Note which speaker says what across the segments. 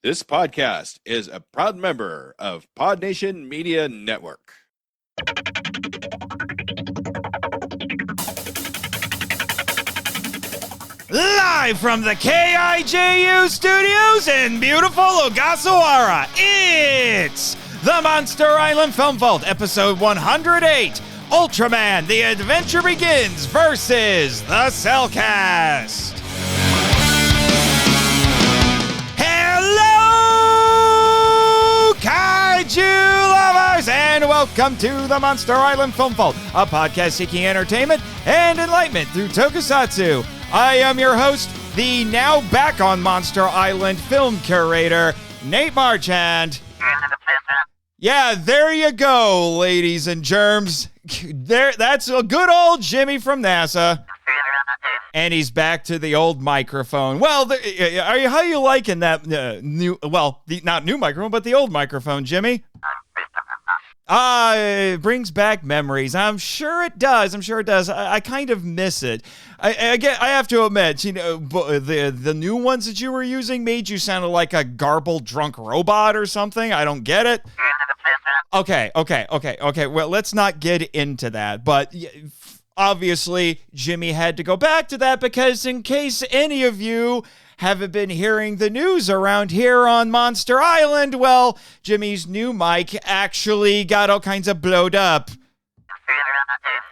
Speaker 1: This podcast is a proud member of Pod Nation Media Network.
Speaker 2: Live from the KIJU studios in beautiful Ogasawara, it's the Monster Island Film Vault, episode 108, Ultraman, The Adventure Begins versus the Cel Cast. Hello, Kaiju Lovers, and welcome to the Monster Island Film Vault, a podcast seeking entertainment and enlightenment through tokusatsu. I am your host, the now back on Monster Island film curator, Nate Marchand. Yeah, there you go, ladies and germs. That's a good old Jimmy from NASA. And he's back to the old microphone. Well, how are you liking that not new microphone, but the old microphone, Jimmy? It brings back memories. I'm sure it does. I kind of miss it. I have to admit, the new ones that you were using made you sound like a garbled drunk robot or something. I don't get it. Okay. Well, let's not get into that. But obviously, Jimmy had to go back to that because in case any of you haven't been hearing the news around here on Monster Island, well, Jimmy's new mic actually got all kinds of blowed up.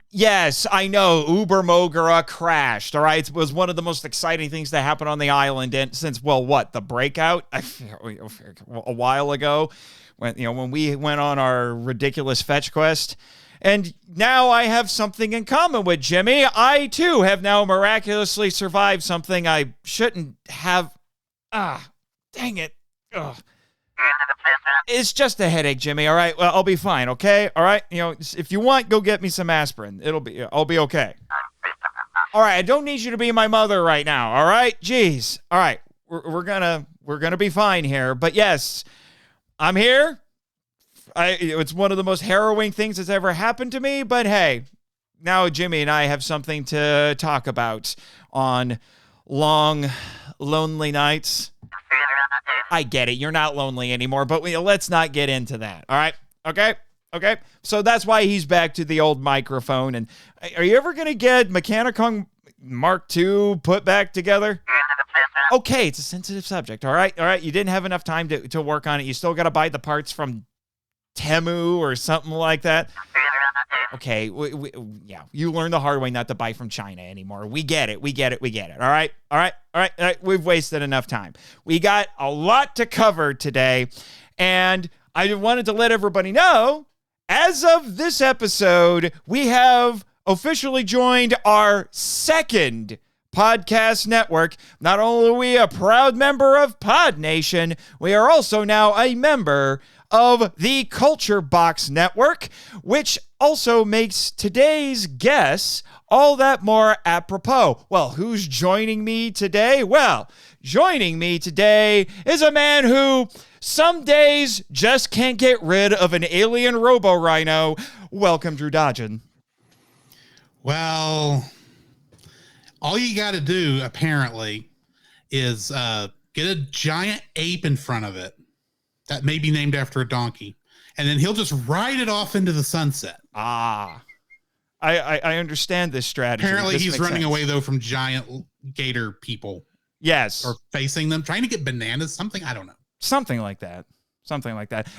Speaker 2: Yes, I know, Uber Mogura crashed, all right? It was one of the most exciting things that happened on the island since, the breakout? A while ago, when we went on our ridiculous fetch quest. And now I have something in common with Jimmy. I, too, have now miraculously survived something I shouldn't have. Dang it. Ugh. It's just a headache, Jimmy, all right? Well, I'll be fine, okay? All right? If you want, go get me some aspirin. I'll be okay. All right, I don't need you to be my mother right now, all right? Jeez. All right, we're gonna be fine here. But yes, I'm here. It's one of the most harrowing things that's ever happened to me, but hey, now Jimmy and I have something to talk about on long, lonely nights. I get it. You're not lonely anymore, but let's not get into that. All right? Okay? So that's why he's back to the old microphone. And are you ever going to get Mechanicon Mark II put back together? Okay, it's a sensitive subject. All right? You didn't have enough time to work on it. You still got to buy the parts from Temu or something like that. Okay, yeah, you learned the hard way not to buy from China anymore. We get it. All right. We've wasted enough time. We got a lot to cover today, and I wanted to let everybody know, as of this episode, we have officially joined our second podcast network. Not only are we a proud member of Pod Nation, we are also now a member of the Culture Box Network, which also makes today's guests all that more apropos. Well, who's joining me today? Well, joining me today is a man who some days just can't get rid of an alien robo-rhino. Welcome, Drew Dodgen.
Speaker 3: Well, all you got to do, apparently, is get a giant ape in front of it that may be named after a donkey, and then he'll just ride it off into the sunset.
Speaker 2: I understand this strategy.
Speaker 3: Apparently, he's running away, though, from giant gator people.
Speaker 2: Yes.
Speaker 3: Or facing them, trying to get bananas, something, I don't know.
Speaker 2: Something like that.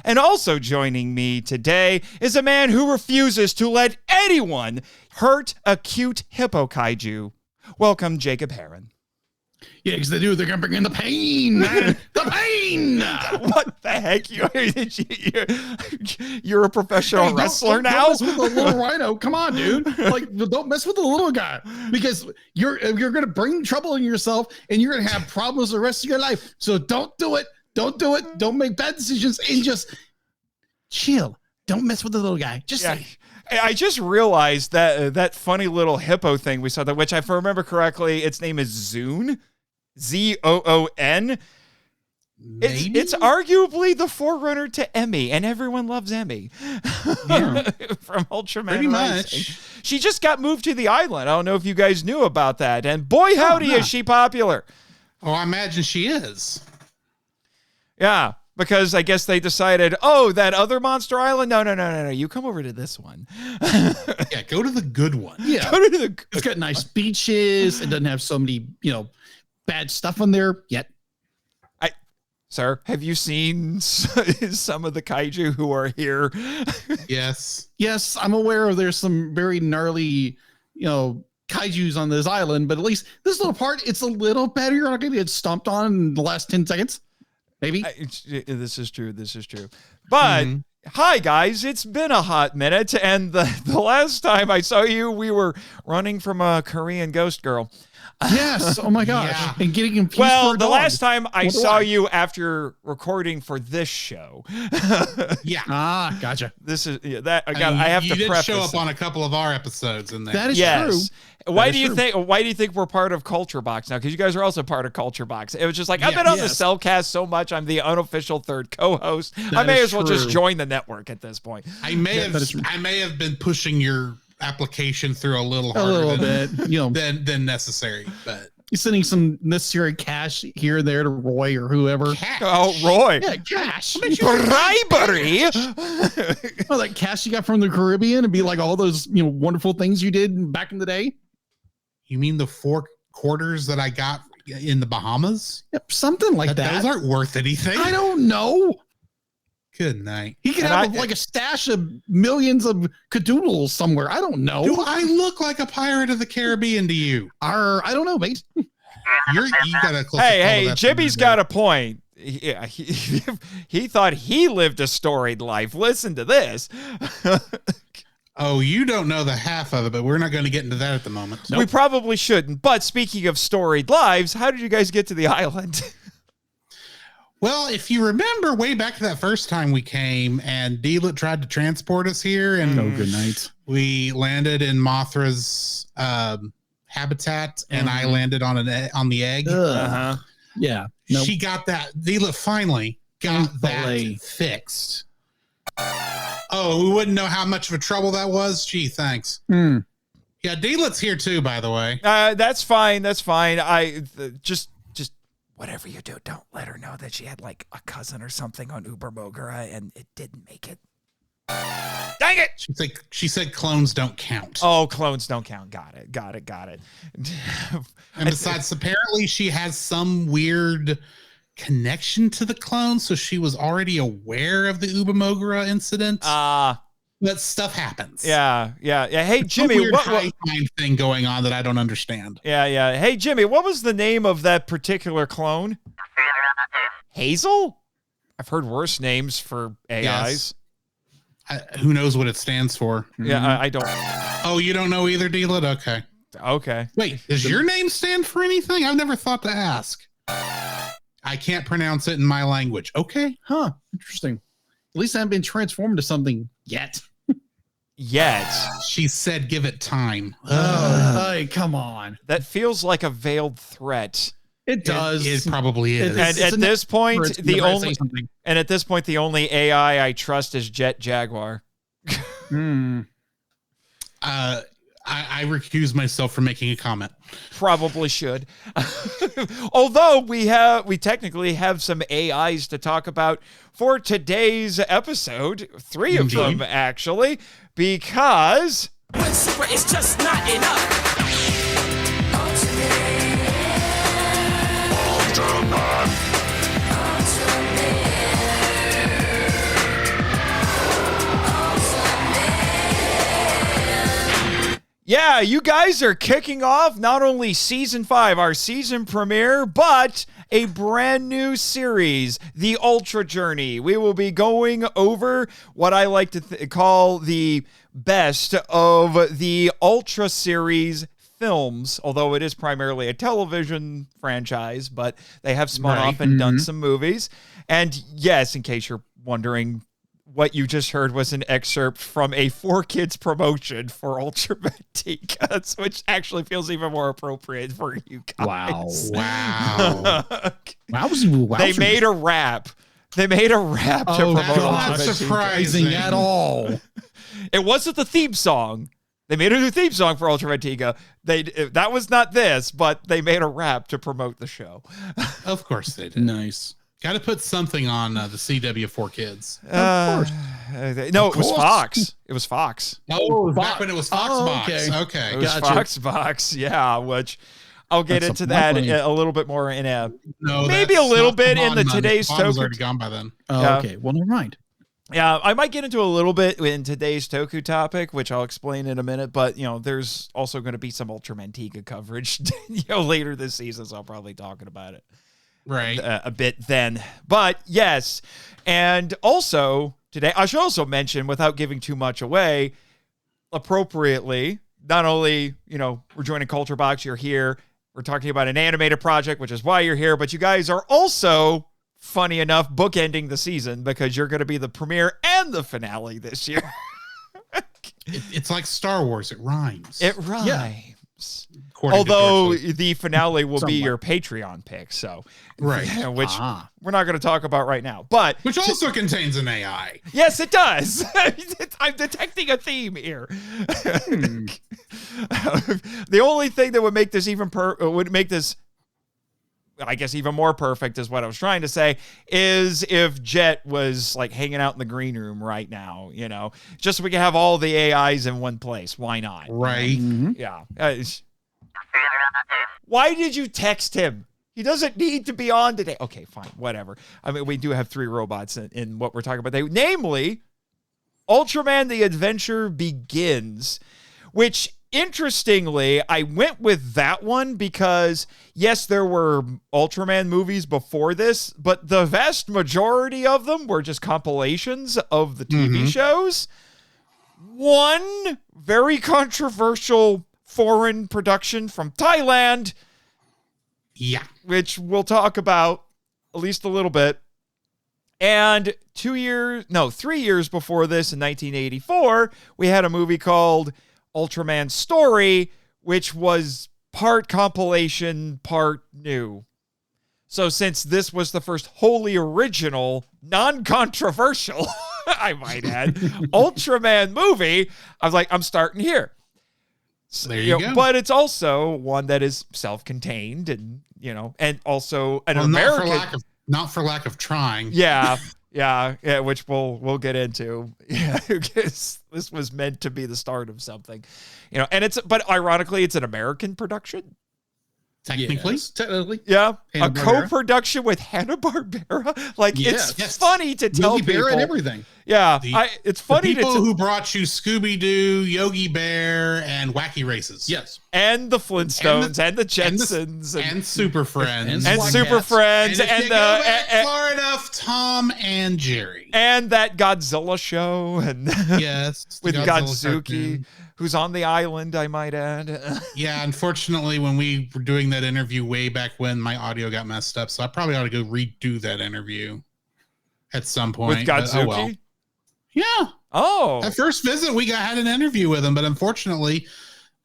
Speaker 2: And also joining me today is a man who refuses to let anyone hurt a cute hippo kaiju. Welcome, Jacob Heron.
Speaker 4: Yeah, because they're going to bring in the pain, man. The pain!
Speaker 2: What the heck? You're a professional wrestler now?
Speaker 4: Don't mess with the little rhino. Come on, dude. Don't mess with the little guy. Because you're going to bring trouble in yourself, and you're going to have problems the rest of your life. So don't do it. Don't make bad decisions, and just chill. Don't mess with the little guy.
Speaker 2: I just realized that funny little hippo thing we saw, which if I remember correctly, its name is Zoon. Zoon. It's arguably the forerunner to Emmy, and everyone loves Emmy. Yeah. From Ultraman.
Speaker 3: Pretty much.
Speaker 2: She just got moved to the island. I don't know if you guys knew about that. And boy, howdy, is she popular.
Speaker 3: Oh, I imagine she is.
Speaker 2: Yeah, because I guess they decided, oh, that other Monster Island? No. You come over to this one.
Speaker 3: Yeah, go to the good one.
Speaker 4: Yeah.
Speaker 2: Go to the
Speaker 4: It's got nice beaches. It doesn't have so many, bad stuff on there yet.
Speaker 2: Sir, have you seen some of the kaiju who are here?
Speaker 3: Yes.
Speaker 4: Yes, I'm aware there's some very gnarly, kaijus on this island, but at least this little part, it's a little better. You're not going to get stomped on in the last 10 seconds. Maybe.
Speaker 2: This is true. But hi, guys. It's been a hot minute. And the last time I saw you, we were running from a Korean ghost girl.
Speaker 4: Yes. Oh my gosh.
Speaker 3: Yeah.
Speaker 4: And getting confused.
Speaker 2: Well,
Speaker 4: for a
Speaker 2: the
Speaker 4: dog.
Speaker 2: last time I saw you after recording for this show.
Speaker 3: Yeah.
Speaker 4: Ah, gotcha.
Speaker 2: This is that I have to
Speaker 3: did
Speaker 2: preface
Speaker 3: show up
Speaker 2: it.
Speaker 3: on a couple of our episodes in there.
Speaker 4: That is
Speaker 2: Yes.
Speaker 4: true.
Speaker 2: Why
Speaker 4: That
Speaker 2: do
Speaker 4: is
Speaker 2: you
Speaker 4: true.
Speaker 2: think? Why do you think we're part of Culture Box now? Because you guys are also part of Culture Box. It was just like I've been on the Cel Cast so much. I'm the unofficial third co-host. I may
Speaker 4: is
Speaker 2: as well just
Speaker 4: true.
Speaker 2: join the network at this point.
Speaker 3: I may
Speaker 4: that is true.
Speaker 3: have been pushing your application through a little harder
Speaker 4: bit.
Speaker 3: than necessary, but
Speaker 4: He's sending some necessary cash here and there to Roy or whoever.
Speaker 3: cash.
Speaker 2: Oh, Roy,
Speaker 4: Yeah, cash.
Speaker 2: bribery.
Speaker 4: Oh, that cash you got from the Caribbean and be like all those wonderful things you did back in the day.
Speaker 3: You mean the 4 quarters that I got in the Bahamas?
Speaker 4: Yep, something like that.
Speaker 3: Those aren't worth anything.
Speaker 4: I don't know.
Speaker 3: Good night.
Speaker 4: He could
Speaker 2: And
Speaker 4: have like a stash of millions of cadoodles somewhere. I don't know.
Speaker 3: Do I look like a pirate of the Caribbean to you?
Speaker 4: I don't know, mate.
Speaker 3: You got a close
Speaker 2: Hey, Jimmy's got a point. He thought he lived a storied life. Listen to this.
Speaker 3: Oh, you don't know the half of it, but we're not going to get into that at the moment.
Speaker 2: We probably shouldn't. But speaking of storied lives, how did you guys get to the island?
Speaker 3: Well, if you remember way back to that first time we came and Deelit tried to transport us here and
Speaker 4: good night.
Speaker 3: we landed in Mothra's habitat and I landed on the egg.
Speaker 2: Uh-huh.
Speaker 4: Yeah. Nope.
Speaker 3: She got that. Deelit finally got
Speaker 4: Thankfully.
Speaker 3: that fixed. Oh, we wouldn't know how much of a trouble that was. Gee, thanks.
Speaker 4: Hmm.
Speaker 3: Yeah, Deelit's here too, by the way.
Speaker 2: That's fine. Just whatever you do, don't let her know that she had like a cousin or something on Uber Mogura and it didn't make it. Dang it!
Speaker 3: She said clones don't count.
Speaker 2: Oh, clones don't count. Got it.
Speaker 3: And besides, apparently she has some weird connection to the clones, so she was already aware of the Uber Mogura incident. But stuff happens.
Speaker 2: Yeah. Hey,
Speaker 3: It's
Speaker 2: Jimmy,
Speaker 3: a weird
Speaker 2: what?
Speaker 3: high time thing going on that I don't understand.
Speaker 2: Yeah. Hey, Jimmy, what was the name of that particular clone? Hazel? I've heard worse names for AIs.
Speaker 3: Who knows what it stands for?
Speaker 2: Yeah, I don't.
Speaker 3: Oh, you don't know either, Deelit?
Speaker 2: Okay.
Speaker 3: Wait, does your name stand for anything? I've never thought to ask. I can't pronounce it in my language. Okay.
Speaker 4: Huh. Interesting. At least I haven't been transformed into something yet.
Speaker 3: She said give it time.
Speaker 4: Hey, come on.
Speaker 2: That feels like a veiled threat.
Speaker 4: It does.
Speaker 3: It probably is.
Speaker 2: And at this point, the only
Speaker 4: something.
Speaker 2: AI I trust is Jet Jaguar.
Speaker 3: I recuse myself from making a comment.
Speaker 2: Probably should. Although we technically have some AIs to talk about for today's episode, 3 of them actually, because
Speaker 5: when super is just not enough.
Speaker 2: yeah, you guys are kicking off not only season 5, our season premiere, but a brand new series, The Ultra Journey. We will be going over what I like to call the best of the Ultra series films, although it is primarily a television franchise, but they have spun off and done some movies. And yes, in case you're wondering, what you just heard was an excerpt from a 4Kids promotion for Ultraman Tika, which actually feels even more appropriate for you guys.
Speaker 3: Wow.
Speaker 2: They made a rap. They made a rap to promote
Speaker 3: not
Speaker 2: Ultraman
Speaker 3: surprising
Speaker 2: Tika.
Speaker 4: at all.
Speaker 2: It wasn't the theme song. They made a new theme song for Ultraman Tika. That was not this, but they made a rap to promote the show.
Speaker 3: Of course they did.
Speaker 4: Nice.
Speaker 3: Got to put something on the CW for kids.
Speaker 2: No,
Speaker 4: course.
Speaker 2: it was
Speaker 4: course.
Speaker 2: Fox. It was Fox.
Speaker 3: Oh, back when it was Fox
Speaker 4: Oh,
Speaker 3: Box.
Speaker 4: okay.
Speaker 3: Okay.
Speaker 2: It was
Speaker 4: Gotcha.
Speaker 2: Fox, yeah, which I'll get
Speaker 4: That's
Speaker 2: into
Speaker 4: some
Speaker 2: that
Speaker 4: money.
Speaker 2: a little bit more in a
Speaker 3: No,
Speaker 2: maybe a
Speaker 3: that's
Speaker 2: little
Speaker 3: not
Speaker 2: bit in
Speaker 3: Bond
Speaker 2: the
Speaker 3: money.
Speaker 2: today's
Speaker 3: Bond was
Speaker 2: Toku.
Speaker 3: already gone by then.
Speaker 4: Oh,
Speaker 2: Yeah.
Speaker 4: okay. Well, never mind.
Speaker 2: Yeah, I might get into a little bit in today's Toku topic, which I'll explain in a minute. But there's also going to be some Ultraman Tiga coverage, later this season, so I'll probably talking about it
Speaker 3: Right.
Speaker 2: a bit then. But yes, and also today I should also mention, without giving too much away, appropriately, not only we're joining Culture Box, you're here, we're talking about an animated project, which is why you're here, but you guys are also, funny enough, bookending the season because you're going to be the premiere and the finale this year.
Speaker 3: It's like Star Wars. It rhymes.
Speaker 2: It rhymes.
Speaker 3: According to
Speaker 2: Although
Speaker 3: George
Speaker 2: the finale will be
Speaker 4: Somewhat.
Speaker 2: your Patreon pick, so
Speaker 3: Right.
Speaker 2: which
Speaker 4: Ah.
Speaker 2: we're not going to talk about right now. But
Speaker 3: which also contains an AI.
Speaker 2: yes, it does. I'm detecting a theme here. The only thing that would make this even I guess even more perfect is what I was trying to say, is if Jet was like hanging out in the green room right now, just so we can have all the AIs in one place. Why not?
Speaker 3: Right.
Speaker 2: Yeah. Why did you text him? He doesn't need to be on today. Okay, fine, whatever. I mean, we do have 3 robots in what we're talking about. Namely, Ultraman The Adventure Begins, which, interestingly, I went with that one because, yes, there were Ultraman movies before this, but the vast majority of them were just compilations of the TV shows. One very controversial foreign production from Thailand,
Speaker 3: Yeah.
Speaker 2: which we'll talk about at least a little bit. And 3 years before this, in 1984, we had a movie called Ultraman Story, which was part compilation, part new. So since this was the first wholly original, non-controversial, I might add, Ultraman movie, I was like, I'm starting here.
Speaker 3: There you go.
Speaker 2: But it's also one that is self-contained and, and also an American.
Speaker 3: Not for lack of trying.
Speaker 2: Yeah, which we'll get into. Yeah, because this was meant to be the start of something, but ironically, it's an American production.
Speaker 3: Technically.
Speaker 4: Yes, technically.
Speaker 2: Yeah, a
Speaker 4: Hanna-Barbera.
Speaker 2: co-production with Hanna-Barbera. Like,
Speaker 4: Yes.
Speaker 2: it's funny to tell
Speaker 4: Yogi Bear
Speaker 2: people.
Speaker 4: and everything.
Speaker 2: Yeah, it's funny
Speaker 3: The people
Speaker 2: to
Speaker 3: who brought you Scooby-Doo, Yogi Bear, and Wacky Races.
Speaker 4: Yes.
Speaker 2: and the Flintstones and the
Speaker 3: And
Speaker 2: Jetsons
Speaker 3: and Super Friends.
Speaker 2: and
Speaker 4: Swat
Speaker 2: Super
Speaker 4: Cats.
Speaker 2: Friends
Speaker 3: And if
Speaker 2: and
Speaker 3: you go back far enough, Tom and Jerry.
Speaker 2: and that Godzilla show and
Speaker 3: Yes. the
Speaker 2: with
Speaker 3: Godzilla
Speaker 2: Godzuki,
Speaker 3: cartoon.
Speaker 2: who's on the island, I might add.
Speaker 3: Yeah, unfortunately, when we were doing that interview way back when, my audio got messed up. So I probably ought to go redo that interview at some point.
Speaker 2: With
Speaker 3: but,
Speaker 2: Godzuki.
Speaker 3: oh, well. Yeah.
Speaker 2: Oh,
Speaker 3: That first visit, we had an interview with him, but unfortunately,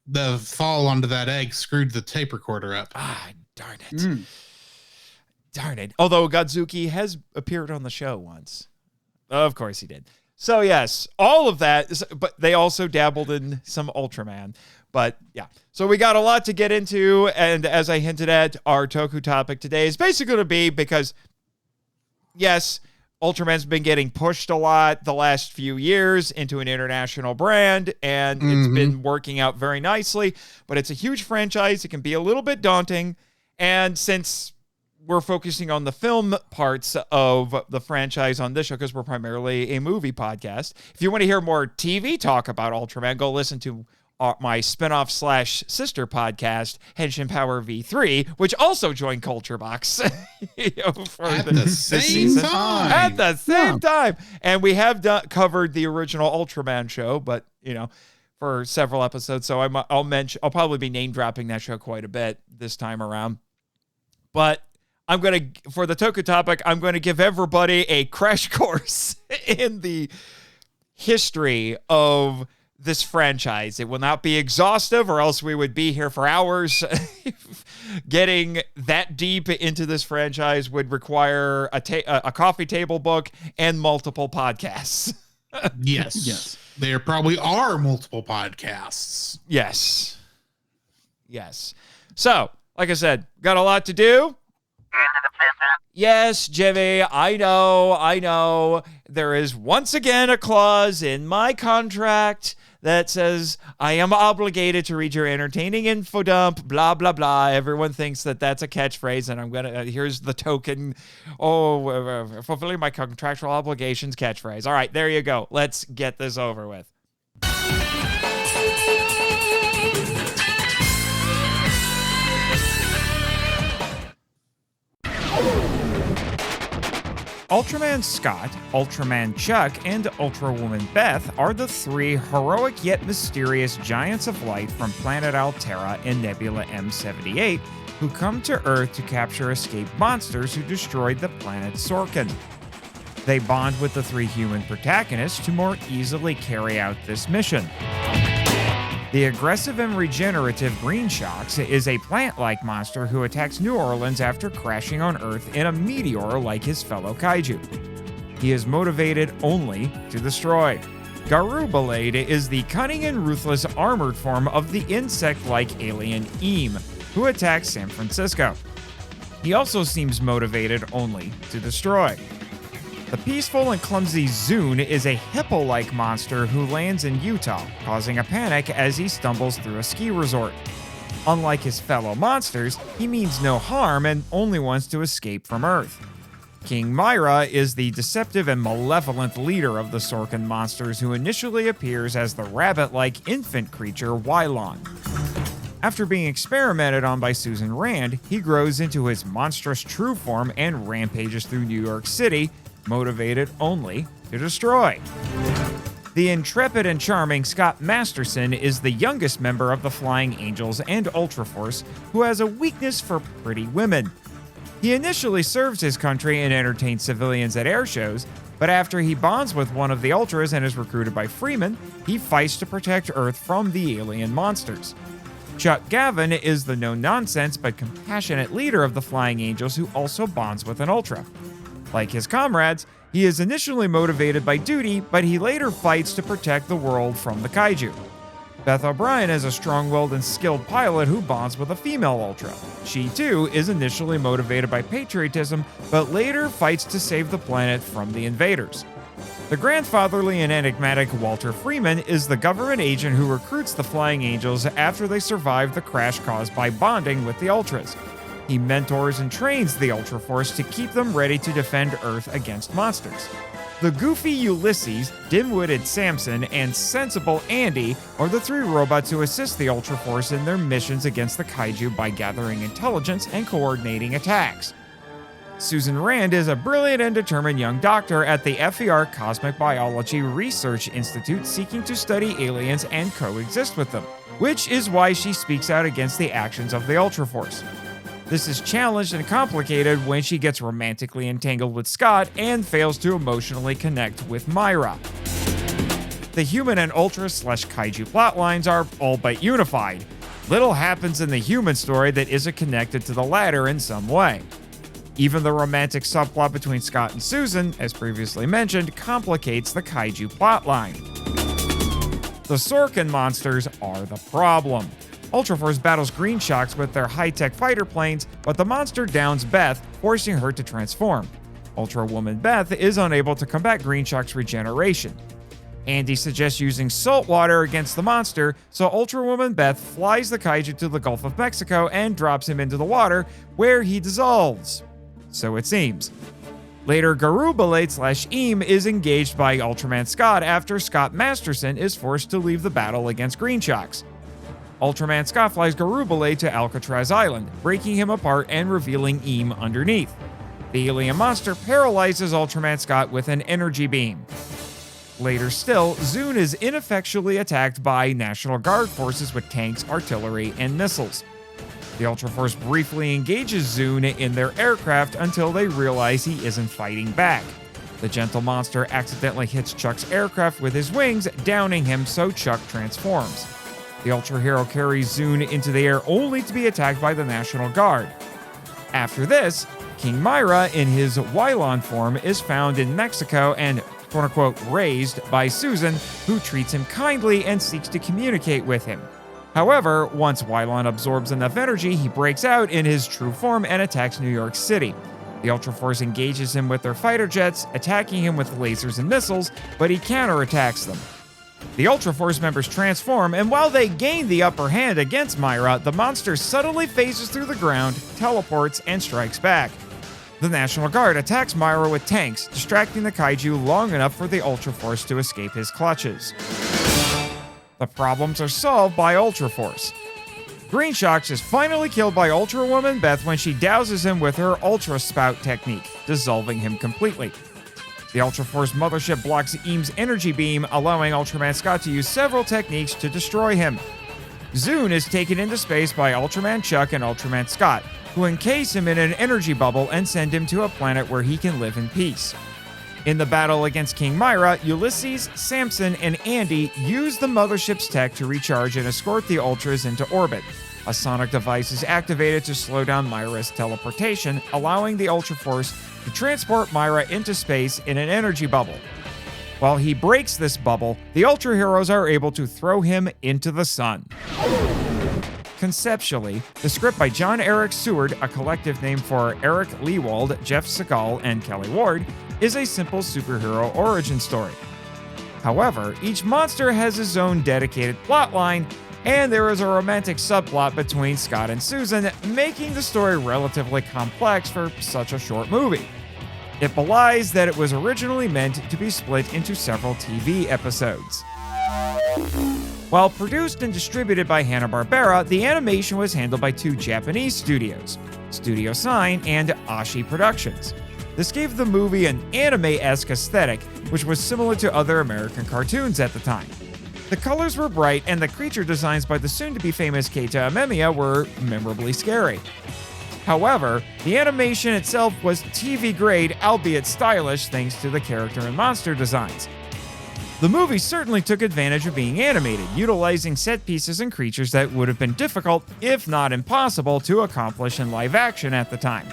Speaker 3: the fall onto that egg screwed the tape recorder up.
Speaker 2: darn it. Darn it. Although Godzuki has appeared on the show once. Of course he did. So yes, all of that, but they also dabbled in some Ultraman. But yeah, so we got a lot to get into. And as I hinted at, our Toku topic today is basically going to be because, yes, Ultraman's been getting pushed a lot the last few years into an international brand, and it's been working out very nicely. But it's a huge franchise. It can be a little bit daunting. And since we're focusing on the film parts of the franchise on this show, because we're primarily a movie podcast, if you want to hear more TV talk about Ultraman, go listen to my spinoff / sister podcast, Henshin Power V3, which also joined Culture Box for
Speaker 3: At the
Speaker 2: this
Speaker 3: same
Speaker 2: season.
Speaker 3: time.
Speaker 2: At the same time. And we have covered the original Ultraman show, but, for several episodes. So I'll probably be name dropping that show quite a bit this time around. But for the Toku topic, I'm going to give everybody a crash course in the history of this franchise. It will not be exhaustive, or else we would be here for hours. Getting that deep into this franchise would require a coffee table book and multiple podcasts.
Speaker 3: Yes.
Speaker 4: Yes.
Speaker 3: There probably are multiple podcasts.
Speaker 2: Yes. So, like I said, got a lot to do. Yes, Jimmy, I know. There is once again a clause in my contract that says I am obligated to read your entertaining info dump, blah, blah, blah. Everyone thinks that that's a catchphrase, and I'm going to, here's the token, fulfilling my contractual obligations catchphrase. All right, there you go. Let's get this over with. Ultraman Scott, Ultraman Chuck, and Ultrawoman Beth are the three heroic yet mysterious giants of light from planet Altera in Nebula M78 who come to Earth to capture escaped monsters who destroyed the planet Sorkin. They bond with the three human protagonists to more easily carry out this mission. The aggressive and regenerative Green Shocks is a plant-like monster who attacks New Orleans after crashing on Earth in a meteor like his fellow kaiju. He is motivated only to destroy. Garubalade is the cunning and ruthless armored form of the insect-like alien Eem, who attacks San Francisco. He also seems motivated only to destroy. The peaceful and clumsy Zune is a hippo-like monster who lands in Utah, causing a panic as he stumbles through a ski resort. Unlike his fellow monsters, he means no harm and only wants to escape from Earth. King Myra is the deceptive and malevolent leader of the Sorkin monsters who initially appears as the rabbit-like infant creature Wylon. After being experimented on by Susan Rand, he grows into his monstrous true form and rampages through New York City, motivated only to destroy. The intrepid and charming Scott Masterson is the youngest member of the Flying Angels and Ultra Force who has a weakness for pretty women. He initially serves his country and entertains civilians at air shows, but after he bonds with one of the Ultras and is recruited by Freeman, he fights to protect Earth from the alien monsters. Chuck Gavin is the no-nonsense but compassionate leader of the Flying Angels who also bonds with an Ultra. Like his comrades, he is initially motivated by duty, but he later fights to protect the world from the kaiju. Beth O'Brien is a strong-willed and skilled pilot who bonds with a female Ultra. She, too, is initially motivated by patriotism, but later fights to save the planet from the invaders. The grandfatherly and enigmatic Walter Freeman is the government agent who recruits the Flying Angels after they survive the crash caused by bonding with the Ultras. He mentors and trains the Ultra Force to keep them ready to defend Earth against monsters. The goofy Ulysses, dim-witted Samson, and sensible Andy are the three robots who assist the Ultra Force in their missions against the kaiju by gathering intelligence and coordinating attacks. Susan Rand is a brilliant and determined young doctor at the FER Cosmic Biology Research Institute seeking to study aliens and coexist with them, which is why she speaks out against the actions of the Ultra Force. This is challenged and complicated when she gets romantically entangled with Scott and fails to emotionally connect with Myra. The human and Ultra/Kaiju plotlines are all but unified. Little happens in the human story that isn't connected to the latter in some way. Even the romantic subplot between Scott and Susan, as previously mentioned, complicates the Kaiju plotline. The Sorkin monsters are the problem. Ultra Force battles Green Shocks with their high-tech fighter planes, but the monster downs Beth, forcing her to transform. Ultra Woman Beth is unable to combat Green Shock's regeneration. Andy suggests using salt water against the monster, so Ultra Woman Beth flies the kaiju to the Gulf of Mexico and drops him into the water, where he dissolves. So it seems. Later, Garubalade/Eem is engaged by Ultraman Scott after Scott Masterson is forced to leave the battle against Green Shocks. Ultraman Scott flies Garubalade to Alcatraz Island, breaking him apart and revealing Eem underneath. The alien monster paralyzes Ultraman Scott with an energy beam. Later still, Zune is ineffectually attacked by National Guard forces with tanks, artillery, and missiles. The Ultra Force briefly engages Zune in their aircraft until they realize he isn't fighting back. The gentle monster accidentally hits Chuck's aircraft with his wings, downing him, so Chuck transforms. The Ultra Hero carries Zune into the air only to be attacked by the National Guard. After this, King Myra in his Wylon form is found in Mexico and quote-unquote raised by Susan, who treats him kindly and seeks to communicate with him. However, once Wylon absorbs enough energy, he breaks out in his true form and attacks New York City. The Ultra Force engages him with their fighter jets, attacking him with lasers and missiles, but he counterattacks them. The Ultra Force members transform, and while they gain the upper hand against Myra, the monster suddenly phases through the ground, teleports, and strikes back. The National Guard attacks Myra with tanks, distracting the kaiju long enough for the Ultra Force to escape his clutches. The problems are solved by Ultra Force. Green Shocks is finally killed by Ultra Woman Beth when she douses him with her Ultra Spout technique, dissolving him completely. The Ultra Force mothership blocks Eames' energy beam, allowing Ultraman Scott to use several techniques to destroy him. Zune is taken into space by Ultraman Chuck and Ultraman Scott, who encase him in an energy bubble and send him to a planet where he can live in peace. In the battle against King Myra, Ulysses, Samson, and Andy use the mothership's tech to recharge and escort the Ultras into orbit. A sonic device is activated to slow down Myra's teleportation, allowing the Ultra Force to transport Myra into space in an energy bubble. While he breaks this bubble, the Ultra Heroes are able to throw him into the sun. Conceptually, the script by John Eric Seward, a collective name for Eric Lewald, Jeff Segal, and Kelly Ward, is a simple superhero origin story. However, each monster has his own dedicated plotline, and there is a romantic subplot between Scott and Susan, making the story relatively complex for such a short movie. It belies that it was originally meant to be split into several TV episodes. While produced and distributed by Hanna-Barbera, the animation was handled by two Japanese studios, Studio Sign and Ashi Productions. This gave the movie an anime-esque aesthetic, which was similar to other American cartoons at the time. The colors were bright, and the creature designs by the soon-to-be famous Keita Amemiya were memorably scary. However, the animation itself was TV-grade, albeit stylish, thanks to the character and monster designs. The movie certainly took advantage of being animated, utilizing set pieces and creatures that would have been difficult, if not impossible, to accomplish in live action at the time.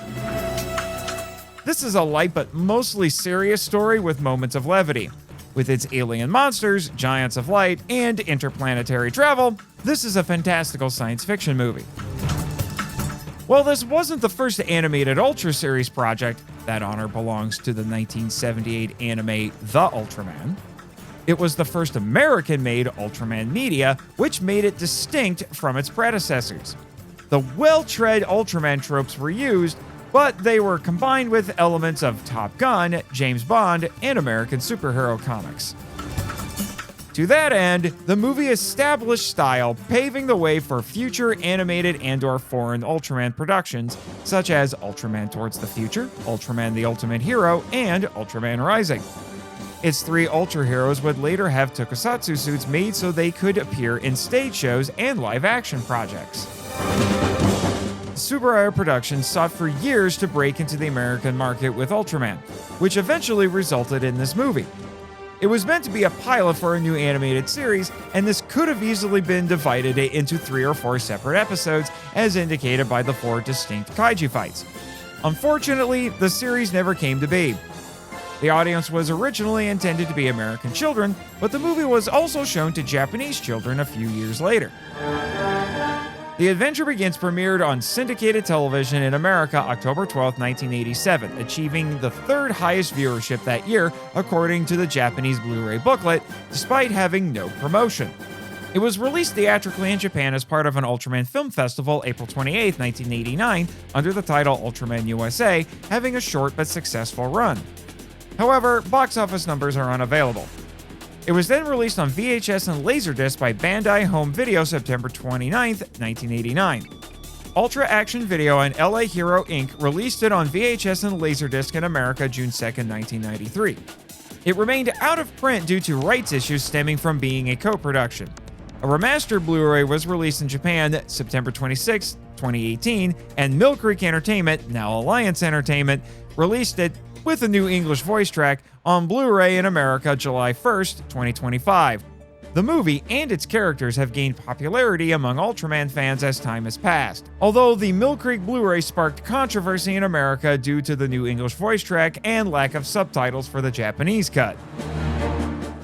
Speaker 2: This is a light but mostly serious story with moments of levity. With its alien monsters, giants of light, and interplanetary travel, this is a fantastical science fiction movie. While this wasn't the first animated Ultra Series project, that honor belongs to the 1978 anime The Ultraman. It was the first American-made Ultraman media, which made it distinct from its predecessors. The well-tread Ultraman tropes were used, but they were combined with elements of Top Gun, James Bond, and American superhero comics. To that end, the movie established style, paving the way for future animated and/or foreign Ultraman productions, such as Ultraman Towards the Future, Ultraman the Ultimate Hero, and Ultraman Rising. Its three Ultra Heroes would later have tokusatsu suits made so they could appear in stage shows and live-action projects. Subaraya Productions sought for years to break into the American market with Ultraman, which eventually resulted in this movie. It was meant to be a pilot for a new animated series, and this could have easily been divided into 3 or 4 separate episodes, as indicated by the 4 distinct kaiju fights. Unfortunately, the series never came to be. The audience was originally intended to be American children, but the movie was also shown to Japanese children a few years later. The Adventure Begins premiered on syndicated television in America October 12, 1987, achieving the 3rd highest viewership that year, according to the Japanese Blu-ray booklet, despite having no promotion. It was released theatrically in Japan as part of an Ultraman Film Festival April 28, 1989, under the title Ultraman USA, having a short but successful run. However, box office numbers are unavailable. It was then released on VHS and Laserdisc by Bandai Home Video September 29, 1989. Ultra Action Video and LA Hero Inc. released it on VHS and Laserdisc in America June 2, 1993. It remained out of print due to rights issues stemming from being a co-production. A remastered Blu-ray was released in Japan September 26, 2018, and Mill Creek Entertainment, now Alliance Entertainment, released it with a new English voice track on Blu-ray in America July 1st, 2025. The movie and its characters have gained popularity among Ultraman fans as time has passed, although the Mill Creek Blu-ray sparked controversy in America due to the new English voice track and lack of subtitles for the Japanese cut.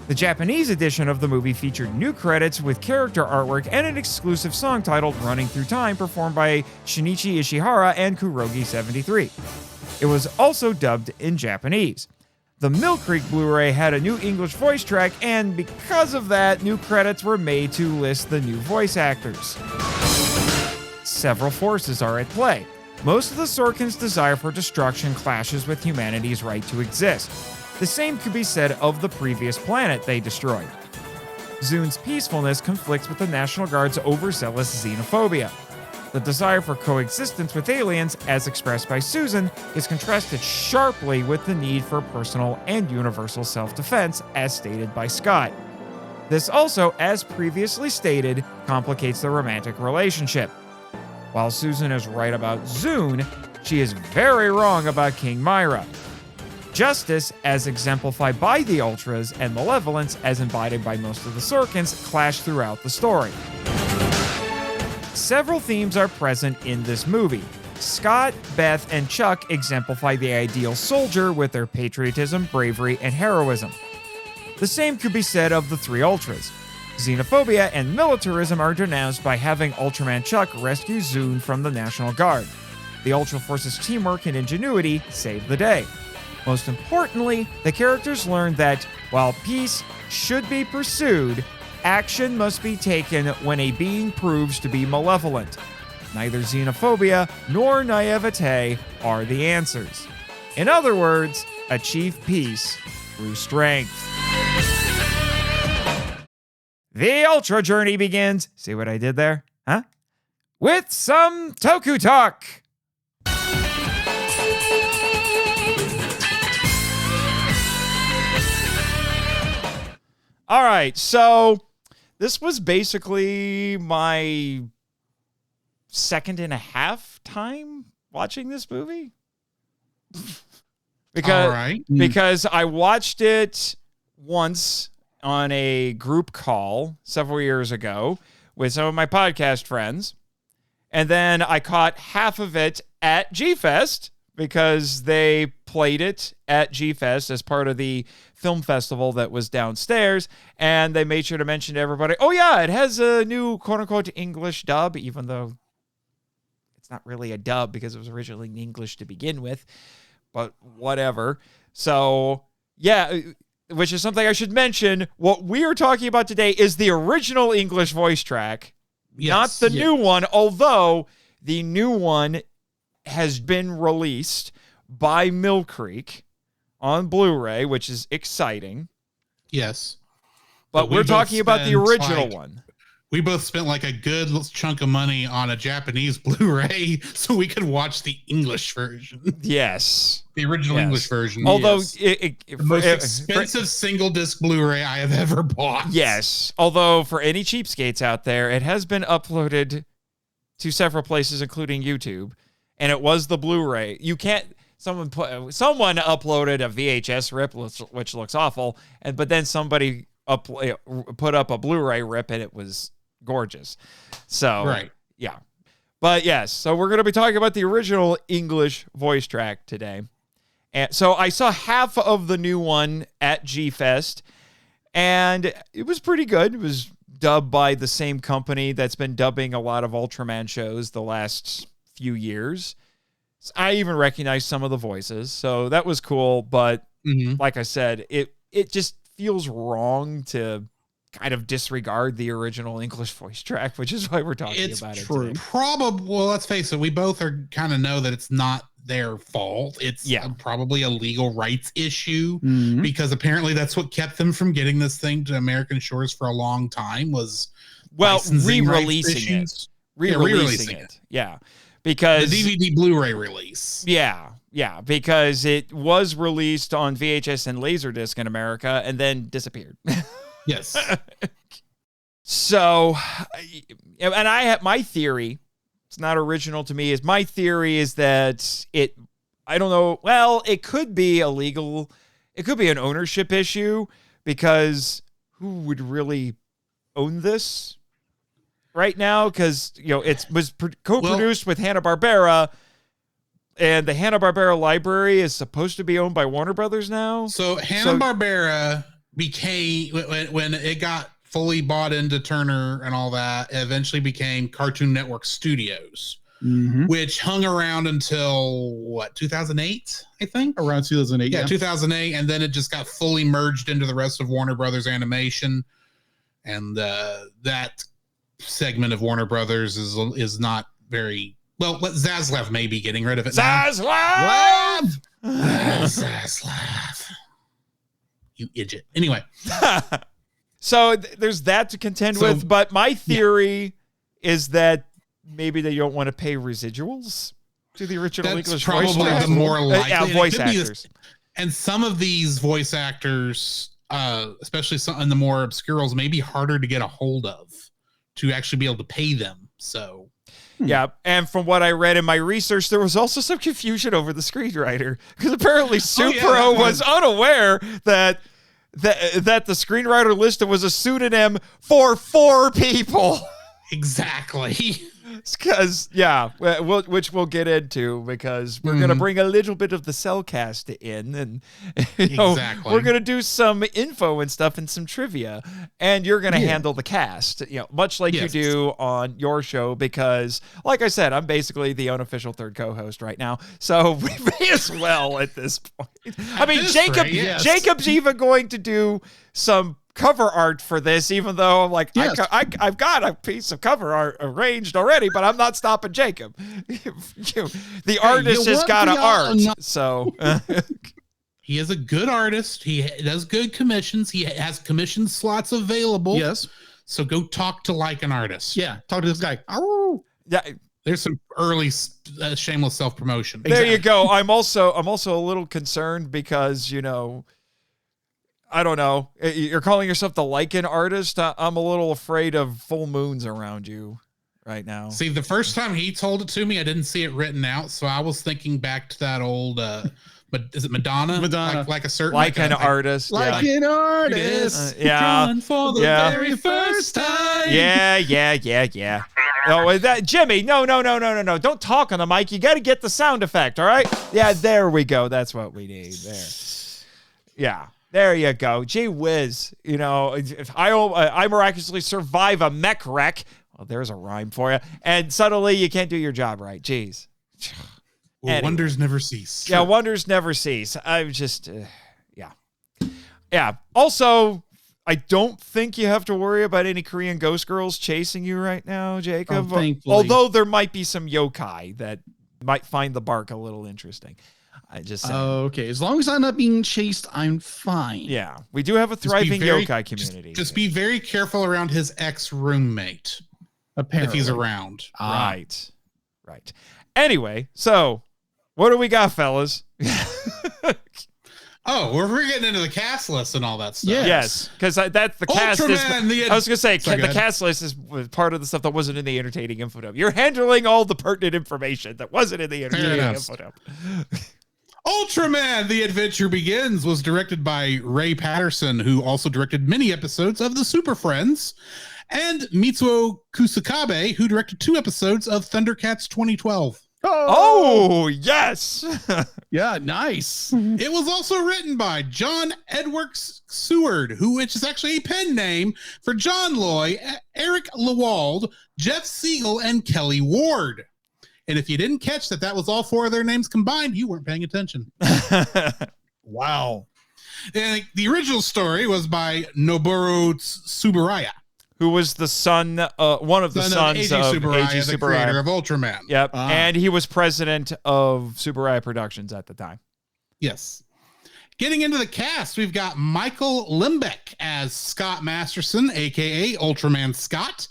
Speaker 2: The Japanese edition of the movie featured new credits with character artwork and an exclusive song titled Running Through Time, performed by Shinichi Ishihara and Kurogi73. It was also dubbed in Japanese. The Mill Creek Blu-ray had a new English voice track, and because of that, new credits were made to list the new voice actors. Several forces are at play. Most of the Sorkin's desire for destruction clashes with humanity's right to exist. The same could be said of the previous planet they destroyed. Zun's peacefulness conflicts with the National Guard's overzealous xenophobia. The desire for coexistence with aliens, as expressed by Susan, is contrasted sharply with the need for personal and universal self-defense, as stated by Scott. This also, as previously stated, complicates the romantic relationship. While Susan is right about Zun, she is very wrong about King Myra. Justice, as exemplified by the Ultras, and malevolence, as embodied by most of the Sorkins, clash throughout the story. Several themes are present in this movie. Scott, Beth, and Chuck exemplify the ideal soldier with their patriotism, bravery, and heroism. The same could be said of the three Ultras. Xenophobia and militarism are denounced by having Ultraman Chuck rescue Zun from the National Guard. The Ultra Force's teamwork and ingenuity save the day. Most importantly, the characters learn that, while peace should be pursued, action must be taken when a being proves to be malevolent. Neither xenophobia nor naivete are the answers. In other words, achieve peace through strength. The Ultra journey begins. See what I did there? Huh? With some Toku Talk. All right, so this was basically my second and a half time watching this movie. Because I watched it once on a group call several years ago with some of my podcast friends. And then I caught half of it at G-Fest because they played it at G-Fest as part of the film festival that was downstairs. And they made sure to mention to everybody, oh yeah, it has a new quote-unquote English dub, even though it's not really a dub because it was originally in English to begin with. But whatever. So, yeah, which is something I should mention. What we are talking about today is the original English voice track, not the new one, although the new one has been released by Mill Creek on Blu-ray, which is exciting.
Speaker 3: Yes.
Speaker 2: But we're talking about the original one.
Speaker 3: We both spent like a good chunk of money on a Japanese Blu-ray so we could watch the English version.
Speaker 2: Yes.
Speaker 3: The original English version.
Speaker 2: Although
Speaker 3: the most expensive single disc Blu-ray I have ever bought.
Speaker 2: Yes. Although for any cheapskates out there, it has been uploaded to several places, including YouTube. And it was the Blu-ray. You can't. Someone uploaded a VHS rip, which looks awful, but then somebody put up a Blu-ray rip, and it was gorgeous. So
Speaker 3: right,
Speaker 2: yeah. But yes, so we're going to be talking about the original English voice track today. And so I saw half of the new one at G-Fest, and it was pretty good. It was dubbed by the same company that's been dubbing a lot of Ultraman shows the last few years. I even recognized some of the voices, so that was cool. But like I said, it just feels wrong to kind of disregard the original English voice track, which is why we're talking about it today.
Speaker 3: Probably, well, let's face it, we both are kind of know that it's not their fault. It's probably a legal rights issue because apparently that's what kept them from getting this thing to American shores for a long time was
Speaker 2: re-releasing it. Re-releasing it. Yeah. Because
Speaker 3: the DVD Blu-ray release.
Speaker 2: Yeah, because it was released on VHS and Laserdisc in America and then disappeared.
Speaker 3: Yes.
Speaker 2: So, and I have my theory, it's not original to me, my theory is that I don't know, well, it could be illegal, it could be an ownership issue, because who would really own this right now? Because, it was co-produced with Hanna-Barbera, and the Hanna-Barbera library is supposed to be owned by Warner Brothers now.
Speaker 3: So Hanna-Barbera became when it got fully bought into Turner and all that, it eventually became Cartoon Network Studios, which hung around until what, 2008, I think?
Speaker 4: Around 2008.
Speaker 3: Yeah, 2008. And then it just got fully merged into the rest of Warner Brothers Animation. And that segment of Warner Brothers is not very well. What Zaslav may be getting rid of it.
Speaker 2: Zaslav!
Speaker 3: Zaslav. You idiot. Anyway.
Speaker 2: So there's that to contend with. But my theory is that maybe they don't want to pay residuals to the original
Speaker 3: That's
Speaker 2: English
Speaker 3: probably
Speaker 2: voice
Speaker 3: the more likely.
Speaker 2: yeah, voice actors.
Speaker 3: And some of these voice actors, especially some in the more obscure roles, may be harder to get a hold of to actually be able to pay them. So,
Speaker 2: yeah. And from what I read in my research, there was also some confusion over the screenwriter because apparently Supro was unaware that the screenwriter listed was a pseudonym for 4 people.
Speaker 3: Exactly.
Speaker 2: Because, which we'll get into because we're going to bring a little bit of the Cel Cast in and we're going to do some info and stuff and some trivia and you're going to handle the cast, much like you do on your show because, like I said, I'm basically the unofficial third co-host right now. So we may as well at this point. I mean, Jacob's even going to do some cover art for this, even though I'm like, I've got a piece of cover art arranged already, but I'm not stopping Jacob. The artist has got an art. So
Speaker 3: he is a good artist. He does good commissions. He has commission slots available.
Speaker 4: Yes.
Speaker 3: So go talk to like an artist.
Speaker 4: Yeah. Talk to this guy.
Speaker 2: Yeah.
Speaker 3: There's some early shameless self-promotion.
Speaker 2: There you go. I'm also a little concerned because, I don't know. You're calling yourself the Lycan artist. I'm a little afraid of full moons around you right now.
Speaker 3: See, the first time he told it to me, I didn't see it written out. So I was thinking back to that old, but is it Madonna? Like a certain
Speaker 2: artist.
Speaker 4: Like an artist.
Speaker 3: Drawn for the very first time.
Speaker 2: Yeah. Oh, Jimmy, no. Don't talk on the mic. You got to get the sound effect, all right? Yeah, there we go. That's what we need. There. Yeah. There you go. Gee whiz. If I miraculously survive a mech wreck, well, there's a rhyme for you. And suddenly you can't do your job right. Jeez.
Speaker 3: Well, anyway. Wonders never cease.
Speaker 2: Yeah, wonders never cease. I'm just, yeah. Also, I don't think you have to worry about any Korean ghost girls chasing you right now, Jacob.
Speaker 4: Oh, thankfully.
Speaker 2: Although there might be some yokai that might find the bark a little interesting. I just say.
Speaker 4: Okay, as long as I'm not being chased, I'm fine.
Speaker 2: Yeah, we do have a thriving yokai community.
Speaker 3: Just be very careful around his ex-roommate.
Speaker 4: Apparently.
Speaker 3: If he's around.
Speaker 2: Right. Anyway, so what do we got, fellas?
Speaker 3: We're getting into the cast list and all that stuff.
Speaker 2: Yes, because that's the cast. I was going to say, the cast list is part of the stuff that wasn't in the entertaining info dump. You're handling all the pertinent information that wasn't in the entertaining info dump.
Speaker 3: Ultraman, The Adventure Begins was directed by Ray Patterson, who also directed many episodes of the Super Friends, and Mitsuo Kusakabe, who directed 2 episodes of Thundercats 2012.
Speaker 2: Oh yes.
Speaker 4: Yeah, nice.
Speaker 3: It was also written by John Edwards Seward, which is actually a pen name for John Loy, Eric Lewald, Jeff Siegel, and Kelly Ward. And if you didn't catch that was all 4 of their names combined, you weren't paying attention.
Speaker 4: Wow.
Speaker 3: And the original story was by Noboru Tsuburaya,
Speaker 2: who was the son, one of the sons of Eiji Tsuburaya,
Speaker 3: the creator of Ultraman.
Speaker 2: Yep, and he was president of Tsuburaya Productions at the time.
Speaker 3: Yes. Getting into the cast, we've got Michael Limbeck as Scott Masterson, a.k.a. Ultraman Scott.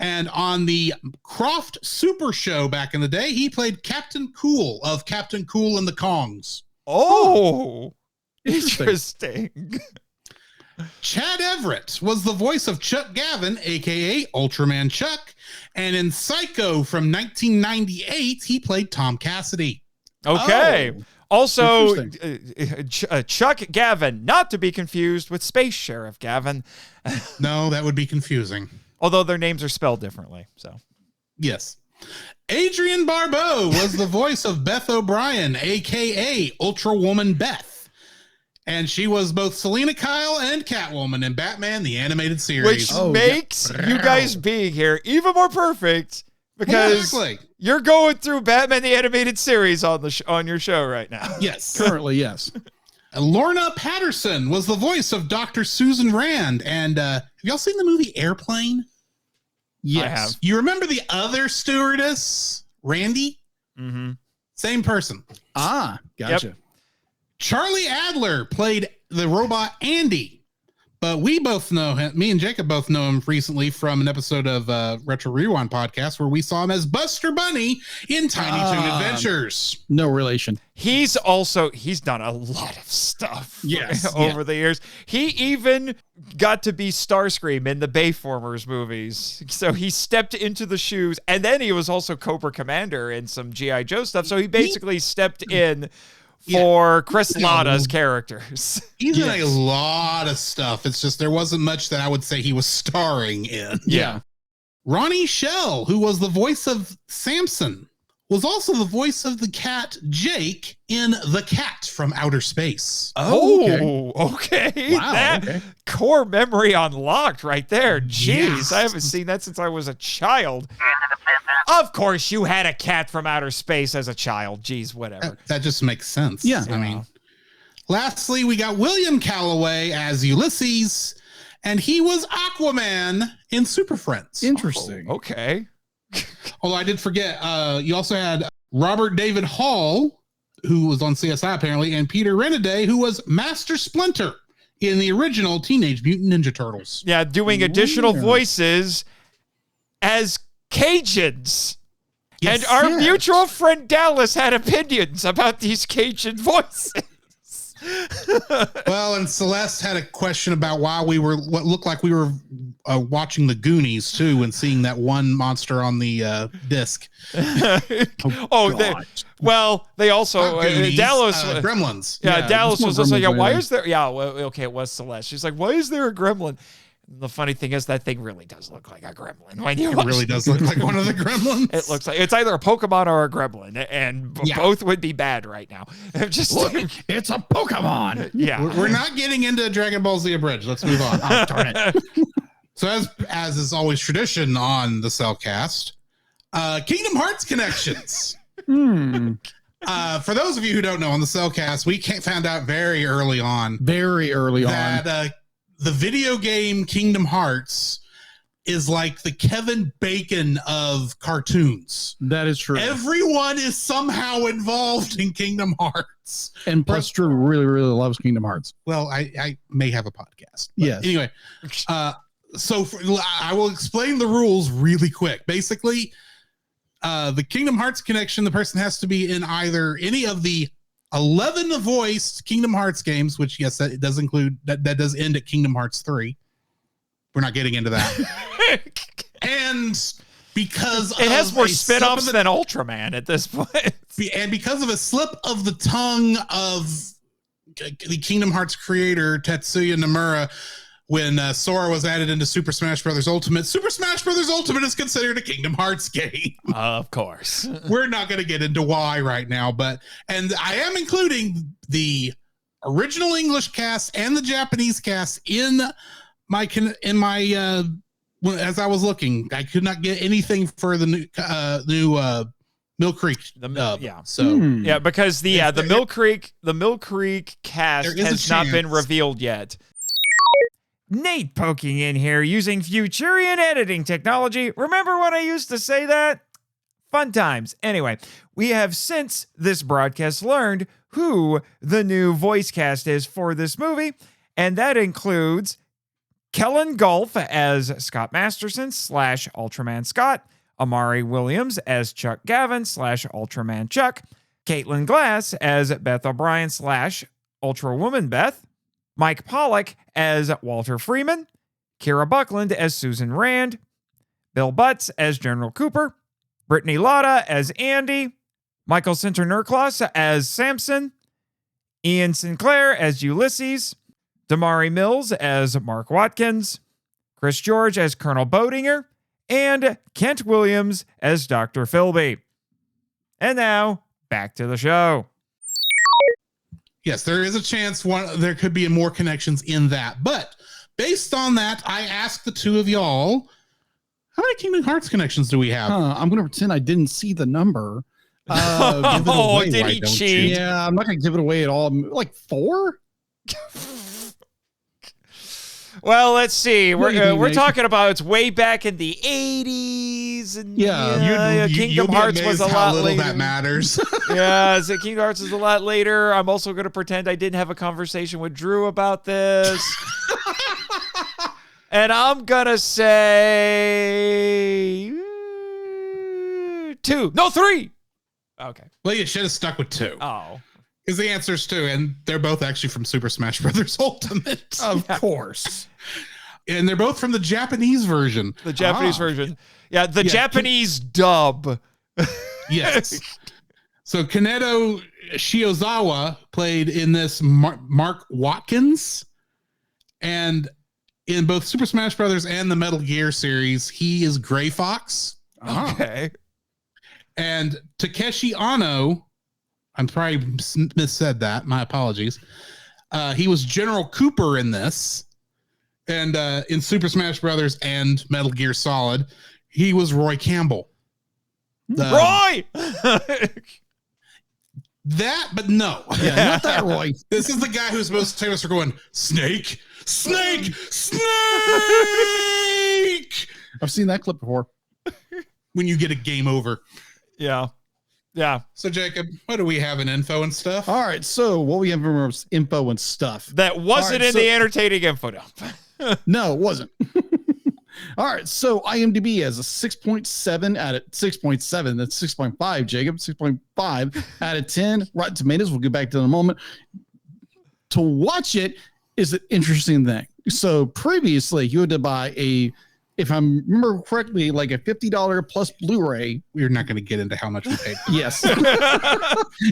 Speaker 3: And on the Croft Super Show back in the day, he played Captain Cool of Captain Cool and the Kongs.
Speaker 2: Oh, interesting.
Speaker 3: Chad Everett was the voice of Chuck Gavin, a.k.a. Ultraman Chuck. And in Psycho from 1998, he played Tom Cassidy.
Speaker 2: Okay. Also, Chuck Gavin, not to be confused with Space Sheriff Gavin.
Speaker 3: No, that would be confusing.
Speaker 2: Although their names are spelled differently, so.
Speaker 3: Yes. Adrian Barbeau was the voice of Beth O'Brien, a.k.a. Ultra Woman Beth. And she was both Selena Kyle and Catwoman in Batman the Animated Series.
Speaker 2: Which makes you guys being here even more perfect because you're going through Batman the Animated Series on your show right now.
Speaker 3: Yes.
Speaker 4: Currently, yes.
Speaker 3: Lorna Patterson was the voice of Dr. Susan Rand. And have y'all seen the movie Airplane?
Speaker 4: Yes.
Speaker 2: I have.
Speaker 3: You remember the other stewardess, Randy?
Speaker 2: Mm-hmm.
Speaker 3: Same person.
Speaker 4: Ah, gotcha.
Speaker 2: Yep.
Speaker 3: Charlie Adler played the robot Andy, but we both know him. Me and Jacob both know him recently from an episode of Retro Rewind podcast where we saw him as Buster Bunny in Tiny Toon Adventures.
Speaker 4: No relation.
Speaker 2: He's done a lot of stuff over the years. He even got to be Starscream in the Bayformers movies. So he stepped into the shoes, and then he was also Cobra Commander in some G.I. Joe stuff. So he basically stepped in for Chris Latta's characters.
Speaker 3: He's in a lot of stuff. It's just there wasn't much that I would say he was starring in.
Speaker 2: Yeah.
Speaker 3: Ronnie Shell, who was the voice of Samson, was also the voice of the cat Jake in The Cat from Outer Space.
Speaker 2: Oh, okay.
Speaker 4: Wow,
Speaker 2: That core memory unlocked right there. Jeez,
Speaker 3: Yes.
Speaker 2: I haven't seen that since I was a child. Of course, you had a cat from outer space as a child. Jeez, whatever.
Speaker 3: That just makes sense.
Speaker 4: Yeah.
Speaker 3: I mean, lastly, we got William Calloway as Ulysses, and he was Aquaman in Super Friends.
Speaker 4: Interesting.
Speaker 2: Oh, okay.
Speaker 3: Although I did forget, you also had Robert David Hall, who was on CSI apparently, and Peter Renaday, who was Master Splinter in the original Teenage Mutant Ninja Turtles.
Speaker 2: Yeah, doing additional voices as Cajuns.
Speaker 3: Yes.
Speaker 2: And our mutual friend Dallas had opinions about these Cajun voices.
Speaker 3: Well, and Celeste had a question about why we were what looked like we were watching the Goonies too, and seeing that one monster on the disc.
Speaker 2: They also
Speaker 3: Goonies,
Speaker 2: Dallas
Speaker 3: Gremlins.
Speaker 2: Yeah, Dallas was also
Speaker 4: Gremlins
Speaker 2: why
Speaker 4: right
Speaker 2: is there? Yeah, well, okay, it was Celeste. She's like, why is there a gremlin? And the funny thing is that thing really does look like a gremlin. When you
Speaker 3: It really does look like one of the Gremlins.
Speaker 2: It looks like it's either a Pokemon or a gremlin, and both would be bad right now. Just
Speaker 4: Look, it's a Pokemon.
Speaker 2: yeah,
Speaker 3: We're not getting into Dragon Ball Z Abridged. Let's move on.
Speaker 4: Oh, darn it.
Speaker 3: So as is always tradition on the Cel Cast, Kingdom Hearts connections. For those of you who don't know, on the Cel Cast, we found out very early on that the video game Kingdom Hearts is like the Kevin Bacon of cartoons.
Speaker 4: That is true.
Speaker 3: Everyone is somehow involved in Kingdom Hearts.
Speaker 4: And plus, Drew really, really loves Kingdom Hearts.
Speaker 3: Well, I may have a podcast.
Speaker 4: Yes.
Speaker 3: Anyway, I will explain the rules really quick. Basically, the Kingdom Hearts connection, the person has to be in either any of the 11 voiced Kingdom Hearts games, which yes, that does include that does end at Kingdom Hearts 3. We're not getting into that. And because
Speaker 2: it has more spin-offs than Ultraman at this point.
Speaker 3: And because of a slip of the tongue of the Kingdom Hearts creator Tetsuya Nomura, when Sora was added into Super Smash Bros. Ultimate, Super Smash Bros. Ultimate is considered a Kingdom Hearts game.
Speaker 2: Of course.
Speaker 3: We're not going to get into why right now, and I am including the original English cast and the Japanese cast in my as I was looking. I could not get anything for the new Mill Creek.
Speaker 2: Because the Mill Creek cast has not been revealed yet. Nate poking in here using Futurian editing technology. Remember when I used to say that? Fun times. Anyway, we have since this broadcast learned who the new voice cast is for this movie, and that includes Kellen Golf as Scott Masterson / Ultraman Scott, Amari Williams as Chuck Gavin / Ultraman Chuck, Caitlin Glass as Beth O'Brien / Ultra Woman Beth, Mike Pollock as Walter Freeman, Kira Buckland as Susan Rand, Bill Butts as General Cooper, Brittany Latta as Andy, Michael Sinter-Nurklaus as Samson, Ian Sinclair as Ulysses, Damari Mills as Mark Watkins, Chris George as Colonel Bodinger, and Kent Williams as Dr. Philby. And now, back to the show.
Speaker 3: Yes, there is a chance there could be more connections in that. But based on that, I asked the two of y'all, how many Kingdom Hearts connections do we have?
Speaker 4: I'm going to pretend I didn't see the number.
Speaker 3: Give it away,
Speaker 2: did
Speaker 3: why
Speaker 2: he
Speaker 3: don't
Speaker 2: cheat?
Speaker 3: you?
Speaker 4: Yeah, I'm not going to give it away at all. Like 4?
Speaker 2: Well, let's see.
Speaker 4: What do you think,
Speaker 2: We're
Speaker 4: Nate?
Speaker 2: talking about it's way back in the 80s. And
Speaker 4: Yeah.
Speaker 2: Kingdom
Speaker 3: You'll be
Speaker 2: Hearts was
Speaker 3: amazed
Speaker 2: a
Speaker 3: how
Speaker 2: lot
Speaker 3: little
Speaker 2: later.
Speaker 3: that matters.
Speaker 2: Yeah, so Kingdom Hearts is a lot later. I'm also going to pretend I didn't have a conversation with Drew about this. And I'm going to say 2. No, 3. Okay.
Speaker 3: Well, you should have stuck with 2.
Speaker 2: Oh.
Speaker 3: Because the answer's 2, and they're both actually from Super Smash Brothers Ultimate.
Speaker 4: Of course.
Speaker 3: And they're both from the Japanese version.
Speaker 2: The Japanese version. Yeah, the Japanese dub.
Speaker 3: Yes. So Kaneto Shiozawa played in this Mark Watkins. And in both Super Smash Brothers and the Metal Gear series, he is Gray Fox.
Speaker 2: Okay.
Speaker 3: And Takeshi Ano, I'm probably missaid that. My apologies. He was General Cooper in this. And in Super Smash Brothers and Metal Gear Solid, he was Roy Campbell.
Speaker 2: Roy!
Speaker 3: That, but no.
Speaker 4: Yeah, not that Roy.
Speaker 3: This is the guy who's most famous for going, Snake, Snake, Snake!
Speaker 4: I've seen that clip before.
Speaker 3: When you get a game over.
Speaker 2: Yeah. Yeah.
Speaker 3: So, Jacob, what do we have in info and stuff?
Speaker 4: All right, so what we have from info and stuff.
Speaker 2: That wasn't
Speaker 4: All right,
Speaker 2: in the entertaining info dump.
Speaker 4: No, it wasn't. All right, so IMDb has a 6.7 out of 6.7. That's 6.5, Jacob. 6.5 out of 10. Rotten Tomatoes, we'll get back to that in a moment. To watch it is an interesting thing. So previously, you had to buy if I remember correctly, like a $50 plus Blu-ray.
Speaker 3: We're not going to get into how much we paid.
Speaker 4: Yes.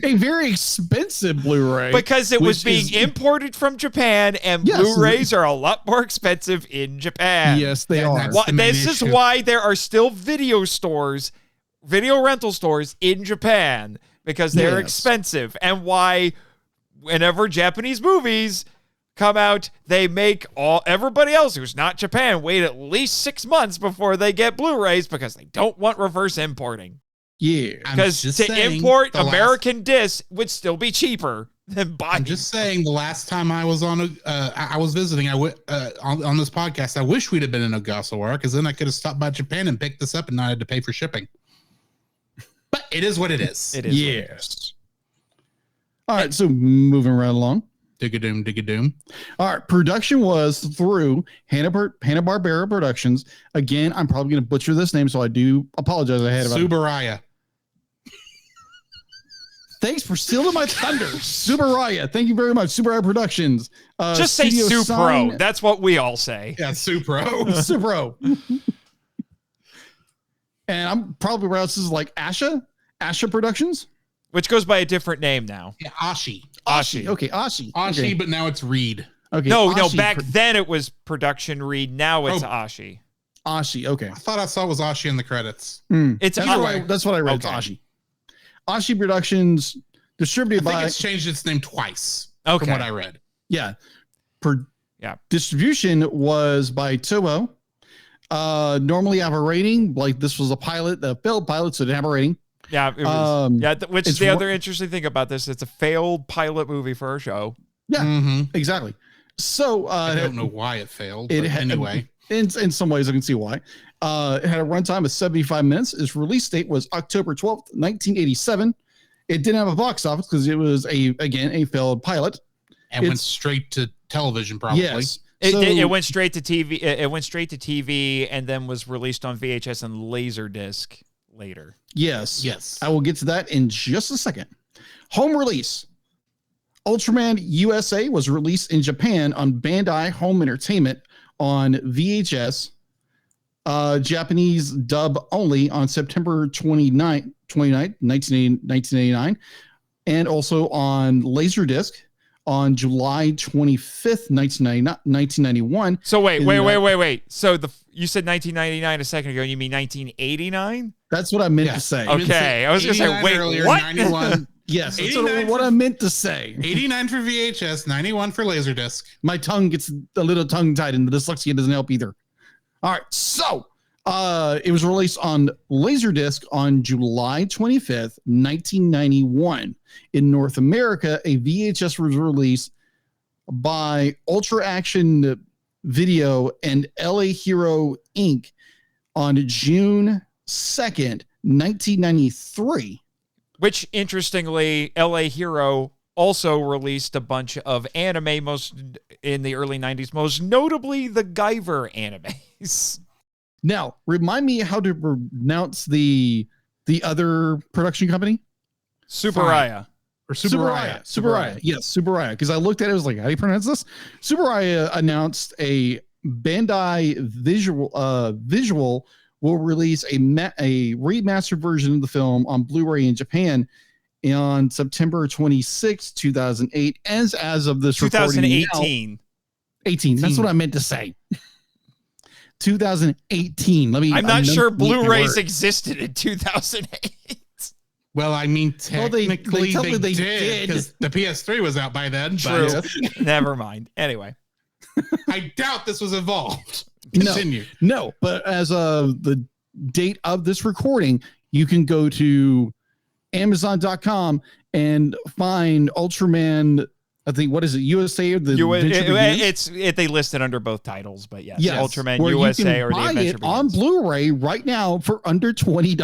Speaker 4: A very expensive Blu-ray.
Speaker 2: Because it was
Speaker 4: which
Speaker 2: being
Speaker 4: is-
Speaker 2: imported from Japan, and
Speaker 4: Yes.
Speaker 2: Blu-rays are a lot more expensive in Japan.
Speaker 4: Yes, they
Speaker 3: Yeah,
Speaker 4: are.
Speaker 3: that's-
Speaker 2: Why,
Speaker 3: the main
Speaker 2: this is
Speaker 3: issue.
Speaker 2: why there are still video rental stores in Japan, because they're
Speaker 4: Yes.
Speaker 2: expensive, and why whenever Japanese movies come out, they make everybody else who's not Japan wait at least 6 months before they get Blu-rays because they don't want reverse importing.
Speaker 4: Yeah.
Speaker 3: I'm
Speaker 2: Because
Speaker 3: just
Speaker 2: to
Speaker 3: saying,
Speaker 2: import
Speaker 3: the last-
Speaker 2: American discs would still be cheaper than buying.
Speaker 3: I'm just saying, the last time I was I was visiting, on this podcast, I wish we'd have been in Ogasawara, because then I could have stopped by Japan and picked this up and not had to pay for shipping. But it is what it is.
Speaker 2: It is. what it is.
Speaker 4: Yes. All right, so moving right along.
Speaker 3: Dig-a-doom, dig-a-doom.
Speaker 4: All right, production was through Hanna-Barbera Productions. Again, I'm probably going to butcher this name, so I do apologize ahead of it.
Speaker 3: Subaraya.
Speaker 4: Thanks for stealing my thunder. Subaraya. Thank you very much. Subaraya Productions.
Speaker 2: Just say
Speaker 4: Studio
Speaker 2: Supro.
Speaker 4: Sign-
Speaker 2: That's what we all say.
Speaker 3: Yeah, Supro.
Speaker 4: Supro. And I'm probably pronouncing this like Asha Productions.
Speaker 2: Which goes by a different name now.
Speaker 3: Yeah, Ashi.
Speaker 2: Ashi.
Speaker 4: Okay, Ashi.
Speaker 3: Ashi,
Speaker 4: Okay.
Speaker 3: but now it's Reed.
Speaker 4: Okay.
Speaker 2: No,
Speaker 4: Ashi
Speaker 2: back then it was Production Read. Now it's
Speaker 3: Oh.
Speaker 2: Ashi.
Speaker 4: Ashi. Okay.
Speaker 3: I thought I saw it was Ashi in the credits.
Speaker 2: It's
Speaker 4: That's
Speaker 2: either
Speaker 4: what I,
Speaker 2: way.
Speaker 4: that's what I read.
Speaker 2: Okay.
Speaker 4: It's Ashi. Ashi Productions, distributed
Speaker 3: I think
Speaker 4: by
Speaker 3: it's changed its name twice.
Speaker 2: Okay.
Speaker 3: From what I read.
Speaker 4: yeah.
Speaker 2: Yeah.
Speaker 4: Distribution was by Toho. Normally have a rating. Like this was a pilot, a failed pilot, so it didn't have a rating.
Speaker 2: Yeah, it was, which is
Speaker 4: it's
Speaker 2: the
Speaker 4: ro-
Speaker 2: other interesting thing about this. It's a failed pilot movie for a show.
Speaker 4: Yeah,
Speaker 3: Mm-hmm.
Speaker 4: exactly. So
Speaker 3: I don't know why it failed.
Speaker 4: It
Speaker 3: But
Speaker 4: had,
Speaker 3: anyway.
Speaker 4: in some ways, I can see why. It had a runtime of 75 minutes. Its release date was October 12th, 1987. It didn't have a box office because it was a failed pilot.
Speaker 3: And went straight to television, probably.
Speaker 4: Yes.
Speaker 2: It went straight to TV. It went straight to TV and then was released on VHS and Laserdisc later.
Speaker 4: Yes.
Speaker 3: Yes.
Speaker 4: I will get to that in just a second. Home release. Ultraman USA was released in Japan on Bandai Home Entertainment on VHS. Japanese dub only on September 29th, 1989. And also on Laserdisc on July 25th, 1991.
Speaker 2: So wait.
Speaker 4: In,
Speaker 2: Wait. So you said 1999 a second ago, and you mean 1989?
Speaker 4: That's what I meant
Speaker 3: Yeah.
Speaker 4: to say.
Speaker 2: Okay, I was gonna say,
Speaker 3: 89
Speaker 2: wait,
Speaker 3: earlier,
Speaker 2: what?
Speaker 3: 91.
Speaker 4: Yes, that's
Speaker 3: 89
Speaker 4: what
Speaker 3: for-
Speaker 4: I meant to say.
Speaker 3: 89 for VHS, 91 for Laserdisc.
Speaker 4: My tongue gets a little tongue tied, and the dyslexia doesn't help either. All right, so it was released on Laserdisc on July 25th, 1991. In North America, a VHS was released by Ultra Action Video and LA Hero Inc. on June 2nd, 1993.
Speaker 2: Which, interestingly, LA Hero also released a bunch of anime most in the early 90s, most notably the Guyver animes.
Speaker 4: Now, remind me how to pronounce the other production company?
Speaker 2: Superaya.
Speaker 3: Or Superaya.
Speaker 4: Superaya. Yes, Superaya. Because I looked at it, I was like, how do you pronounce this? Superaya announced a Bandai visual will release a remastered version of the film on Blu-ray in Japan on September 26, 2008. As of this
Speaker 2: 2018.
Speaker 4: Now, 18. That's what I meant to say. 2018.
Speaker 2: I'm not sure Blu-rays existed in 2008.
Speaker 3: Well, I mean, technically they
Speaker 4: did.
Speaker 3: because the PS3 was out by then.
Speaker 2: True.
Speaker 3: But
Speaker 2: Never mind. Anyway.
Speaker 3: I doubt this was involved.
Speaker 4: No.
Speaker 3: Continue.
Speaker 4: No, but as of the date of this recording, you can go to Amazon.com and find Ultraman. I think, what is it? USA or the Adventure Begins?
Speaker 2: They listed under both titles, but yes,
Speaker 4: Yes,
Speaker 2: Ultraman
Speaker 4: where
Speaker 2: USA
Speaker 4: you
Speaker 2: or
Speaker 4: can
Speaker 2: the
Speaker 4: buy
Speaker 2: Adventure
Speaker 4: it on
Speaker 2: Begins.
Speaker 4: Blu-ray right now for under $20.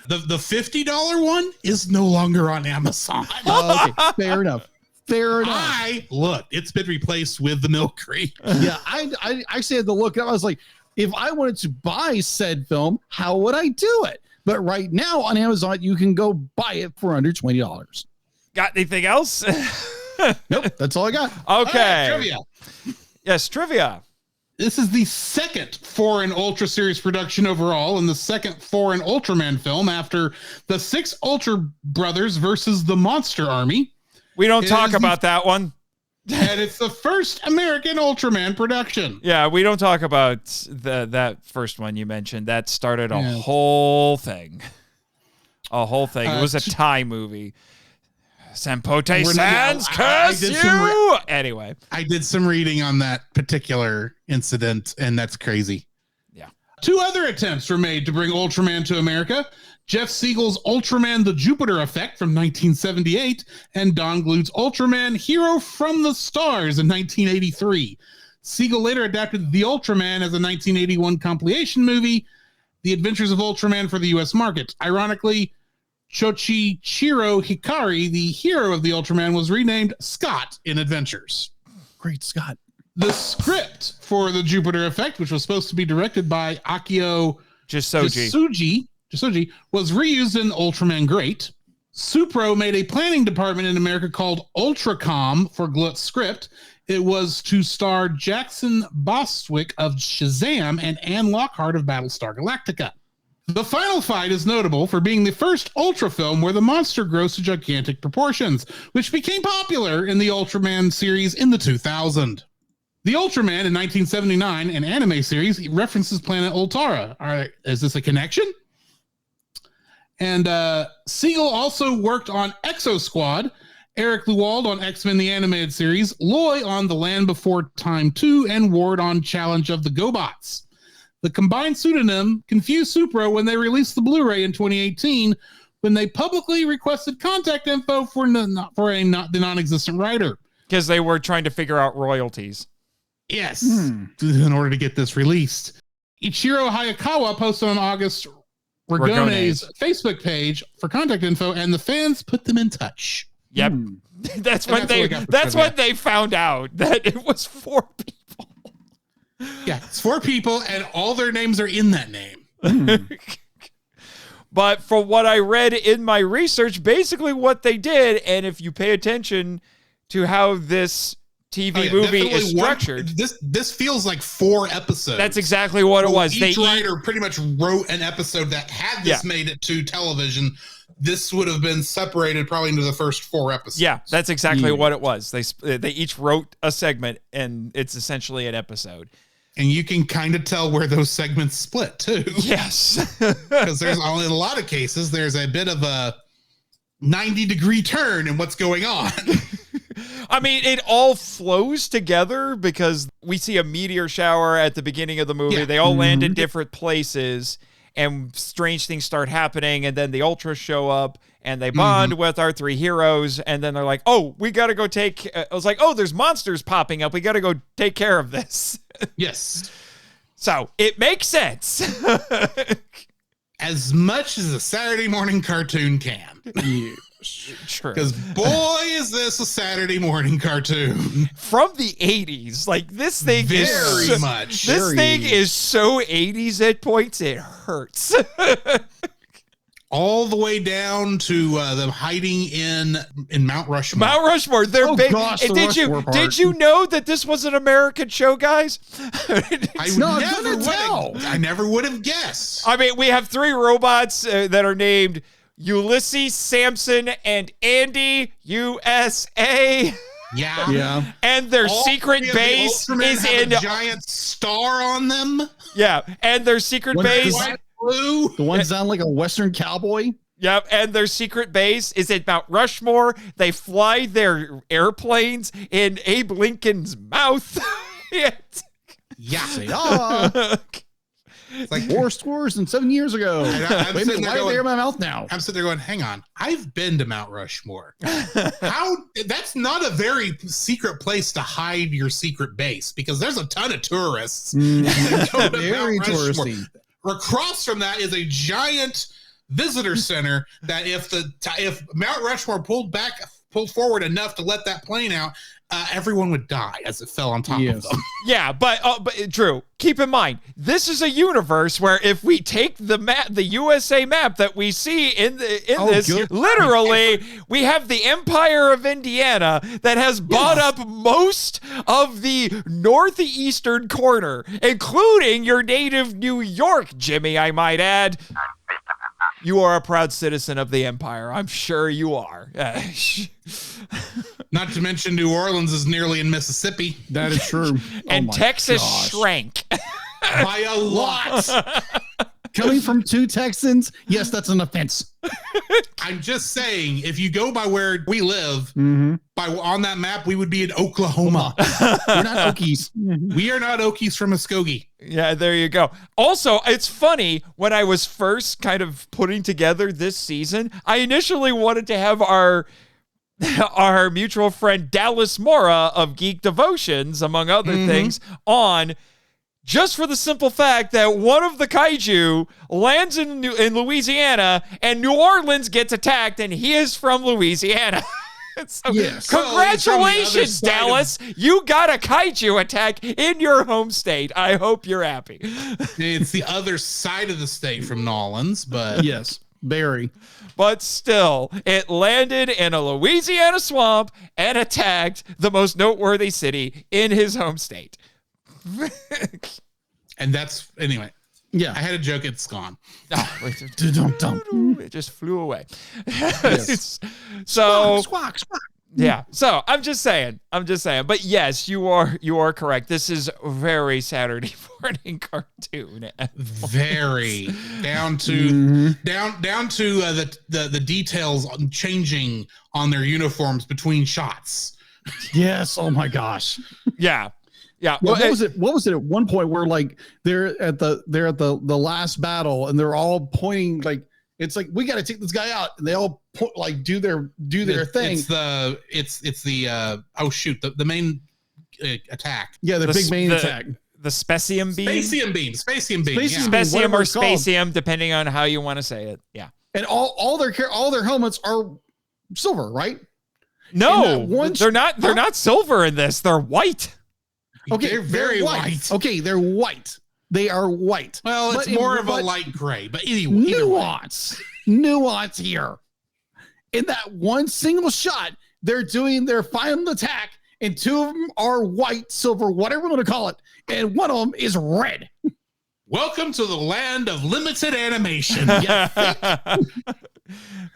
Speaker 3: The $50 one is no longer on Amazon.
Speaker 4: Okay, fair enough. Fair enough.
Speaker 3: It's been replaced with the Milk Crate.
Speaker 4: Yeah, I actually had to look up. I was like, if I wanted to buy said film, how would I do it? But right now on Amazon, you can go buy it for under $20.
Speaker 2: Got anything else?
Speaker 4: Nope, that's all I got.
Speaker 2: Okay.
Speaker 3: Trivia.
Speaker 2: Yes, trivia.
Speaker 3: This is the second foreign Ultra Series production overall and the second foreign Ultraman film after the 6 Ultra Brothers versus the Monster Army.
Speaker 2: We don't
Speaker 3: It
Speaker 2: talk
Speaker 3: is
Speaker 2: about that one.
Speaker 3: And it's the first American Ultraman production.
Speaker 2: Yeah, we don't talk about that first one you mentioned. That started a
Speaker 3: Yeah.
Speaker 2: whole thing. A whole thing. It was a Thai movie. Senpote Sans curse you! Anyway.
Speaker 3: I did some reading on that particular incident, and that's crazy.
Speaker 2: Yeah.
Speaker 3: 2 other attempts were made to bring Ultraman to America. Jeff Siegel's Ultraman The Jupiter Effect from 1978 and Don Glut's Ultraman Hero from the Stars in 1983. Siegel later adapted The Ultraman as a 1981 compilation movie, The Adventures of Ultraman for the U.S. market. Ironically, Chochichiro Hikari, the hero of the Ultraman, was renamed Scott in Adventures.
Speaker 4: Great Scott.
Speaker 3: The script for The Jupiter Effect, which was supposed to be directed by Akio Jisuji, was reused in Ultraman Great. Supro made a planning department in America called Ultracom for Glut's script. It was to star Jackson Bostwick of Shazam and Anne Lockhart of Battlestar Galactica. The final fight is notable for being the first Ultra film where the monster grows to gigantic proportions, which became popular in the Ultraman series in the 2000. The Ultraman in 1979, an anime series, references planet Ultara. Is this a connection? And Siegel also worked on Exo Squad, Eric Lewald on X-Men the Animated Series, Loy on The Land Before Time 2, and Ward on Challenge of the GoBots. The combined pseudonym confused Supro when they released the Blu-ray in 2018 when they publicly requested contact info for the non-existent writer.
Speaker 2: Because they were trying to figure out royalties.
Speaker 3: Yes, in order to get this released. Ichiro Hayakawa posted on August Ragone's Facebook page for contact info, and the fans put them in touch.
Speaker 2: Yep. That's when they found out that it was 4 people.
Speaker 3: Yeah, it's 4 people, and all their names are in that name.
Speaker 2: But for what I read in my research, basically what they did, and if you pay attention to how this TV movie is structured,
Speaker 3: this feels like 4 episodes.
Speaker 2: That's exactly what it was.
Speaker 3: Each writer pretty much wrote an episode that had this made it to television. This would have been separated probably into the first 4 episodes.
Speaker 2: Yeah, that's exactly what it was. They each wrote a segment, and it's essentially an episode.
Speaker 3: And you can kind of tell where those segments split too.
Speaker 2: Yes.
Speaker 3: Because there's in a lot of cases, there's a bit of a 90-degree turn in what's going on.
Speaker 2: I mean, it all flows together because we see a meteor shower at the beginning of the movie.
Speaker 3: Yeah.
Speaker 2: They all land in different places, and strange things start happening, and then the Ultras show up, and they bond with our three heroes, and then they're like, oh, we got to go take... I was like, oh, there's monsters popping up. We got to go take care of this.
Speaker 3: Yes.
Speaker 2: So, it makes sense.
Speaker 3: As much as a Saturday morning cartoon can.
Speaker 2: True.
Speaker 3: Because boy, is this a Saturday morning cartoon.
Speaker 2: From the 80s. Like, this thing
Speaker 3: Very
Speaker 2: is...
Speaker 3: much.
Speaker 2: This thing is so 80s at points, it hurts.
Speaker 3: All the way down to them hiding in Mount Rushmore.
Speaker 2: Mount Rushmore. They're
Speaker 4: gosh,
Speaker 2: and
Speaker 4: the Rushmore part.
Speaker 2: did you know that this was an American show, guys?
Speaker 3: I never would have guessed.
Speaker 2: I mean, we have three robots that are named Ulysses, Samson, and Andy, USA.
Speaker 3: Yeah.
Speaker 2: And their
Speaker 3: All
Speaker 2: secret
Speaker 3: three of the
Speaker 2: base
Speaker 3: Ultramen
Speaker 2: is
Speaker 3: have
Speaker 2: in...
Speaker 3: a giant star on them.
Speaker 2: Yeah, and their secret base...
Speaker 3: Blue.
Speaker 4: The one sound like a Western cowboy.
Speaker 2: Yep, and their secret base is at Mount Rushmore. They fly their airplanes in Abe Lincoln's mouth.
Speaker 3: Yeah.
Speaker 4: It's like worst wars than 7 years ago.
Speaker 3: I'm
Speaker 4: Wait a
Speaker 3: sitting
Speaker 4: minute,
Speaker 3: there
Speaker 4: why are they
Speaker 3: going-
Speaker 4: in my mouth now?
Speaker 3: I'm sitting there going, hang on, I've been to Mount Rushmore. That's not a very secret place to hide your secret base because there's a ton of tourists. that go to
Speaker 4: Very
Speaker 3: Mount Rushmore.
Speaker 4: touristy.
Speaker 3: Across from that is a giant visitor center that if Mount Rushmore pulled forward enough to let that plane out, everyone would die as it fell on top of them.
Speaker 2: Yeah, but Drew, keep in mind, this is a universe where if we take the map, the USA map that we see in this,
Speaker 4: good.
Speaker 2: literally, we have the Empire of Indiana that has bought up most of the northeastern corner, including your native New York, Jimmy, I might add. You are a proud citizen of the Empire. I'm sure you are.
Speaker 3: Not to mention New Orleans is nearly in Mississippi.
Speaker 4: That is true.
Speaker 2: And Texas shrank.
Speaker 3: By a lot.
Speaker 4: Coming from two Texans, yes, that's an offense.
Speaker 3: I'm just saying, if you go by where we live, on that map, we would be in Oklahoma.
Speaker 4: We're not Okies.
Speaker 3: We are not Okies from Muskogee.
Speaker 2: Yeah, there you go. Also, it's funny, when I was first kind of putting together this season, I initially wanted to have our mutual friend Dallas Mora of Geek Devotions, among other things, on, just for the simple fact that one of the kaiju lands in Louisiana and New Orleans gets attacked, and he is from Louisiana. So,
Speaker 4: Yes.
Speaker 2: congratulations, Dallas. You got a kaiju attack in your home state. I hope you're happy.
Speaker 3: It's the other side of the state from Nolans, but
Speaker 4: Yes, very.
Speaker 2: But still, it landed in a Louisiana swamp and attacked the most noteworthy city in his home state.
Speaker 3: and that's anyway.
Speaker 4: Yeah.
Speaker 3: I had a joke, it's gone.
Speaker 2: It just flew away. So
Speaker 4: Squawk.
Speaker 2: yeah. So I'm just saying. But yes, you are correct. This is very Saturday morning cartoon.
Speaker 3: Very down to the details on changing on their uniforms between shots.
Speaker 4: Yes. Oh my gosh.
Speaker 2: Yeah. Yeah.
Speaker 4: Well, what was it at one point where like they're at the last battle and they're all pointing like it's like we got to take this guy out and they all do their thing.
Speaker 3: It's the the main attack.
Speaker 4: Yeah, the big main attack.
Speaker 2: The Specium beam.
Speaker 3: Spacium beam.
Speaker 4: Spacium
Speaker 2: Specium or
Speaker 4: whatever it's called.
Speaker 2: Spacium, depending on how you want to say it. Yeah.
Speaker 4: And all their helmets are silver, right?
Speaker 2: No, they're not. They're not silver in this. They're white.
Speaker 3: Okay, they're very white.
Speaker 4: Okay, they're white. They are white.
Speaker 3: Well, it's more of a light gray, but anyway.
Speaker 4: Nuance here. In that one single shot, they're doing their final attack, and two of them are white, silver, whatever you want to call it, and one of them is red.
Speaker 3: Welcome to the land of limited animation.
Speaker 4: I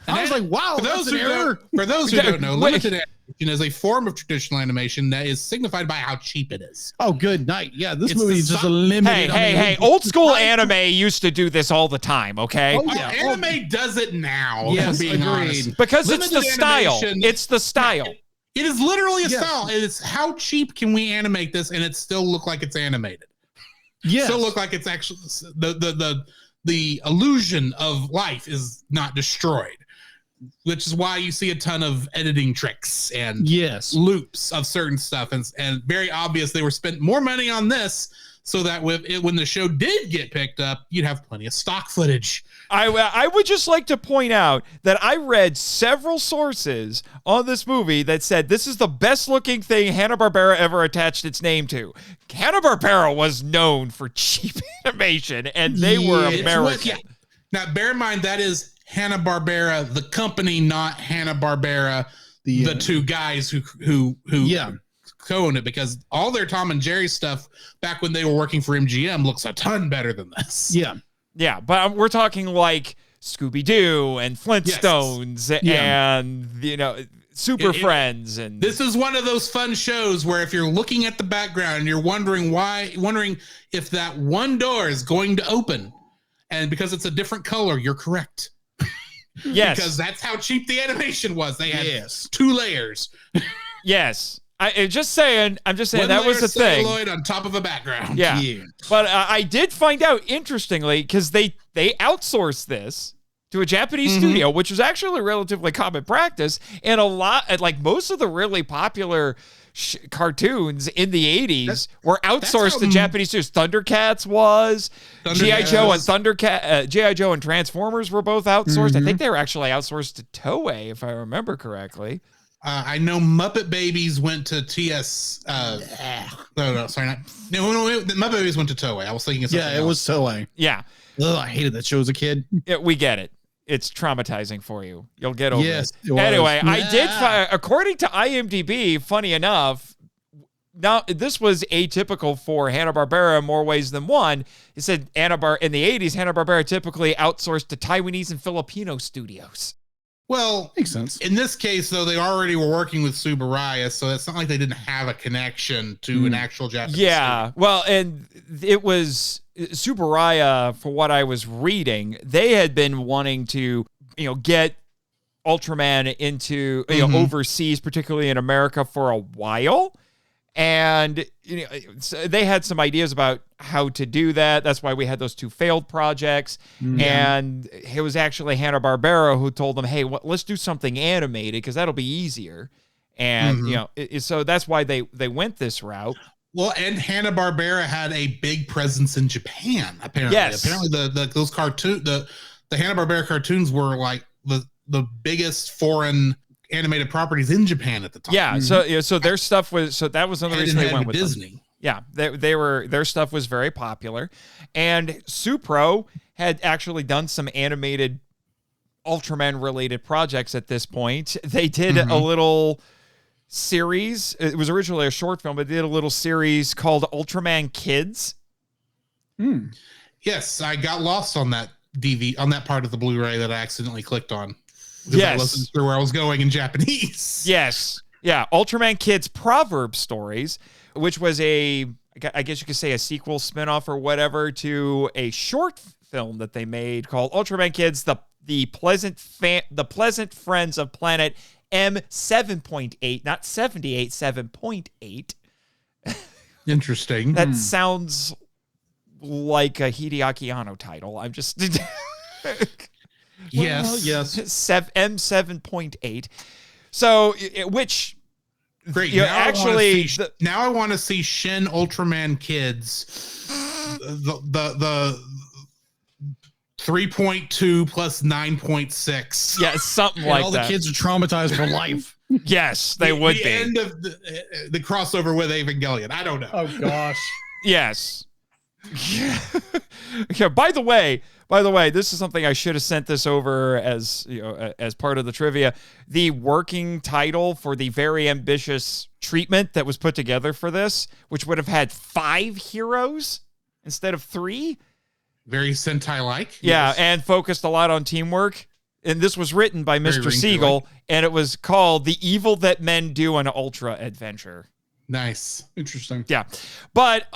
Speaker 4: was like, wow, that's an error.
Speaker 3: For those who don't know, limited is a form of traditional animation that is signified by how cheap it is.
Speaker 4: Oh, good night. Yeah, this
Speaker 3: It's
Speaker 4: movie
Speaker 3: the
Speaker 4: is just
Speaker 3: si-
Speaker 4: eliminated.
Speaker 2: Hey, old school anime used to do this all the time, okay?
Speaker 4: Oh, yeah.
Speaker 3: Anime does it now.
Speaker 4: Yes,
Speaker 3: being
Speaker 4: agreed.
Speaker 3: honest.
Speaker 2: Because it's the
Speaker 3: Limited
Speaker 2: style.
Speaker 3: animation-
Speaker 2: It's the style.
Speaker 3: It is literally a
Speaker 4: Yes.
Speaker 3: style. It is how cheap can we animate this and it still look like it's animated.
Speaker 4: Yes.
Speaker 3: Still look like it's actually the illusion of life is not destroyed, which is why you see a ton of editing tricks and
Speaker 4: Yes.
Speaker 3: loops of certain stuff, and very obvious they were spent more money on this so that when the show did get picked up, you'd have plenty of stock footage.
Speaker 2: I would just like to point out that I read several sources on this movie that said this is the best looking thing Hanna-Barbera ever attached its name to. Hanna-Barbera was known for cheap animation, and they were
Speaker 3: It's
Speaker 2: American.
Speaker 3: Now, bear in mind that is Hanna-Barbera, the company, not Hanna-Barbera, the two guys who co-owned it, because all their Tom and Jerry stuff back when they were working for MGM looks a ton better than this.
Speaker 4: Yeah.
Speaker 2: Yeah, but we're talking like Scooby-Doo and Flintstones and, Super Friends. And
Speaker 3: this is one of those fun shows where if you're looking at the background and you're wondering if that one door is going to open, and because it's a different color, you're correct.
Speaker 2: Yes.
Speaker 3: Because that's how cheap the animation was. They had 2 layers.
Speaker 2: Yes. I'm just saying
Speaker 3: One
Speaker 2: that was
Speaker 3: layer
Speaker 2: the thing.
Speaker 3: celluloid on top of a background.
Speaker 2: Yeah. But I did find out, interestingly, because they outsourced this to a Japanese studio, which was actually relatively common practice. And most of the really popular cartoons in the 80s were outsourced to Japanese studios. Thundercats was, G.I. Joe and G.I. Joe and Transformers were both outsourced. I think they were actually outsourced to Toei, if I remember correctly.
Speaker 3: I know Muppet Babies went to TS. No, sorry, not. No, Muppet Babies went to Toei. I was thinking of something
Speaker 4: Yeah, it was Toei.
Speaker 2: Yeah.
Speaker 4: Ugh, I hated that show as a kid.
Speaker 2: We get it. It's traumatizing for you. You'll get over
Speaker 4: Yes,
Speaker 2: it.
Speaker 4: it was.
Speaker 2: Anyway, I
Speaker 4: Nah.
Speaker 2: did find, according to IMDb, funny enough, now this was atypical for Hanna-Barbera in more ways than one. It said in the 80s, Hanna-Barbera typically outsourced to Taiwanese and Filipino studios.
Speaker 3: Well,
Speaker 4: Makes sense.
Speaker 3: in this case, though, they already were working with Subaraya, so it's not like they didn't have a connection to an actual Japanese
Speaker 2: Yeah, well, and it was Subaraya, for what I was reading, they had been wanting to, get Ultraman into, overseas, particularly in America, for a while. And so they had some ideas about how to do that. That's why we had those 2 failed projects. And it was actually Hanna-Barbera who told them, hey, let's do something animated because that'll be easier. And, so that's why they went this route.
Speaker 3: Well, and Hanna-Barbera had a big presence in Japan, apparently.
Speaker 2: Yes.
Speaker 3: Apparently those cartoon the Hanna-Barbera cartoons were like the biggest foreign animated properties in Japan at the time.
Speaker 2: Yeah, so their stuff was, so that was another reason they went with
Speaker 3: Disney.
Speaker 2: them. Yeah, their stuff was very popular, and Supro had actually done some animated Ultraman related projects at this point. They did a little series. It was originally a short film, but they did a little series called Ultraman Kids.
Speaker 3: Yes, I got lost on that on that part of the Blu-ray that I accidentally clicked on. Because I wasn't sure where I was going in Japanese.
Speaker 2: Yes. Yeah. Ultraman Kids Proverb Stories, which was I guess you could say a sequel, spinoff, or whatever to a short film that they made called Ultraman Kids, the Pleasant Friends of Planet M7.8, not 78, 7.8.
Speaker 3: Interesting.
Speaker 2: That sounds like a Hideaki Anno title. I'm just
Speaker 3: Yes.
Speaker 2: M7.8. So, which
Speaker 3: great. Now I want to see Shin Ultraman Kids, the 3.2 plus 9.6.
Speaker 2: Yeah, something like
Speaker 4: all
Speaker 2: that.
Speaker 4: the kids are traumatized for life.
Speaker 2: Yes, they would be.
Speaker 3: End of the crossover with Evangelion. I don't know.
Speaker 4: Oh gosh.
Speaker 2: Yes. Yeah. By the way, this is something I should have sent this over as as part of the trivia. The working title for the very ambitious treatment that was put together for this, which would have had 5 heroes instead of 3.
Speaker 3: Very Sentai-like.
Speaker 2: Yeah, and focused a lot on teamwork. And this was written by Mr.
Speaker 3: Ring
Speaker 2: Siegel, and it was called The Evil That Men Do an Ultra Adventure.
Speaker 3: Nice.
Speaker 4: Interesting.
Speaker 2: Yeah. But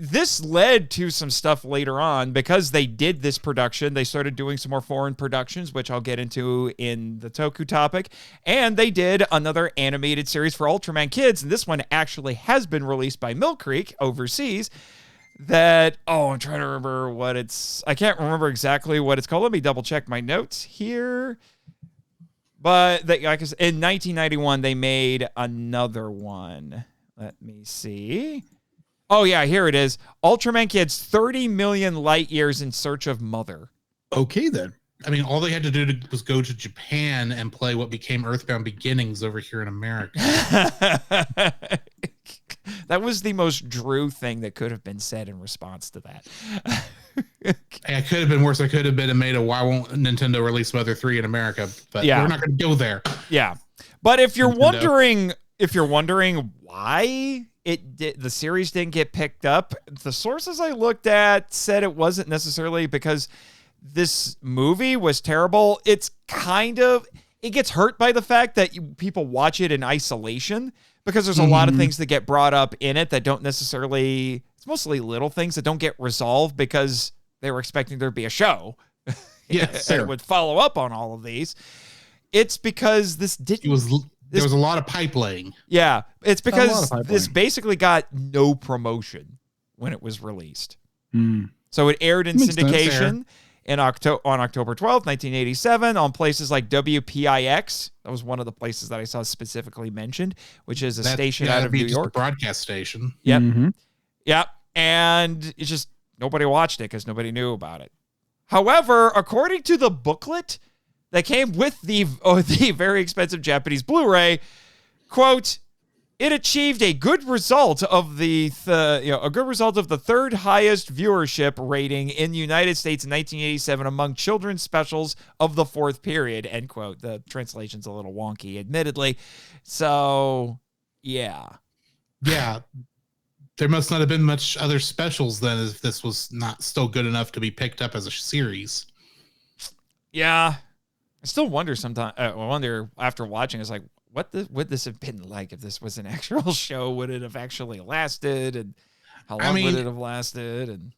Speaker 2: this led to some stuff later on because they did this production. They started doing some more foreign productions, which I'll get into in the Toku topic. And they did another animated series for Ultraman Kids. And this one actually has been released by Mill Creek overseas. I'm trying to remember I can't remember exactly what it's called. Let me double check my notes here. But in 1991, they made another one. Let me see. Oh, yeah, here it is. Ultraman Kids, 30 million light years in search of Mother.
Speaker 4: Okay, then.
Speaker 3: I mean, all they had to do was go to Japan and play what became Earthbound Beginnings over here in America.
Speaker 2: That was the most Drew thing that could have been said in response to that.
Speaker 3: It could have been worse. I could have been made a why won't Nintendo release Mother 3 in America? But we're not going to go there.
Speaker 2: Yeah. But if you're
Speaker 3: Nintendo.
Speaker 2: wondering why the series didn't get picked up, the sources I looked at said it wasn't necessarily because this movie was terrible. It gets hurt by the fact that people watch it in isolation because there's a lot of things that get brought up in it that don't necessarily, it's mostly little things that don't get resolved because they were expecting there to be a show.
Speaker 3: Yes,
Speaker 2: and it would follow up on all of these. It's because there
Speaker 3: was a lot of pipe laying.
Speaker 2: Yeah, it's because this
Speaker 4: laying.
Speaker 2: basically got no promotion when it was released.
Speaker 4: Mm.
Speaker 2: So it aired in
Speaker 4: Makes sense.
Speaker 2: syndication on October 12th, 1987 on places like WPIX. That was one of the places that I saw specifically mentioned, which is a station out of New York.
Speaker 3: A broadcast station.
Speaker 2: Yep.
Speaker 4: Mm-hmm.
Speaker 2: Yep. And it's just nobody watched it because nobody knew about it. However, according to the booklet that came with the very expensive Japanese Blu-ray, quote, it achieved a good result of the third highest viewership rating in the United States in 1987 among children's specials of the fourth period, end quote. The translation's a little wonky, admittedly. So, yeah.
Speaker 3: Yeah. There must not have been much other specials then if this was not still good enough to be picked up as a series.
Speaker 2: Yeah. I still wonder sometimes. I wonder after watching, it's like, what would this have been like if this was an actual show? Would it have actually lasted? And how long would it have lasted? And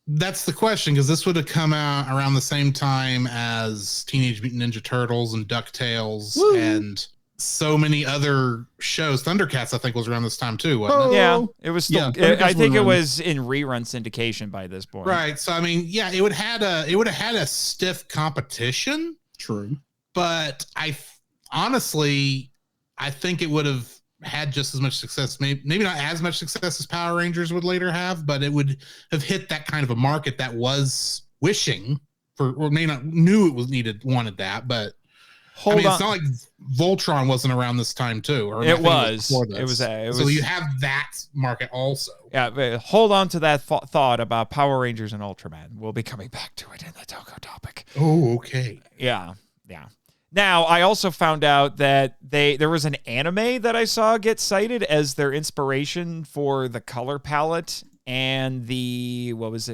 Speaker 3: that's the question, because this would have come out around the same time as Teenage Mutant Ninja Turtles and DuckTales and so many other shows. Thundercats, I think, was around this time too, wasn't it?
Speaker 2: Yeah, it was still.
Speaker 4: Yeah,
Speaker 2: I think it was in rerun syndication by this point.
Speaker 3: Right. So I mean, yeah, it would have had a stiff competition.
Speaker 4: True.
Speaker 3: But honestly, I think it would have had just as much success, maybe not as much success as Power Rangers would later have, but it would have hit that kind of a market that was wishing for, or may not knew it was wanted that. But it's not like Voltron wasn't around this time too, or
Speaker 2: it was.
Speaker 3: So you have that market also.
Speaker 2: Yeah, but hold on to that thought about Power Rangers and Ultraman. We'll be coming back to it in the Toku topic.
Speaker 3: Oh, okay.
Speaker 2: Yeah. Now, I also found out that there was an anime that I saw get cited as their inspiration for the color palette and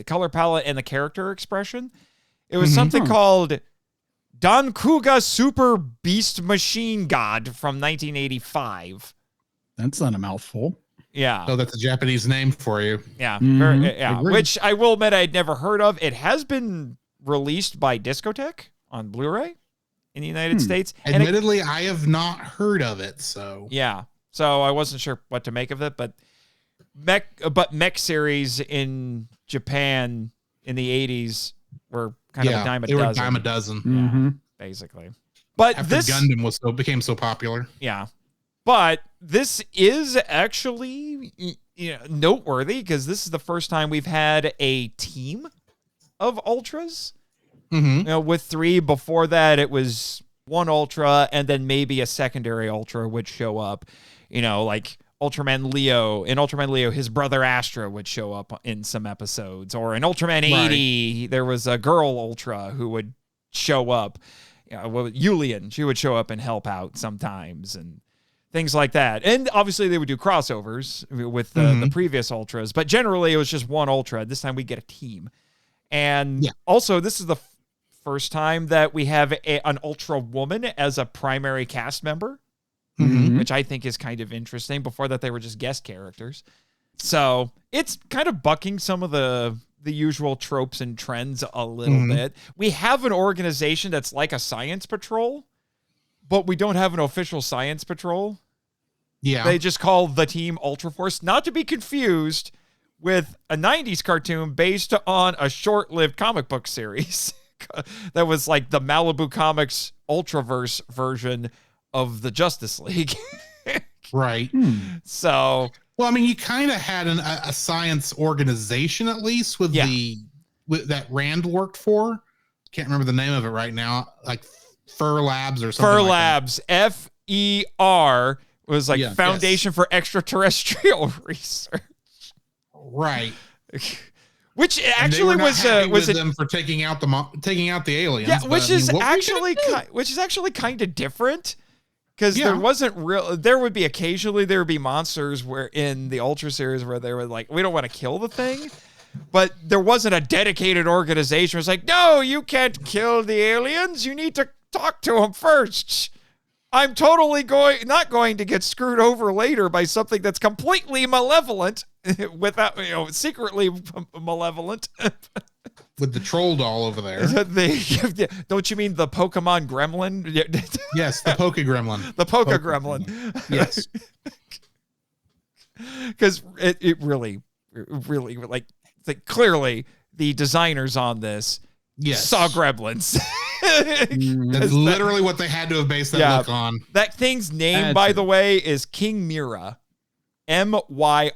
Speaker 2: color palette and the character expression. It was something called Dankuga Super Beast Machine God from 1985.
Speaker 4: That's not a mouthful.
Speaker 2: Yeah.
Speaker 3: So that's a Japanese name for you.
Speaker 2: Yeah.
Speaker 4: Agreed.
Speaker 2: Which I will admit I'd never heard of. It has been released by Discotek on Blu-ray in the United States.
Speaker 3: Admittedly, I have not heard of it. So
Speaker 2: yeah. So I wasn't sure what to make of it, but mech series in Japan in the 80s were kind of a dime a dozen.
Speaker 3: They were a dime a dozen.
Speaker 2: Yeah, basically. But
Speaker 3: after Gundam became so popular.
Speaker 2: Yeah. But this is actually noteworthy because this is the first time we've had a team of Ultras. With 3. Before that, it was one Ultra, and then maybe a secondary Ultra would show up. Like Ultraman Leo. In Ultraman Leo, his brother Astra would show up in some episodes. Or in Ultraman 80, there was a girl Ultra who would show up. Yulian, she would show up and help out sometimes, and things like that. And obviously, they would do crossovers with the previous Ultras. But generally, it was just one Ultra. This time, we get a team. And also, this is the first time that we have an Ultra woman as a primary cast member, which I think is kind of interesting. Before that, they were just guest characters. So it's kind of bucking some of the usual tropes and trends a little bit. We have an organization that's like a science patrol, but we don't have an official science patrol.
Speaker 3: Yeah.
Speaker 2: They just call the team Ultra Force, not to be confused with a 90s cartoon based on a short-lived comic book series that was like the Malibu Comics Ultraverse version of the Justice League.
Speaker 3: Right.
Speaker 2: So,
Speaker 3: well, I mean, you kind of had a science organization, at least with that Rand worked for. Can't remember the name of it right now. Like Fur Labs or something.
Speaker 2: Fur
Speaker 3: like
Speaker 2: Labs, FER, was like Foundation for Extraterrestrial Research.
Speaker 3: Right.
Speaker 2: Which actually was
Speaker 3: them for taking out the aliens.
Speaker 2: Yeah, which is actually kind of different. Because there wasn't real, there would be monsters where in the Ultra series where they were like, we don't want to kill the thing, but there wasn't a dedicated organization. It was like, no, you can't kill the aliens. You need to talk to them first. I'm totally not going to get screwed over later by something that's completely malevolent without, secretly malevolent.
Speaker 3: With the troll doll over there.
Speaker 2: Don't you mean the Pokemon Gremlin?
Speaker 3: Yes, the Poke Gremlin.
Speaker 2: The Poke Gremlin.
Speaker 3: Yes.
Speaker 2: Because it really, like clearly the designers on this saw gremlins.
Speaker 3: That's literally what they had to have based that look on.
Speaker 2: That thing's name, by the way, is King Myra. Myra.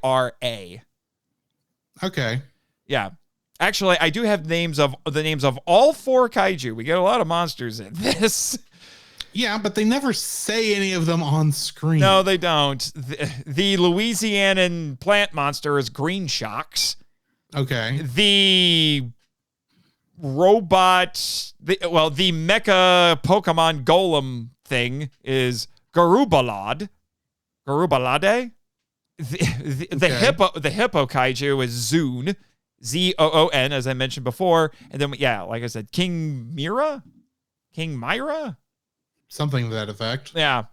Speaker 3: Okay.
Speaker 2: Yeah. Actually, I do have the names of all 4 kaiju. We get a lot of monsters in this.
Speaker 3: Yeah, but they never say any of them on screen.
Speaker 2: No, they don't. The Louisianan plant monster is Green Shocks.
Speaker 3: Okay.
Speaker 2: The robot, the mecha Pokemon golem thing is Garubalade. The hippo kaiju is Zoon. Zoon, as I mentioned before. And then, like I said, King Myra?
Speaker 3: Something to that effect.
Speaker 2: Yeah.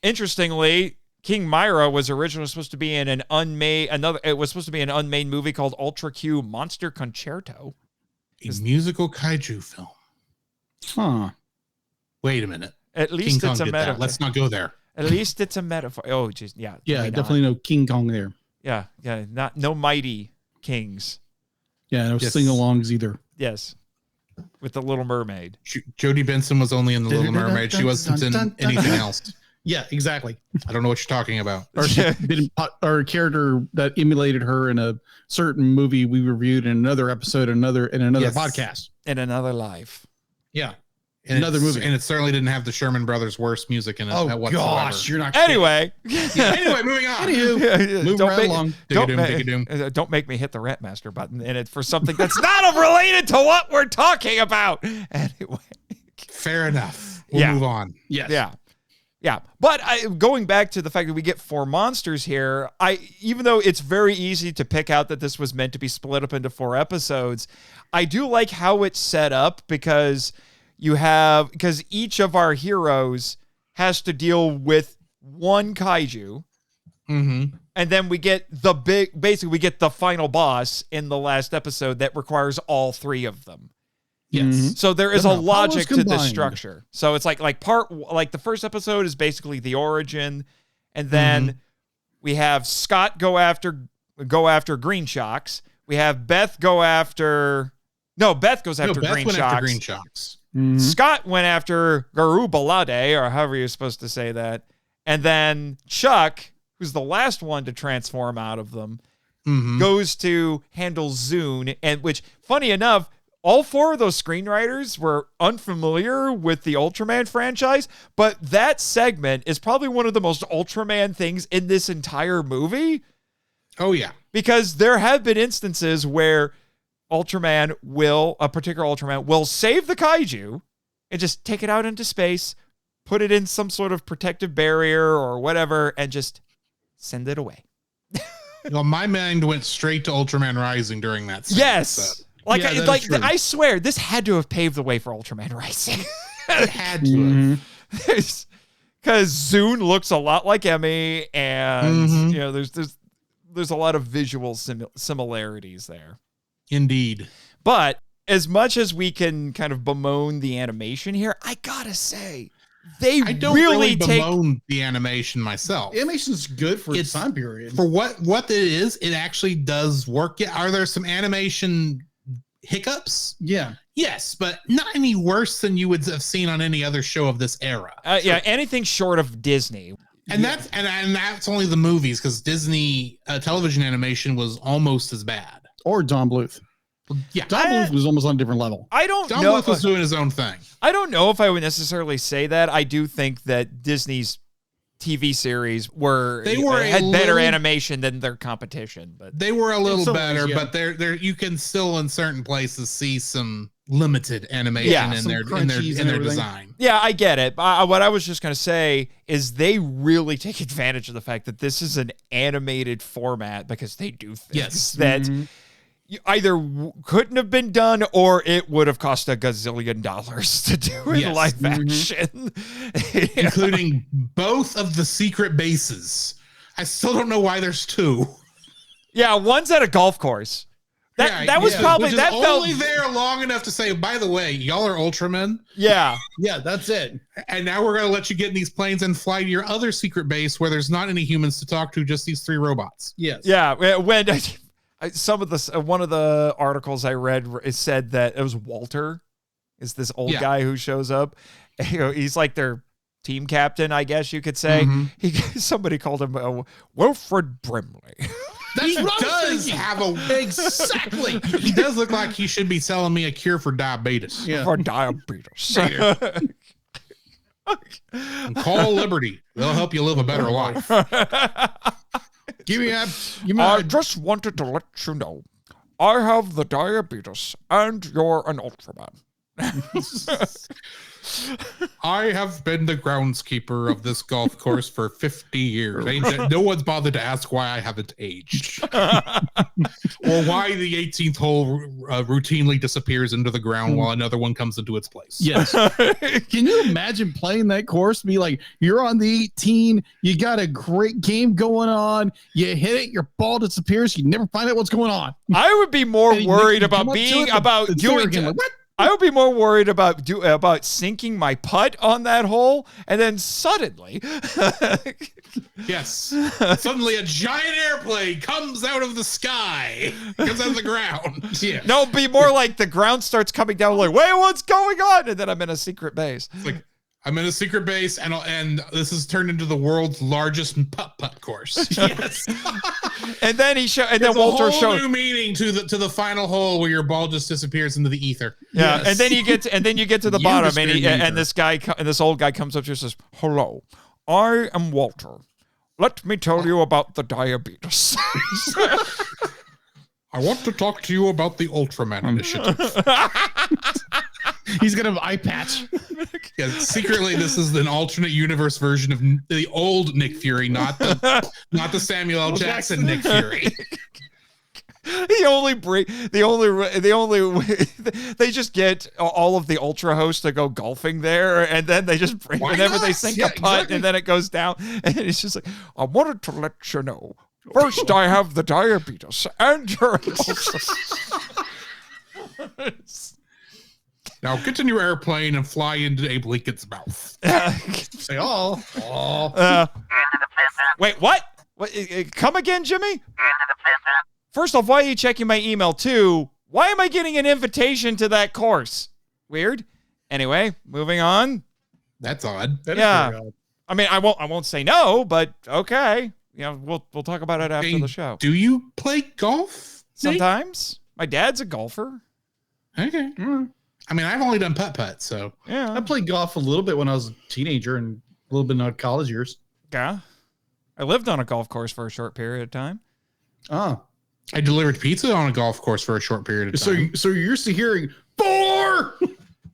Speaker 2: Interestingly, King Myra was originally supposed to be in an unmade movie called Ultra Q Monster Concerto.
Speaker 3: A musical kaiju film.
Speaker 4: Huh.
Speaker 3: Wait a minute.
Speaker 2: At least it's a metaphor.
Speaker 3: Let's not go there.
Speaker 2: At least it's a metaphor. Oh, geez. Yeah.
Speaker 4: Yeah, definitely no King Kong there.
Speaker 2: Yeah. Yeah. No mighty kings.
Speaker 4: Yeah, no sing-alongs either.
Speaker 2: Yes. With the Little Mermaid.
Speaker 3: Jodie Benson was only in the Little Mermaid. She wasn't in anything else.
Speaker 4: Yeah, exactly.
Speaker 3: I don't know what you're talking about.
Speaker 4: Or a character that emulated her in a certain movie we reviewed in another episode, in another podcast.
Speaker 2: In another life.
Speaker 4: Yeah.
Speaker 3: And another movie. And it certainly didn't have the Sherman Brothers' worst music in it whatsoever.
Speaker 4: Gosh, you're not
Speaker 2: Anyway.
Speaker 3: Anyway, moving on.
Speaker 4: Moving right along.
Speaker 2: Don't make me hit the Rant Master button in it for something that's not related to what we're talking about. Anyway.
Speaker 3: Fair enough. We'll move on.
Speaker 4: Yes.
Speaker 2: Yeah. But going back to the fact that we get 4 monsters here, even though it's very easy to pick out that this was meant to be split up into 4 episodes, I do like how it's set up because each of our heroes has to deal with one kaiju.
Speaker 3: Mm-hmm.
Speaker 2: And then we get the final boss in the last episode that requires all 3 of them.
Speaker 3: Yes.
Speaker 2: So there is a logic to this structure. So it's like the first episode is basically the origin, and then we have Scott go after Green Shocks. We have Beth goes after Green Shocks.
Speaker 3: Mm-hmm.
Speaker 2: Scott went after Garubalade, or however you're supposed to say that. And then Chuck, who's the last one to transform out of them, goes to handle Zoon, and which, funny enough, all 4 of those screenwriters were unfamiliar with the Ultraman franchise, but that segment is probably one of the most Ultraman things in this entire movie.
Speaker 3: Oh, yeah.
Speaker 2: Because there have been instances where a particular Ultraman will save the kaiju and just take it out into space, put it in some sort of protective barrier or whatever, and just send it away.
Speaker 3: Well, my mind went straight to Ultraman Rising during that scene.
Speaker 2: Yes. Like,
Speaker 4: Yeah, that is true.
Speaker 2: I swear, this had to have paved the way for Ultraman racing.
Speaker 3: It had to have.
Speaker 2: Because Zune looks a lot like Emmy, and you know, there's a lot of visual similarities there.
Speaker 3: Indeed.
Speaker 2: But as much as we can kind of bemoan the animation here, I gotta say, I don't really
Speaker 3: bemoan the animation myself.
Speaker 4: Animation's good for its time period.
Speaker 3: For what it is, it actually does work. Are there some animation hiccups?
Speaker 4: Yeah.
Speaker 3: Yes, but not any worse than you would have seen on any other show of this era.
Speaker 2: Yeah, anything short of Disney.
Speaker 3: And that's only the movies, because Disney television animation was almost as bad.
Speaker 4: Or Don Bluth.
Speaker 3: Yeah,
Speaker 4: Don Bluth was almost on a different level.
Speaker 2: I don't
Speaker 3: Don
Speaker 2: know.
Speaker 3: Bluth was doing his own thing.
Speaker 2: I don't know if I would necessarily say that. I do think that Disney's TV series had better animation than their competition, but
Speaker 3: they were a little better. But there you can still in certain places see some limited animation in their design.
Speaker 2: Yeah, I get it. What I was just going to say is they really take advantage of the fact that this is an animated format, because they do things that either couldn't have been done or it would have cost $1 gazillion to do in live action.
Speaker 3: Including both of the secret bases. I still don't know why there's two.
Speaker 2: Yeah, one's at a golf course. That was probably
Speaker 3: that only there long enough to say, by the way, y'all are Ultramen.
Speaker 2: Yeah.
Speaker 4: Yeah, that's it.
Speaker 3: And now we're going to let you get in these planes and fly to your other secret base where there's not any humans to talk to, just these 3 robots.
Speaker 4: Yes.
Speaker 2: Yeah. When one of the articles I read, it said that it was Walter, is this old guy who shows up. He's like their team captain, I guess you could say. Somebody called him Wilfred Brimley.
Speaker 3: He does have
Speaker 4: exactly.
Speaker 3: He does look like he should be selling me a cure for diabetes.
Speaker 2: Yeah. For diabetes.
Speaker 3: Call Liberty. They'll help you live a better life.
Speaker 2: I just wanted to let you know, I have the diabetes and you're an Ultraman.
Speaker 3: I have been the groundskeeper of this golf course for 50 years. No one's bothered to ask why I haven't aged. Or why the 18th hole routinely disappears into the ground while another one comes into its place.
Speaker 4: Yes. Can you imagine playing that course? Be like, you're on the 18, you got a great game going on, you hit it, your ball disappears, you never find out what's going on.
Speaker 2: I would be more worried about I would be more worried about sinking my putt on that hole, and then suddenly,
Speaker 3: suddenly a giant airplane comes out of the sky, comes out of the ground. Yeah.
Speaker 2: No, it'd be more like the ground starts coming down. Like, wait, what's going on? And then I'm in a secret base.
Speaker 3: It's like, I'm in a secret base, and this has turned into the world's largest putt course. Yes.
Speaker 2: And then Walter showed
Speaker 3: new meaning to the final hole where your ball just disappears into the ether.
Speaker 2: Yeah, yes. and then you get to the bottom, and this old guy comes up to you and says, "Hello, I am Walter. Let me tell you about the diabetes."
Speaker 3: I want to talk to you about the Ultraman initiative.
Speaker 4: He's gonna have an eye patch.
Speaker 3: Yeah, secretly, this is an alternate universe version of the old Nick Fury, not the Samuel L. Jackson Nick Fury.
Speaker 2: They just get all of the Ultra hosts to go golfing there, and then they just bring whenever they sink a putt, and then it goes down, and it's just like, I wanted to let you know. First, I have the diabetes, and you're an Ultra.
Speaker 3: Now get in your airplane and fly into Abe Lincoln's mouth.
Speaker 4: Say,
Speaker 2: wait, what? Come again, Jimmy? First off, why are you checking my email too? Why am I getting an invitation to that course? Weird. Anyway, moving on.
Speaker 3: That's odd.
Speaker 4: That is very odd.
Speaker 2: I mean, I won't say no, but okay. You know, we'll talk about it after the show.
Speaker 3: Do you play golf?
Speaker 2: Sometimes. My dad's a golfer.
Speaker 3: Okay. I mean, I've only done putt-putt, so.
Speaker 2: Yeah.
Speaker 4: I played golf a little bit when I was a teenager and a little bit in college years.
Speaker 2: Yeah. I lived on a golf course for a short period of time.
Speaker 4: Oh.
Speaker 3: I delivered pizza on a golf course for a short period of time.
Speaker 4: So you're used to hearing 4!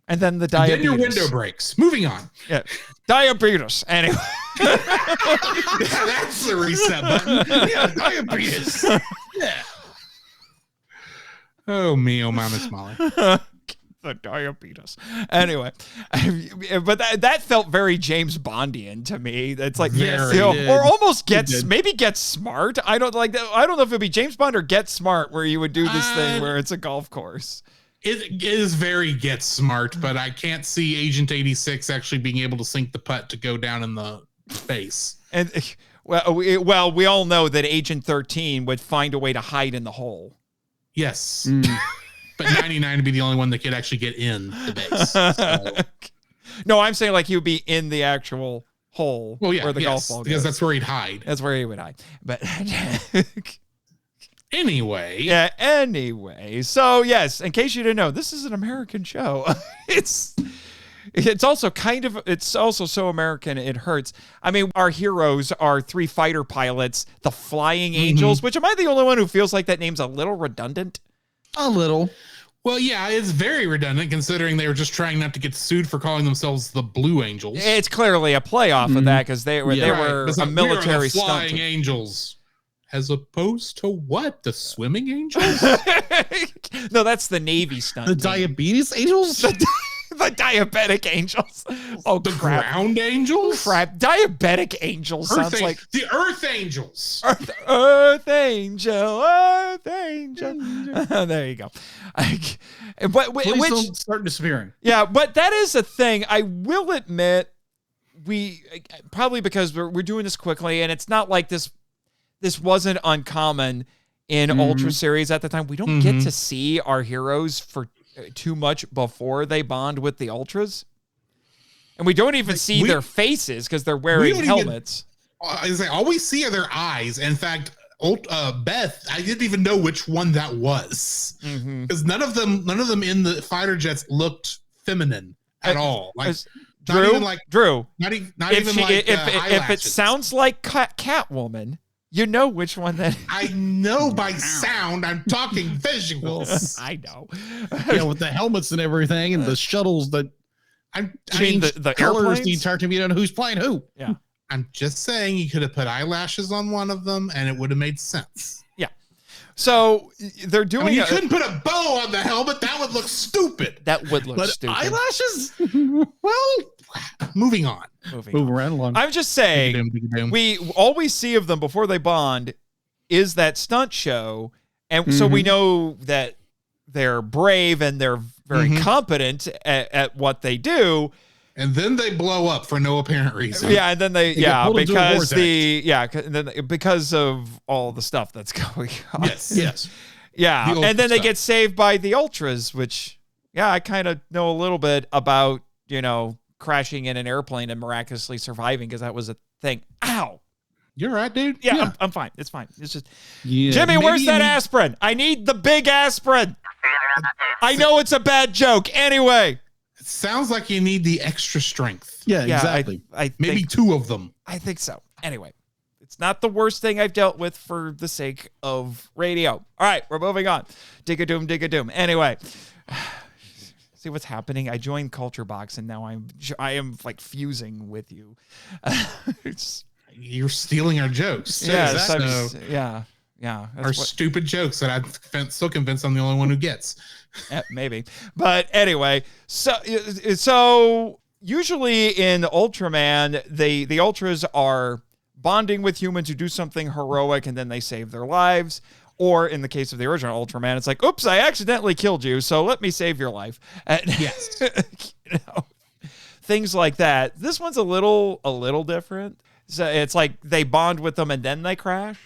Speaker 2: And then the diabetes.
Speaker 3: Then your window breaks. Moving on.
Speaker 2: Yeah. Diabetes. Anyway.
Speaker 3: Yeah, that's the reset button.
Speaker 4: Yeah, diabetes. Yeah.
Speaker 3: Oh, me, oh, my, Miss Molly.
Speaker 2: The diabeetus. Anyway, but that felt very James Bondian to me. It's like,
Speaker 3: Very.
Speaker 2: you know,
Speaker 4: It
Speaker 2: or almost
Speaker 4: did.
Speaker 2: Get Smart. I don't know if it'd be James Bond or Get Smart where you would do this thing where it's a golf course.
Speaker 3: It is very Get Smart, but I can't see Agent 86 actually being able to sink the putt to go down in the face.
Speaker 2: And we all know that Agent 13 would find a way to hide in the hole.
Speaker 3: Yes. But 99 would be the only one that could actually get in the base. So.
Speaker 2: No, I'm saying like he would be in the actual hole where the golf ball goes.
Speaker 3: Because that's where he'd hide.
Speaker 2: That's where he would hide. But
Speaker 3: anyway.
Speaker 2: Yeah, anyway. So yes, in case you didn't know, this is an American show. It's also so American it hurts. I mean, our heroes are 3 fighter pilots, the Flying Angels, which am I the only one who feels like that name's a little redundant?
Speaker 4: A little.
Speaker 3: Well, yeah, it's very redundant considering they were just trying not to get sued for calling themselves the Blue Angels.
Speaker 2: It's clearly a play off of that because they were a military
Speaker 3: the Flying
Speaker 2: stunt.
Speaker 3: Angels. As opposed to what? The Swimming Angels?
Speaker 2: No, that's the Navy stunt.
Speaker 4: The
Speaker 2: team.
Speaker 4: diabetes angels?
Speaker 2: The diabetic angels. Oh,
Speaker 3: the
Speaker 2: crap.
Speaker 3: Ground Angels?
Speaker 2: Crap. Diabetic angels sounds like
Speaker 3: the Earth Angels.
Speaker 2: Earth Angel. There you go.
Speaker 4: Please don't start disappearing.
Speaker 2: Yeah, but that is a thing. I will admit, we probably because we're doing this quickly, and it's not like this wasn't uncommon in Ultra series at the time. We don't get to see our heroes for too much before they bond with the Ultras. And we don't even see their faces because they're wearing helmets.
Speaker 3: All we see are their eyes. In fact, Beth, I didn't even know which one that was. Because none of them in the fighter jets looked feminine at all. Like
Speaker 2: Drew,
Speaker 3: if
Speaker 2: it sounds like Catwoman, you know which one that is.
Speaker 3: I know by sound. I'm talking visuals.
Speaker 2: I know.
Speaker 4: Yeah, with the helmets and everything and the shuttles that change
Speaker 2: the
Speaker 4: colors
Speaker 2: airplanes?
Speaker 4: the entire time. You don't know who's playing who.
Speaker 2: Yeah.
Speaker 3: I'm just saying you could have put eyelashes on one of them and it would have made sense.
Speaker 2: Yeah. So they're doing
Speaker 3: you couldn't put a bow on the helmet. That would look stupid.
Speaker 2: That would look
Speaker 4: But
Speaker 2: stupid.
Speaker 4: eyelashes? Well,
Speaker 3: moving on.
Speaker 4: Move right along.
Speaker 2: I'm just saying, all we see of them before they bond is that stunt show. And so we know that they're brave and they're very competent at what they do.
Speaker 3: And then they blow up for no apparent reason.
Speaker 2: Yeah, and then
Speaker 4: they
Speaker 2: because of all the stuff that's going on.
Speaker 3: Yes.
Speaker 2: Yeah, and then they get saved by the Ultras, which, I kind of know a little bit about, crashing in an airplane and miraculously surviving because that was a thing. Ow!
Speaker 3: You're right, dude.
Speaker 2: Yeah. I'm fine. It's fine. It's just, Jimmy, where's that aspirin? I need the big aspirin. I know it's a bad joke. Anyway.
Speaker 3: It sounds like you need the extra strength.
Speaker 4: Yeah, exactly.
Speaker 2: I
Speaker 3: maybe
Speaker 2: think,
Speaker 3: 2 of them.
Speaker 2: I think so. Anyway, it's not the worst thing I've dealt with for the sake of radio. All right, we're moving on. Dig-a-doom. Anyway, see what's happening? I joined Culture Box, and now I am like fusing with you.
Speaker 3: You're stealing our jokes.
Speaker 2: Yes,
Speaker 3: yeah.
Speaker 2: Our
Speaker 3: stupid jokes that I'm still convinced I'm the only one who gets.
Speaker 2: Maybe. But anyway, so usually in Ultraman, the Ultras are bonding with humans who do something heroic and then they save their lives. Or in the case of the original Ultraman, it's like, oops, I accidentally killed you, so let me save your life.
Speaker 3: Yes.
Speaker 2: Things like that. This one's a little different. So it's like they bond with them and then they crash.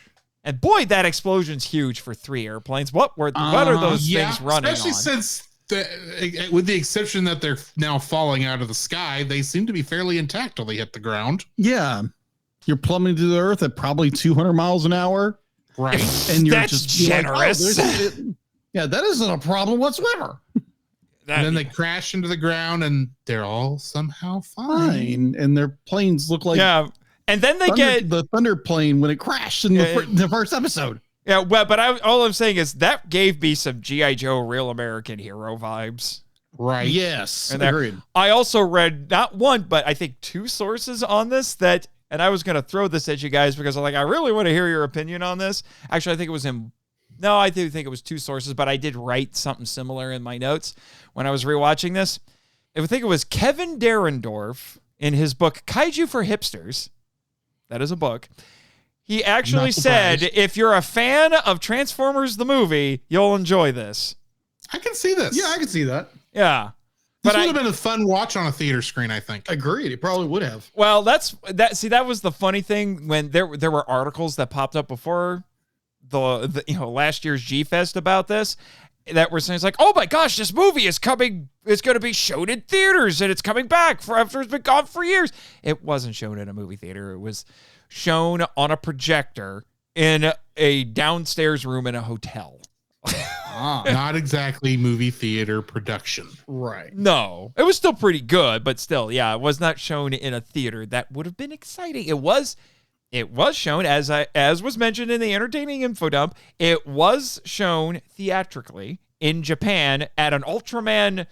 Speaker 2: And boy, that explosion's huge for 3 airplanes. What are those things running
Speaker 3: especially
Speaker 2: on?
Speaker 3: Since, with the exception that they're now falling out of the sky, they seem to be fairly intact till they hit the ground.
Speaker 4: Yeah. You're plummeting to the earth at probably 200 miles an hour.
Speaker 3: Right.
Speaker 4: And you're
Speaker 2: That's
Speaker 4: just
Speaker 2: generous.
Speaker 4: Yeah, that isn't a problem whatsoever.
Speaker 3: And then they crash into the ground and they're all somehow fine.
Speaker 4: And their planes look like
Speaker 2: and then they get
Speaker 4: the thunder plane when it crashed in the first episode.
Speaker 2: Yeah, well, but all I'm saying is that gave me some G.I. Joe Real American Hero vibes.
Speaker 3: Right.
Speaker 4: Yes.
Speaker 2: And
Speaker 4: agreed.
Speaker 2: I also read not one, but I think 2 sources on this and I was going to throw this at you guys because I'm like, I really want to hear your opinion on this. Actually, I think it was in No, I do think it was 2 sources, but I did write something similar in my notes when I was rewatching this. I think it was Kevin Derendorf in his book Kaiju for Hipsters. That is a book. He actually said, if you're a fan of Transformers the movie, you'll enjoy this.
Speaker 3: I can see this.
Speaker 4: Yeah, I can see that.
Speaker 2: Yeah.
Speaker 3: This would have been a fun watch on a theater screen, I think.
Speaker 4: Agreed. It probably would have.
Speaker 2: Well, that was the funny thing when there were articles that popped up before the last year's G-Fest about this that were saying, it's like, oh my gosh, this movie is coming, it's going to be shown in theaters and it's coming back for after it's been gone for years. It wasn't shown in a movie theater. It was shown on a projector in a downstairs room in a hotel.
Speaker 3: Not exactly movie theater production.
Speaker 4: Right.
Speaker 2: No, it was still pretty good, but still, yeah, it was not shown in a theater. That would have been exciting. It was shown, as was mentioned in the entertaining info dump, it was shown theatrically in Japan at an Ultraman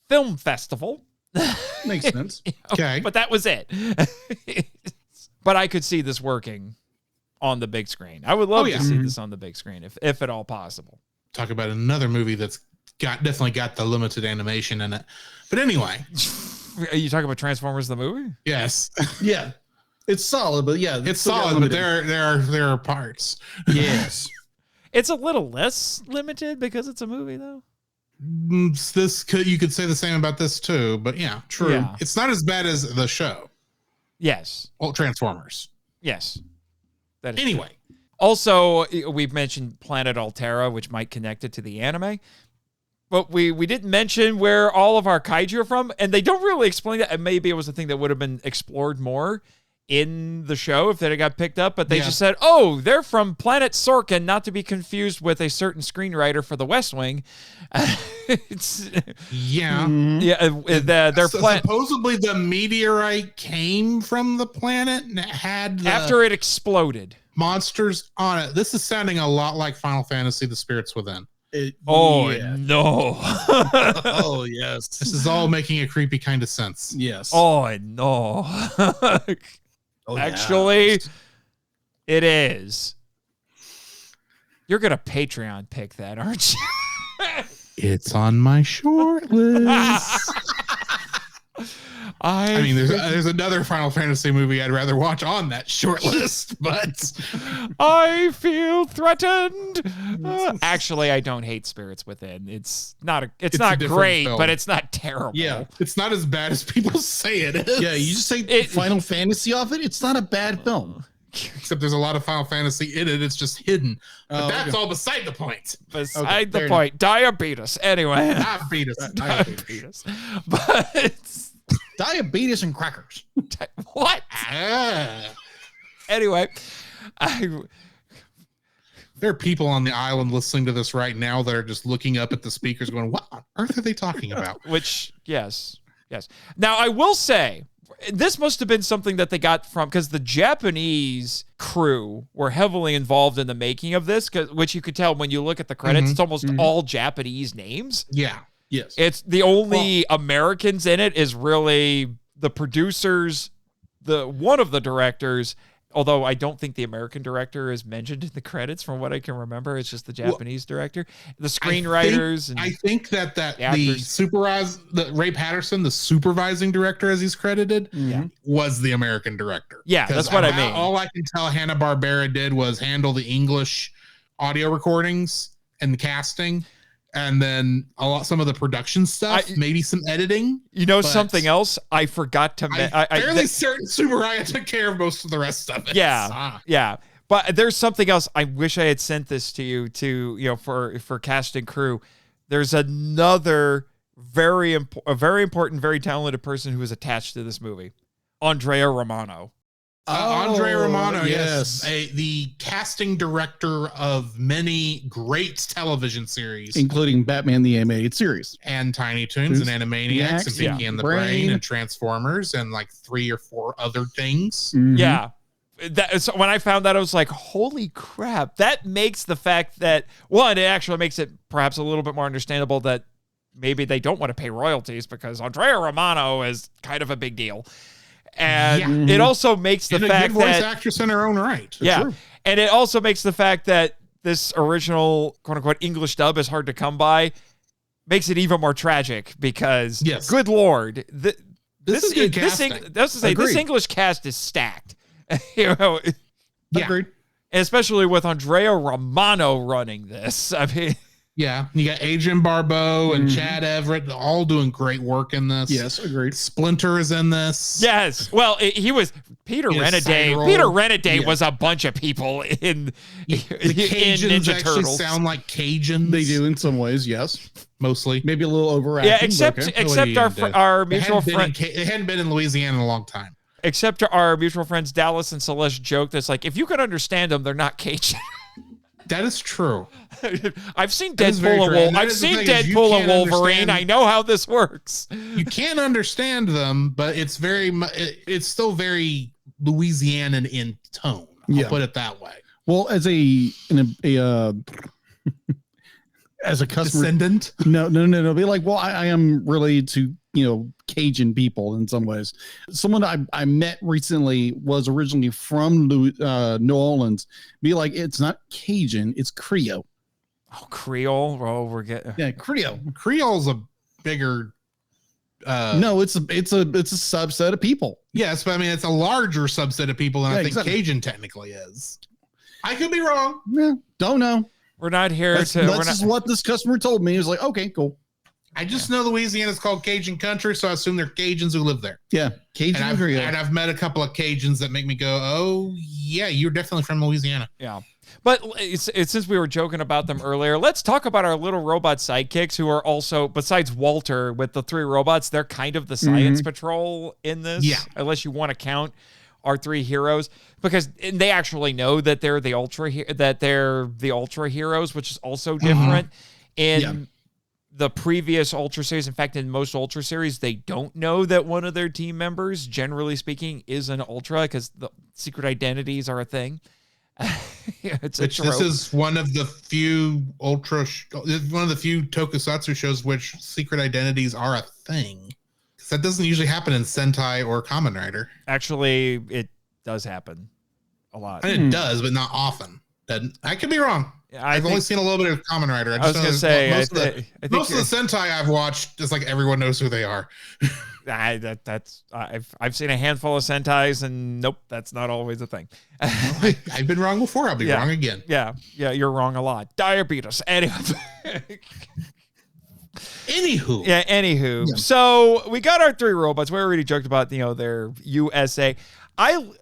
Speaker 2: film festival.
Speaker 4: Makes sense.
Speaker 3: Okay.
Speaker 2: But that was it. But I could see this working on the big screen. I would love to see this on the big screen, if at all possible.
Speaker 3: Talk about another movie that's definitely got the limited animation in it. But anyway.
Speaker 2: Are you talking about Transformers the movie?
Speaker 3: Yes.
Speaker 4: Yeah. It's solid, but yeah.
Speaker 3: It's solid, but there are parts.
Speaker 4: Yes.
Speaker 2: It's a little less limited because it's a movie, though.
Speaker 3: You could say the same about this too, but yeah, true.
Speaker 2: Yeah.
Speaker 3: It's not as bad as the show.
Speaker 2: Yes.
Speaker 3: Well, Transformers.
Speaker 2: Yes. That is
Speaker 3: anyway.
Speaker 2: True. Also, we've mentioned Planet Altera, which might connect it to the anime. But we didn't mention where all of our kaiju are from, and they don't really explain that. And maybe it was a thing that would have been explored more in the show if that got picked up. But they just said, oh, they're from Planet Sorkin, not to be confused with a certain screenwriter for The West Wing. They're
Speaker 3: supposedly the meteorite came from the planet and had
Speaker 2: after it exploded
Speaker 3: monsters on it. This is sounding a lot like Final Fantasy: The Spirits Within.
Speaker 2: No.
Speaker 4: Oh, yes.
Speaker 3: This is all making a creepy kind of sense.
Speaker 4: Yes.
Speaker 2: Oh, no. Actually, it is. You're going to Patreon pick that, aren't you?
Speaker 3: It's on my short list. I mean, there's another Final Fantasy movie I'd rather watch on that short list, but
Speaker 2: I feel threatened. Actually, I don't hate Spirits Within. It's not great, but it's not terrible.
Speaker 4: Yeah,
Speaker 3: it's not as bad as people say it is.
Speaker 4: Yeah, you just say Final Fantasy off it. It's not a bad film.
Speaker 3: Except there's a lot of Final Fantasy in it. It's just hidden. But that's all beside the point.
Speaker 2: Beside the point. Diabeetus. Anyway.
Speaker 3: Diabetes.
Speaker 2: But
Speaker 4: diabetes and crackers.
Speaker 2: What? Anyway,
Speaker 3: there are people on the island listening to this right now that are just looking up at the speakers going, what on earth are they talking about?
Speaker 2: Which, yes. Now, I will say, this must have been something that they got from, because the Japanese crew were heavily involved in the making of this, which you could tell when you look at the credits, it's almost all Japanese names.
Speaker 3: Yeah.
Speaker 4: Yes.
Speaker 2: It's the only Americans in it is really the producers, one of the directors, although I don't think the American director is mentioned in the credits from what I can remember. It's just the Japanese director, the screenwriters.
Speaker 3: I think that the Ray Patterson, the supervising director as he's credited, was the American director.
Speaker 2: Yeah, that's what I mean.
Speaker 3: All I can tell Hanna-Barbera did was handle the English audio recordings and the casting. And then some of the production stuff, maybe some editing.
Speaker 2: Something else I forgot to mention.
Speaker 3: I'm fairly certain Subaraya took care of most of the rest of it.
Speaker 2: Yeah. But there's something else. I wish I had sent this to you for cast and crew. There's another very important, very talented person who is attached to this movie, Andrea Romano.
Speaker 3: Andrea Romano, yes. The casting director of many great television series,
Speaker 4: including Batman the Animated Series,
Speaker 3: and Tiny Toons, and Animaniacs, and Pinky and the Brain, and Transformers, and like 3 or 4 other things.
Speaker 4: Mm-hmm.
Speaker 2: Yeah. So when I found that, I was like, holy crap. That makes the fact that, it actually makes it perhaps a little bit more understandable that maybe they don't want to pay royalties because Andrea Romano is kind of a big deal. And it also makes the fact that
Speaker 3: voice actress in her own right.
Speaker 2: True. And it also makes the fact that this original quote unquote English dub is hard to come by makes it even more tragic because, good Lord,
Speaker 3: this is good casting.
Speaker 2: This English cast is stacked.
Speaker 4: Agreed.
Speaker 2: Especially with Andrea Romano running this. I mean,
Speaker 3: yeah, you got Adrian Barbeau and Chad Everett all doing great work in this.
Speaker 4: Yes, agreed.
Speaker 3: Splinter is in this.
Speaker 2: Yes. Well, he was Peter Renaday. Peter Renaday was a bunch of people in
Speaker 3: the Cajuns
Speaker 2: in Ninja
Speaker 3: actually
Speaker 2: Turtles.
Speaker 3: sound like Cajuns.
Speaker 4: They do in some ways, yes.
Speaker 3: Mostly.
Speaker 4: Maybe a little overacting.
Speaker 2: Yeah, except our mutual friend.
Speaker 3: They hadn't been in Louisiana in a long time.
Speaker 2: Except our mutual friends Dallas and Celeste joke that's like, if you can understand them, they're not Cajun.
Speaker 3: That is true.
Speaker 2: I've seen Deadpool and Wolverine. I know how this works.
Speaker 3: You can't understand them, but it's still very Louisianan in tone. I'll put it that way.
Speaker 4: Well, as a as a customer
Speaker 3: descendant,
Speaker 4: no. Be like, well, I am related to Cajun people in some ways. Someone I met recently was originally from New Orleans. Be like, it's not Cajun, it's Creole.
Speaker 2: Oh, Creole. Oh, we're getting
Speaker 4: Creole.
Speaker 3: Creole's a bigger.
Speaker 4: No, it's a subset of people.
Speaker 3: Yes, but I mean it's a larger subset of people than I think exactly. Cajun technically is. I could be wrong.
Speaker 4: Yeah, don't know.
Speaker 2: We're not here
Speaker 4: That's just what this customer told me. He was like, okay, cool.
Speaker 3: I just know Louisiana's called Cajun country, so I assume they're Cajuns who live there.
Speaker 4: Yeah, Cajun.
Speaker 3: And I've met a couple of Cajuns that make me go, oh, yeah, you're definitely from Louisiana.
Speaker 2: Yeah. But since we were joking about them earlier, let's talk about our little robot sidekicks who are also, besides Walter with the 3 robots, they're kind of the science patrol in this. Yeah. Unless you want to count our 3 heroes, because they actually know that they're the ultra heroes, which is also different. In the previous Ultra series, in fact, in most Ultra series, they don't know that one of their team members, generally speaking, is an Ultra because the secret identities are a thing.
Speaker 3: This is one of the few tokusatsu shows which secret identities are a thing. Because that doesn't usually happen in Sentai or Kamen Rider.
Speaker 2: Actually, it does happen a lot.
Speaker 3: And it does, but not often. I could be wrong. I've only seen a little bit of Kamen Rider.
Speaker 2: I was going to say,
Speaker 3: most of the Sentai I've watched, it's like everyone knows who they are.
Speaker 2: I've seen a handful of Sentais, and nope, that's not always a thing.
Speaker 3: I've been wrong before. I'll be wrong again.
Speaker 2: Yeah, you're wrong a lot. Diabeetus. Anywho.
Speaker 3: Yeah.
Speaker 2: So we got our 3 robots. We already joked about their USA. I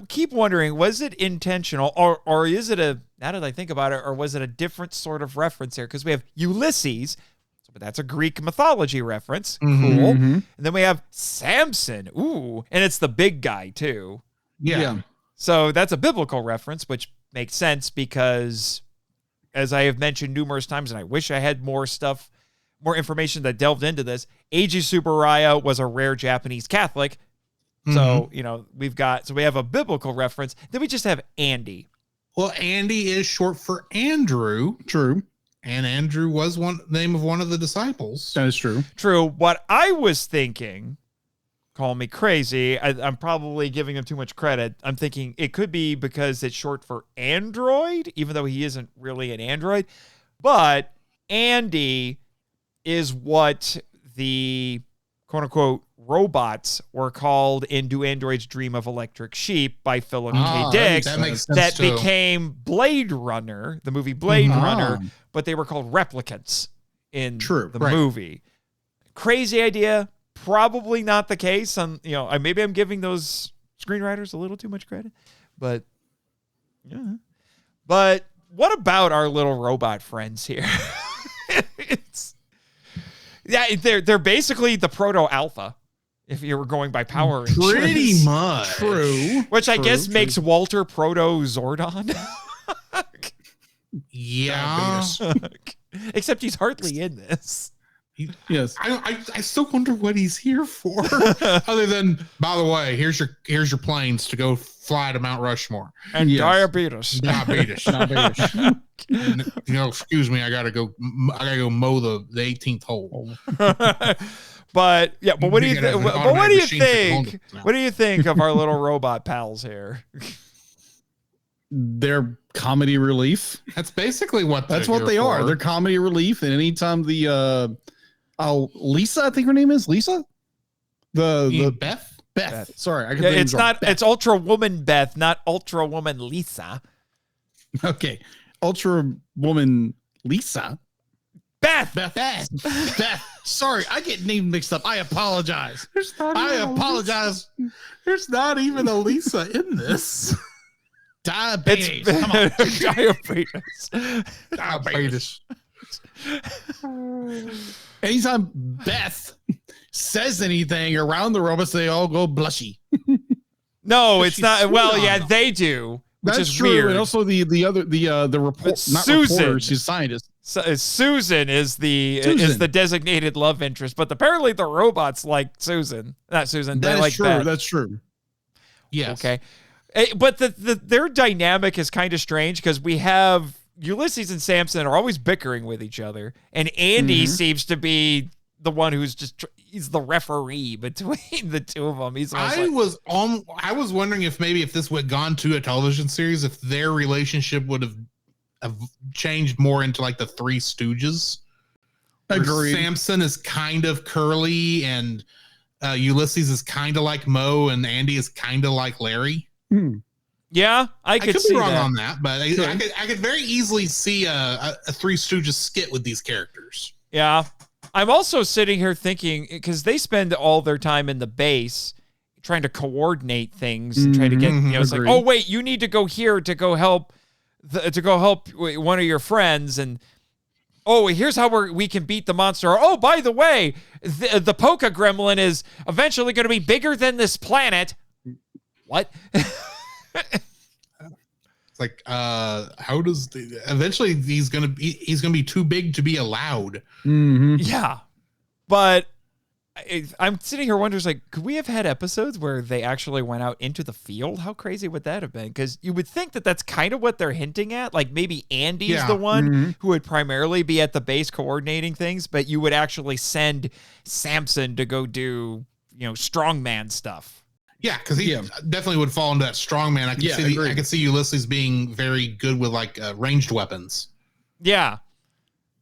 Speaker 2: keep wondering, was it intentional or is it now that I think about it, or was it a different sort of reference here? Because we have Ulysses, but that's a Greek mythology reference. Cool. And then we have Samson. Ooh. And it's the big guy too.
Speaker 3: Yeah.
Speaker 2: So that's a biblical reference, which makes sense because, as I have mentioned numerous times, and I wish I had more information that delved into this, Eiji Tsuburaya was a rare Japanese Catholic. So, we have a biblical reference. Then we just have Andy.
Speaker 3: Well, Andy is short for Andrew.
Speaker 4: True.
Speaker 3: And Andrew was the name of one of the disciples.
Speaker 4: That is true.
Speaker 2: True. What I was thinking, call me crazy, I'm probably giving him too much credit. I'm thinking it could be because it's short for android, even though he isn't really an android. But Andy is what the quote-unquote robots were called in Do Androids Dream of Electric Sheep by Philip K. Dick.
Speaker 3: That makes sense.
Speaker 2: Became Blade Runner, the movie Blade Runner, but they were called replicants in the movie. Crazy idea. Probably not the case. Maybe I'm giving those screenwriters a little too much credit, but yeah. But what about our little robot friends here? They're basically the proto-alpha. If you were going by power ranges.
Speaker 3: Pretty much.
Speaker 4: True.
Speaker 2: Which I guess makes Walter Proto-Zordon.
Speaker 3: Yeah.
Speaker 2: Except he's hardly in this.
Speaker 4: Yes.
Speaker 3: I still wonder what he's here for. Other than, by the way, here's your planes to go fly to Mount Rushmore.
Speaker 2: And diabetes.
Speaker 3: Excuse me, I gotta go mow the 18th hole.
Speaker 2: But what do you think? What do you think? What do you think of our little robot pals here?
Speaker 4: they're comedy relief.
Speaker 3: That's basically what
Speaker 4: That's what they are. They're comedy relief. And anytime the Lisa, I think her name is Lisa. The Beth. Sorry,
Speaker 2: it's not. Beth. It's Ultra Woman Beth, not Ultra Woman Lisa.
Speaker 4: Okay, Ultra Woman Lisa. Beth. Sorry, I get name mixed up. I apologize. I apologize.
Speaker 3: There's not even a Lisa in this.
Speaker 4: Diabetes. Come on.
Speaker 3: Diabetes.
Speaker 4: Anytime Beth says anything around the robots, they all go blushy.
Speaker 2: No, it's not. Well, yeah, they do. Which
Speaker 4: That's
Speaker 2: is
Speaker 4: true.
Speaker 2: weird.
Speaker 4: And also the report, not
Speaker 2: Susan.
Speaker 4: reporter, she's scientist.
Speaker 2: Susan is the designated love interest, but apparently the robots like Susan. Not Susan. They like
Speaker 4: true.
Speaker 2: Beth.
Speaker 4: That's true.
Speaker 3: Yes.
Speaker 2: Okay. But their dynamic is kind of strange because we have Ulysses and Samson are always bickering with each other, and Andy seems to be the one who's he's the referee between the two of them.
Speaker 3: I was wondering if maybe if this would gone to a television series, if their relationship would have changed more into like the Three Stooges.
Speaker 4: Agreed.
Speaker 3: Samson is kind of curly, and Ulysses is kind of like Mo, and Andy is kind of like Larry.
Speaker 2: Yeah, I could
Speaker 3: be wrong on that, but I could very easily see a Three Stooges skit with these characters.
Speaker 2: Yeah. I'm also sitting here thinking, because they spend all their time in the base trying to coordinate things and try to get, it's like, oh wait, you need to go here to go help one of your friends, and oh, here's how we can beat the monster. Or, oh, by the way, the Poka Gremlin is eventually going to be bigger than this planet. What?
Speaker 3: It's like, how does eventually he's gonna be too big to be allowed.
Speaker 2: Yeah, but I'm sitting here wondering, like, could we have had episodes where they actually went out into the field? How crazy would that have been? Because you would think that that's kind of what they're hinting at. Like maybe Andy's the one who would primarily be at the base coordinating things, but you would actually send Samson to go do, strongman stuff.
Speaker 3: Yeah, because he definitely would fall into that strongman. I could see Ulysses being very good with like ranged weapons.
Speaker 2: Yeah.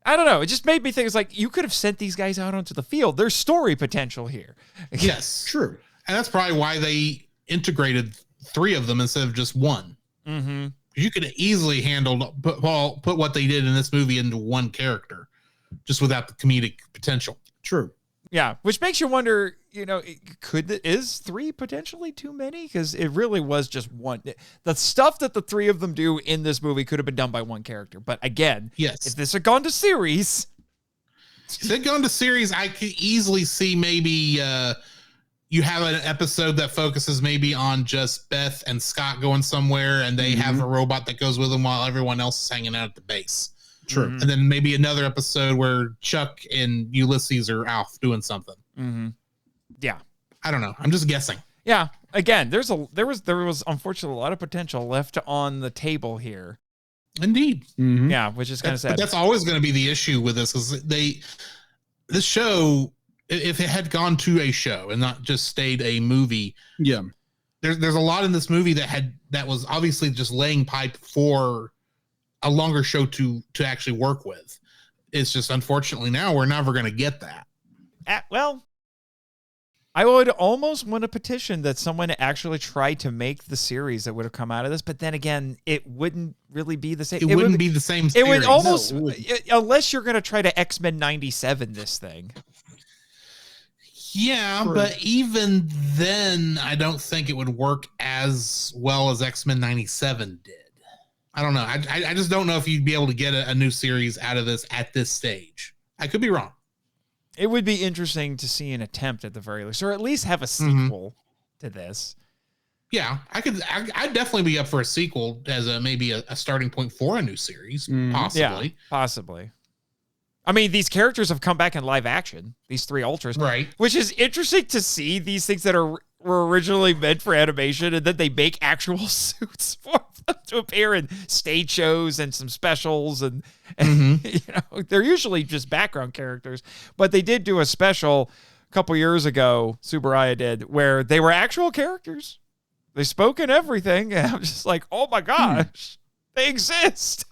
Speaker 2: I don't know. It just made me think, it's like, you could have sent these guys out onto the field. There's story potential here.
Speaker 3: Yes, true. And that's probably why they integrated 3 of them instead of just one.
Speaker 2: Mm-hmm.
Speaker 3: You could have easily put what they did in this movie into one character, just without the comedic potential.
Speaker 4: True.
Speaker 2: Yeah, which makes you wonder, is 3 potentially too many? Because it really was just one. The stuff that the 3 of them do in this movie could have been done by one character. But again,
Speaker 3: yes,
Speaker 2: if this had gone to series.
Speaker 3: If it had gone to series, I could easily see maybe you have an episode that focuses maybe on just Beth and Scott going somewhere, and they have a robot that goes with them while everyone else is hanging out at the base.
Speaker 4: True.
Speaker 3: And then maybe another episode where Chuck and Ulysses are off doing something.
Speaker 2: Mm-hmm. Yeah.
Speaker 3: I don't know. I'm just guessing.
Speaker 2: Yeah. Again, there was unfortunately a lot of potential left on the table here.
Speaker 3: Indeed.
Speaker 4: Mm-hmm.
Speaker 2: Yeah, which is kind of sad.
Speaker 3: But that's always going to be the issue with this, is this show, if it had gone to a show and not just stayed a movie.
Speaker 4: Yeah.
Speaker 3: There's a lot in this movie that was obviously just laying pipe for a longer show to actually work with. It's just, unfortunately, now we're never going to get that.
Speaker 2: Well, I would almost want a petition that someone actually tried to make the series that would have come out of this, but then again, it wouldn't really be the same.
Speaker 3: It wouldn't be the same series.
Speaker 2: It would almost, unless you're going to try to X-Men 97 this thing.
Speaker 3: Yeah, but even then, I don't think it would work as well as X-Men 97 did. I don't know. I just don't know if you'd be able to get a new series out of this at this stage. I could be wrong.
Speaker 2: It would be interesting to see an attempt at the very least, or at least have a sequel to this.
Speaker 3: Yeah, I'd definitely be up for a sequel as maybe a starting point for a new series, possibly.
Speaker 2: Yeah, possibly. I mean, these characters have come back in live action, these 3 Ultras.
Speaker 3: Right.
Speaker 2: Which is interesting to see, these things that were originally meant for animation, and then they make actual suits for them to appear in stage shows and some specials, and they're usually just background characters. But they did do a special a couple years ago, Subaraya did, where they were actual characters. They spoke in everything. And I'm just like, oh my gosh, they exist.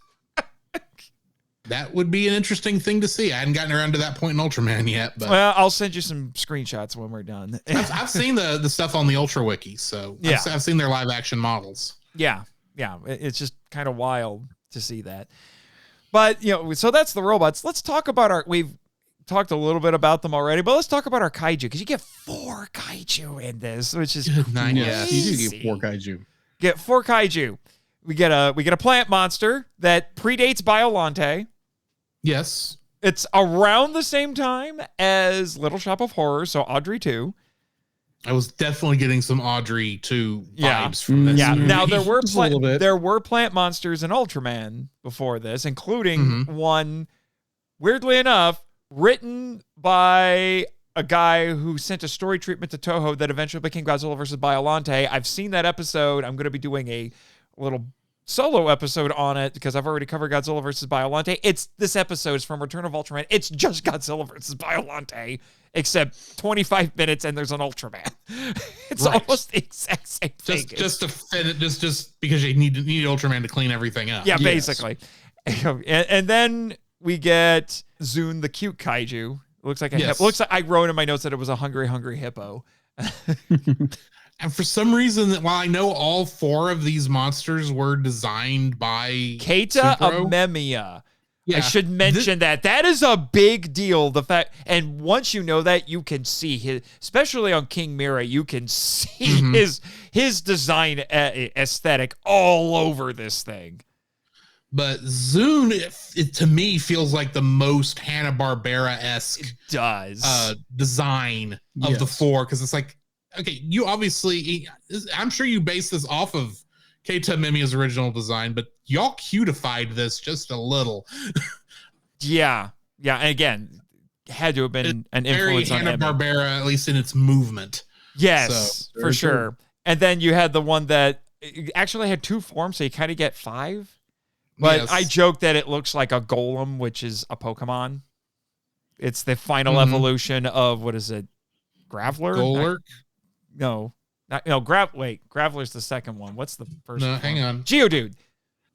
Speaker 3: That would be an interesting thing to see. I hadn't gotten around to that point in Ultraman yet, but
Speaker 2: Well, I'll send you some screenshots when we're done.
Speaker 3: I've seen the stuff on the Ultra Wiki, so
Speaker 2: Yeah.
Speaker 3: I've seen their live action models.
Speaker 2: Yeah. It's just kind of wild to see that. But, so that's the robots. Let's talk about we've talked a little bit about them already, but let's talk about our kaiju, because you get 4 kaiju in this, which is
Speaker 3: Nice.
Speaker 4: Yeah, you do
Speaker 2: crazy.
Speaker 4: get 4 kaiju.
Speaker 2: Get 4 kaiju. We get a plant monster that predates Biollante.
Speaker 3: Yes.
Speaker 2: It's around the same time as Little Shop of Horrors, so Audrey 2.
Speaker 3: I was definitely getting some Audrey 2
Speaker 2: Yeah.
Speaker 3: vibes from this.
Speaker 2: Yeah.
Speaker 3: movie.
Speaker 2: Now there were
Speaker 4: Just a little bit.
Speaker 2: there were plant monsters in Ultraman before this, including one, weirdly enough, written by a guy who sent a story treatment to Toho that eventually became Godzilla vs. Biollante. I've seen that episode. I'm going to be doing a little solo episode on it because I've already covered Godzilla vs. Biollante. This episode is from Return of Ultraman. It's just Godzilla vs. Biollante, except 25 minutes and there's an Ultraman. It's
Speaker 3: Right.
Speaker 2: almost the exact same thing.
Speaker 3: Just to fit it, just because you need Ultraman to clean everything up.
Speaker 2: Yeah,
Speaker 4: Yes.
Speaker 2: basically. And then we get Zune, the cute kaiju. Looks like
Speaker 3: Yes.
Speaker 2: looks like I wrote in my notes that it was a hungry hippo.
Speaker 3: And for some reason, while I know all 4 of these monsters were designed by
Speaker 2: Keita
Speaker 3: Supro,
Speaker 2: Amemiya.
Speaker 3: yeah,
Speaker 2: I should mention that. That is a big deal. The fact, and once you know that, you can see his, especially on King Mira, you can see his design aesthetic all over this thing.
Speaker 3: But Zune, it to me feels like the most Hanna-Barbera-esque
Speaker 2: Does
Speaker 3: design of the
Speaker 4: Yes.
Speaker 3: 4, because it's like, okay, you obviously, I'm sure you based this off of Keita Mimiya's original design, but y'all cutified this just a little.
Speaker 2: yeah. And again, had to have been an
Speaker 3: Very
Speaker 2: influence on Emmett.
Speaker 3: Hanna-Barbera, at least in its movement.
Speaker 2: Yes,
Speaker 3: So,
Speaker 2: for sure. And then you had the one that actually had 2 forms, so you kind of get 5. But
Speaker 3: Yes.
Speaker 2: I joke that it looks like a golem, which is a Pokemon. It's the final evolution of, what is it? Graveler?
Speaker 3: Golurk?
Speaker 2: Graveler's the second one. What's the first
Speaker 3: No,
Speaker 2: one?
Speaker 3: hang on.
Speaker 2: Geodude.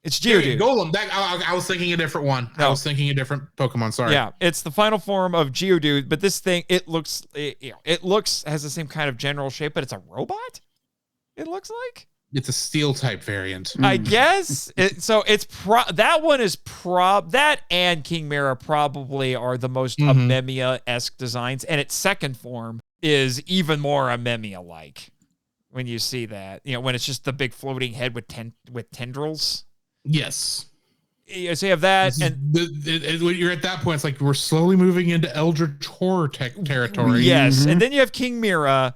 Speaker 2: It's Geodude.
Speaker 3: Golem. I was thinking a different one.
Speaker 2: No.
Speaker 3: I was thinking a different Pokemon. Sorry.
Speaker 2: Yeah, it's the final form of Geodude, but this thing, it looks has the same kind of general shape, but it's a robot? It looks like?
Speaker 3: It's a steel type variant.
Speaker 2: I guess. That one is that and King Mira probably are the most Amemiya-esque designs, and its second form is even more Amemiya-like when you see that. When it's just the big floating head with tendrils.
Speaker 3: Yes.
Speaker 2: Yeah, so you have that, and
Speaker 3: When you're at that point, it's like we're slowly moving into Eldritch horror territory.
Speaker 2: yes, and then you have King Mira,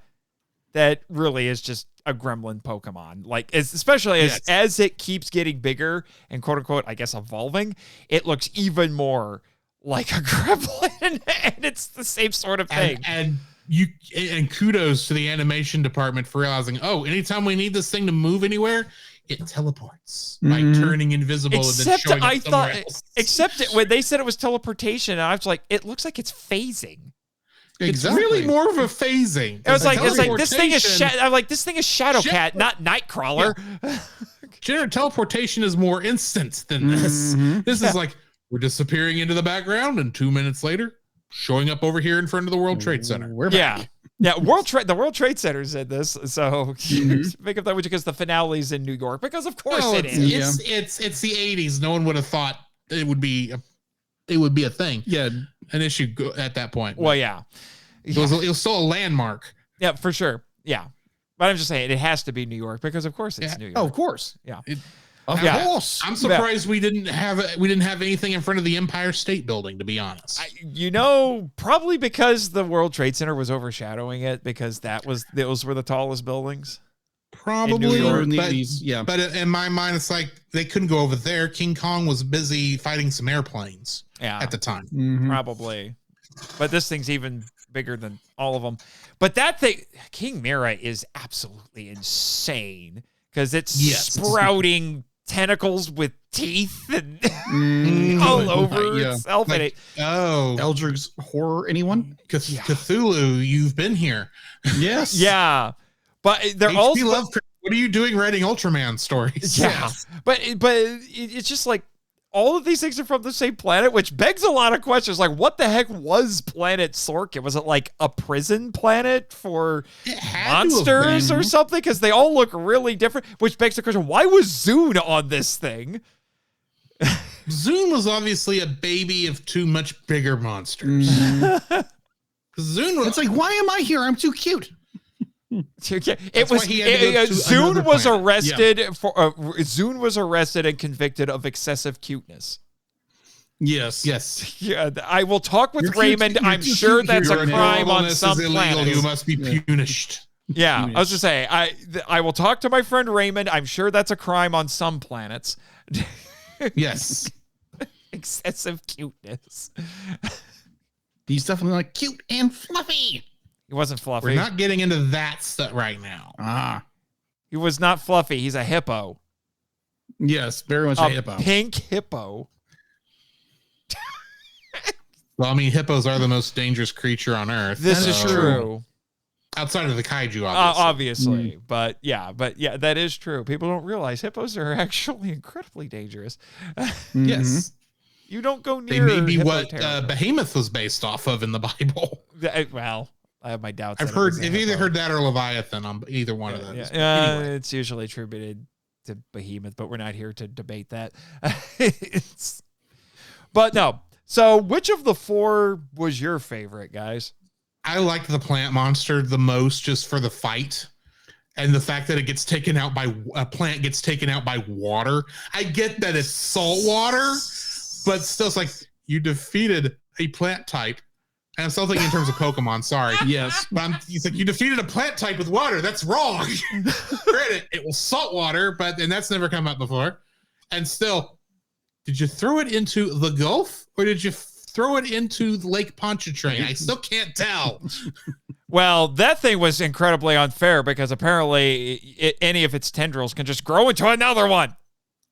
Speaker 2: that really is just a gremlin Pokemon. Like, especially as it keeps getting bigger and quote unquote, I guess, evolving, it looks even more like a gremlin, and it's the same sort of thing.
Speaker 3: And kudos to the animation department for realizing, anytime we need this thing to move anywhere, it teleports by turning invisible and then
Speaker 2: Except
Speaker 3: showing up
Speaker 2: I
Speaker 3: somewhere
Speaker 2: thought,
Speaker 3: else.
Speaker 2: when they said it was teleportation, and I was like, it looks like it's phasing.
Speaker 3: It's really more of a phasing.
Speaker 2: It was like this thing is
Speaker 3: Teleportation-
Speaker 2: I'm like, this thing is Shadowcat, not Nightcrawler.
Speaker 3: Teleportation is more instant than this. This is like we're disappearing into the background, and 2 minutes later, showing up over here in front of the World Trade Center.
Speaker 4: We're back.
Speaker 2: Yeah, the World Trade Center said this, so make up that because the finale's in New York, because of course it is.
Speaker 3: It's the 80s. No one would have thought it would be a thing.
Speaker 4: Yeah.
Speaker 3: An issue at that point.
Speaker 2: Well, yeah.
Speaker 3: It was still a landmark.
Speaker 2: Yeah, for sure. Yeah. But I'm just saying it has to be New York because of course it's New York.
Speaker 4: Oh, of course.
Speaker 2: Yeah.
Speaker 4: Of
Speaker 2: Yeah.
Speaker 4: course.
Speaker 3: I'm surprised we didn't have anything in front of the Empire State Building, to be honest.
Speaker 2: Probably because the World Trade Center was overshadowing it, because those were the tallest buildings.
Speaker 3: Probably,
Speaker 2: New York.
Speaker 4: Yeah.
Speaker 3: But in my mind, it's like they couldn't go over there. King Kong was busy fighting some airplanes at the time.
Speaker 2: Probably. But this thing's even bigger than all of them. But that thing, King Mira, is absolutely insane because it's sprouting tentacles with teeth and all over itself.
Speaker 3: Like,
Speaker 4: Eldritch horror, anyone?
Speaker 3: Cthulhu, you've been here.
Speaker 4: Yes.
Speaker 2: Yeah. But they're
Speaker 3: HP
Speaker 2: also
Speaker 3: Lovecraft, what What are you doing writing Ultraman stories?
Speaker 2: Yeah, but it's just like all of these things are from the same planet, which begs a lot of questions. Like, what the heck was Planet Sorkin? Was it like a prison planet for monsters or something? Because they all look really different, which begs the question, why was Zune on this thing?
Speaker 3: Zune was obviously a baby of two much bigger monsters. Zune was,
Speaker 4: It's like, why am I here? I'm too cute.
Speaker 2: Zune was arrested for Zune was arrested and convicted of excessive cuteness.
Speaker 3: Yes.
Speaker 2: Yeah, I will talk with Raymond. I'm sure that's a crime on some planet.
Speaker 3: You must be punished.
Speaker 2: Yeah, I was just saying. I will talk to my friend Raymond. I'm sure that's a crime on some planets.
Speaker 3: Yes.
Speaker 2: Excessive cuteness.
Speaker 4: He's definitely like cute and fluffy.
Speaker 2: He wasn't fluffy.
Speaker 3: We're not getting into that stuff right now.
Speaker 2: He was not fluffy. He's a hippo.
Speaker 4: Yes, very much a hippo.
Speaker 2: Pink hippo.
Speaker 3: Well, I mean, hippos are the most dangerous creature on Earth.
Speaker 2: This is true.
Speaker 3: Outside of the kaiju,
Speaker 2: obviously. But yeah, that is true. People don't realize hippos are actually incredibly dangerous.
Speaker 3: Yes.
Speaker 2: You don't go near.
Speaker 3: They may be what Behemoth was based off of in the Bible.
Speaker 2: Well, I have my doubts.
Speaker 3: I've either heard that or Leviathan on either one of those.
Speaker 2: Yeah, anyway. It's usually attributed to Behemoth, but we're not here to debate that. But no. So, which of the four was your favorite, guys?
Speaker 3: I liked the plant monster the most, just for the fight and the fact that it gets taken out by a plant gets taken out by water. I get that it's salt water, but still, it's like you defeated a plant type. And I'm still thinking in terms of Pokemon. Sorry.
Speaker 4: Yes,
Speaker 3: but he's like, you defeated a plant type with water. That's wrong. Granted, it was salt water, and that's never come up before. And still, did you throw it into the Gulf or did you throw it into Lake Pontchartrain? I still can't tell.
Speaker 2: Well, that thing was incredibly unfair because apparently any of its tendrils can just grow into another one.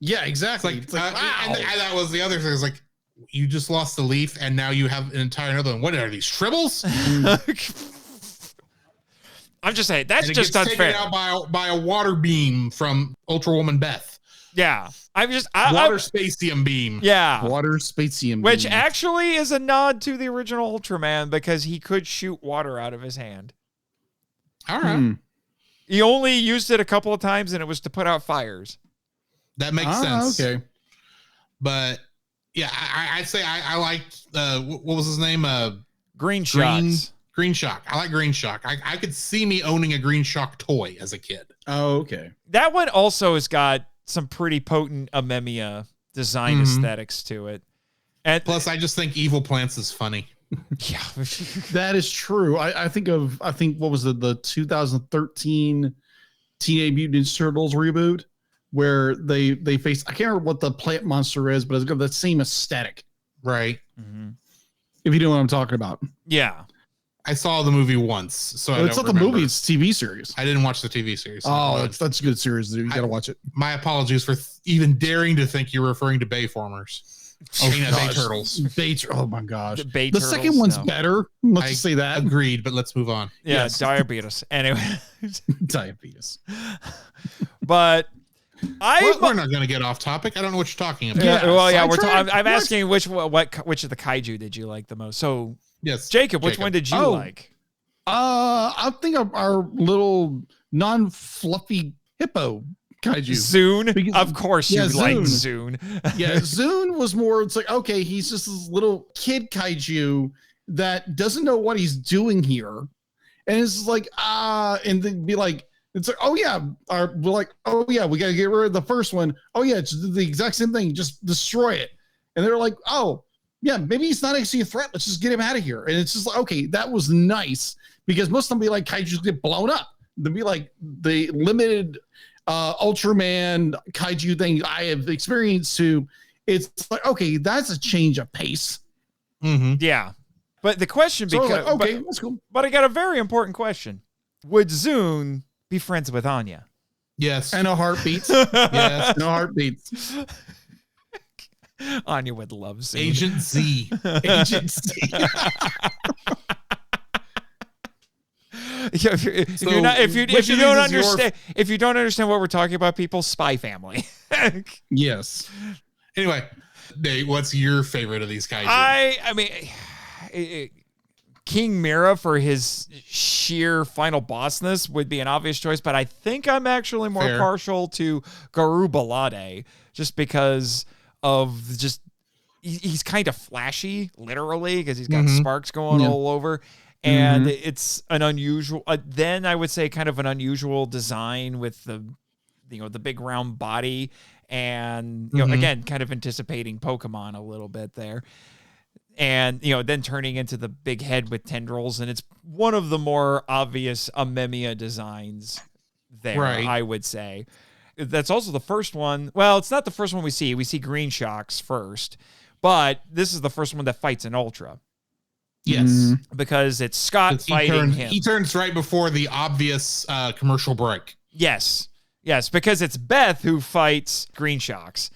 Speaker 4: Yeah, exactly.
Speaker 3: It's like, wow. And that was the other thing. It's like, you just lost the leaf and now you have an entire another one. What are these, tribbles?
Speaker 2: I'm just saying, that's just
Speaker 3: unfair.
Speaker 2: Taken
Speaker 3: out by a water beam from Ultra Woman Beth.
Speaker 2: Yeah.
Speaker 3: Water spacium beam.
Speaker 2: Yeah.
Speaker 4: Water spacium
Speaker 2: Which
Speaker 4: beam.
Speaker 2: actually is a nod to the original Ultraman because he could shoot water out of his hand.
Speaker 3: All right.
Speaker 2: He only used it a couple of times and it was to put out fires.
Speaker 3: That makes sense.
Speaker 4: Okay.
Speaker 3: But yeah, I'd say I liked, what was his name?
Speaker 2: Green Shock.
Speaker 3: Green Shock. I like Green Shock. I could see me owning a Green Shock toy as a kid.
Speaker 4: Oh, okay.
Speaker 2: That one also has got some pretty potent Amemia design aesthetics to it. And
Speaker 3: plus, I just think Evil Plants is funny.
Speaker 2: Yeah.
Speaker 4: That is true. I think what was it, the 2013 Teenage Mutant Ninja Turtles reboot where they face, I can't remember what the plant monster is, but it's got that same aesthetic.
Speaker 3: Right.
Speaker 4: If you know what I'm talking about.
Speaker 2: Yeah.
Speaker 3: I saw the movie once, so
Speaker 4: it's not the movie; it's TV series.
Speaker 3: I didn't watch the TV series.
Speaker 4: Oh, that's a good series. You got to watch it.
Speaker 3: My apologies for even daring to think you're referring to Bayformers. Bay Turtles.
Speaker 4: Oh my gosh,
Speaker 2: the
Speaker 4: second one's better. Let's just say that.
Speaker 3: Agreed, but let's move on.
Speaker 2: Yeah, yes. Diabeetus. Anyway,
Speaker 4: diabetes.
Speaker 2: But
Speaker 3: we're not going to get off topic. I don't know what you're talking about.
Speaker 2: Yeah, well, yeah, I'm asking which of the kaiju did you like the most? So.
Speaker 3: Yes,
Speaker 2: Jacob, which one did you like?
Speaker 4: I think our little non-fluffy hippo kaiju.
Speaker 2: Zune?
Speaker 4: Because,
Speaker 2: of course you liked Zune.
Speaker 4: Yeah, Zune was more, it's like, okay, he's just this little kid kaiju that doesn't know what he's doing here. And it's like, and then be like, it's like, oh yeah, we're like, oh yeah, we got to get rid of the first one. Oh yeah, it's the exact same thing. Just destroy it. And they're like, oh, yeah, maybe he's not actually a threat. Let's just get him out of here. And it's just like, okay, that was nice because most of them be like kaiju get blown up. They'll be like the limited Ultraman kaiju thing I have experienced too. It's like, okay, that's a change of pace.
Speaker 2: Yeah. But the question becomes,
Speaker 4: okay, that's cool.
Speaker 2: But I got a very important question. Would Zune be friends with Anya?
Speaker 3: Yes.
Speaker 4: And a heartbeat.
Speaker 3: Yes.
Speaker 4: No heartbeats.
Speaker 2: Anya would love Zune.
Speaker 3: Agent Z.
Speaker 4: Agent Z.
Speaker 2: if you don't understand what we're talking about, people, Spy Family.
Speaker 4: Yes.
Speaker 3: Anyway, Nate, what's your favorite of these kaiju?
Speaker 2: I mean, King Mira for his sheer final bossness would be an obvious choice, but I think I'm actually more partial to Garubalade just because of he's kind of flashy, literally, because he's got sparks going all over. And it's an unusual, then I would say kind of an unusual design with the big round body and, again, kind of anticipating Pokemon a little bit there. And, then turning into the big head with tendrils. And it's one of the more obvious Amemia designs there, I would say. That's also the first one. Well, it's not the first one we see. We see Green Shocks first. But this is the first one that fights an Ultra.
Speaker 3: Yes.
Speaker 2: Because it's Scott fighting him.
Speaker 3: He turns right before the obvious commercial break.
Speaker 2: Yes, because it's Beth who fights Green Shocks.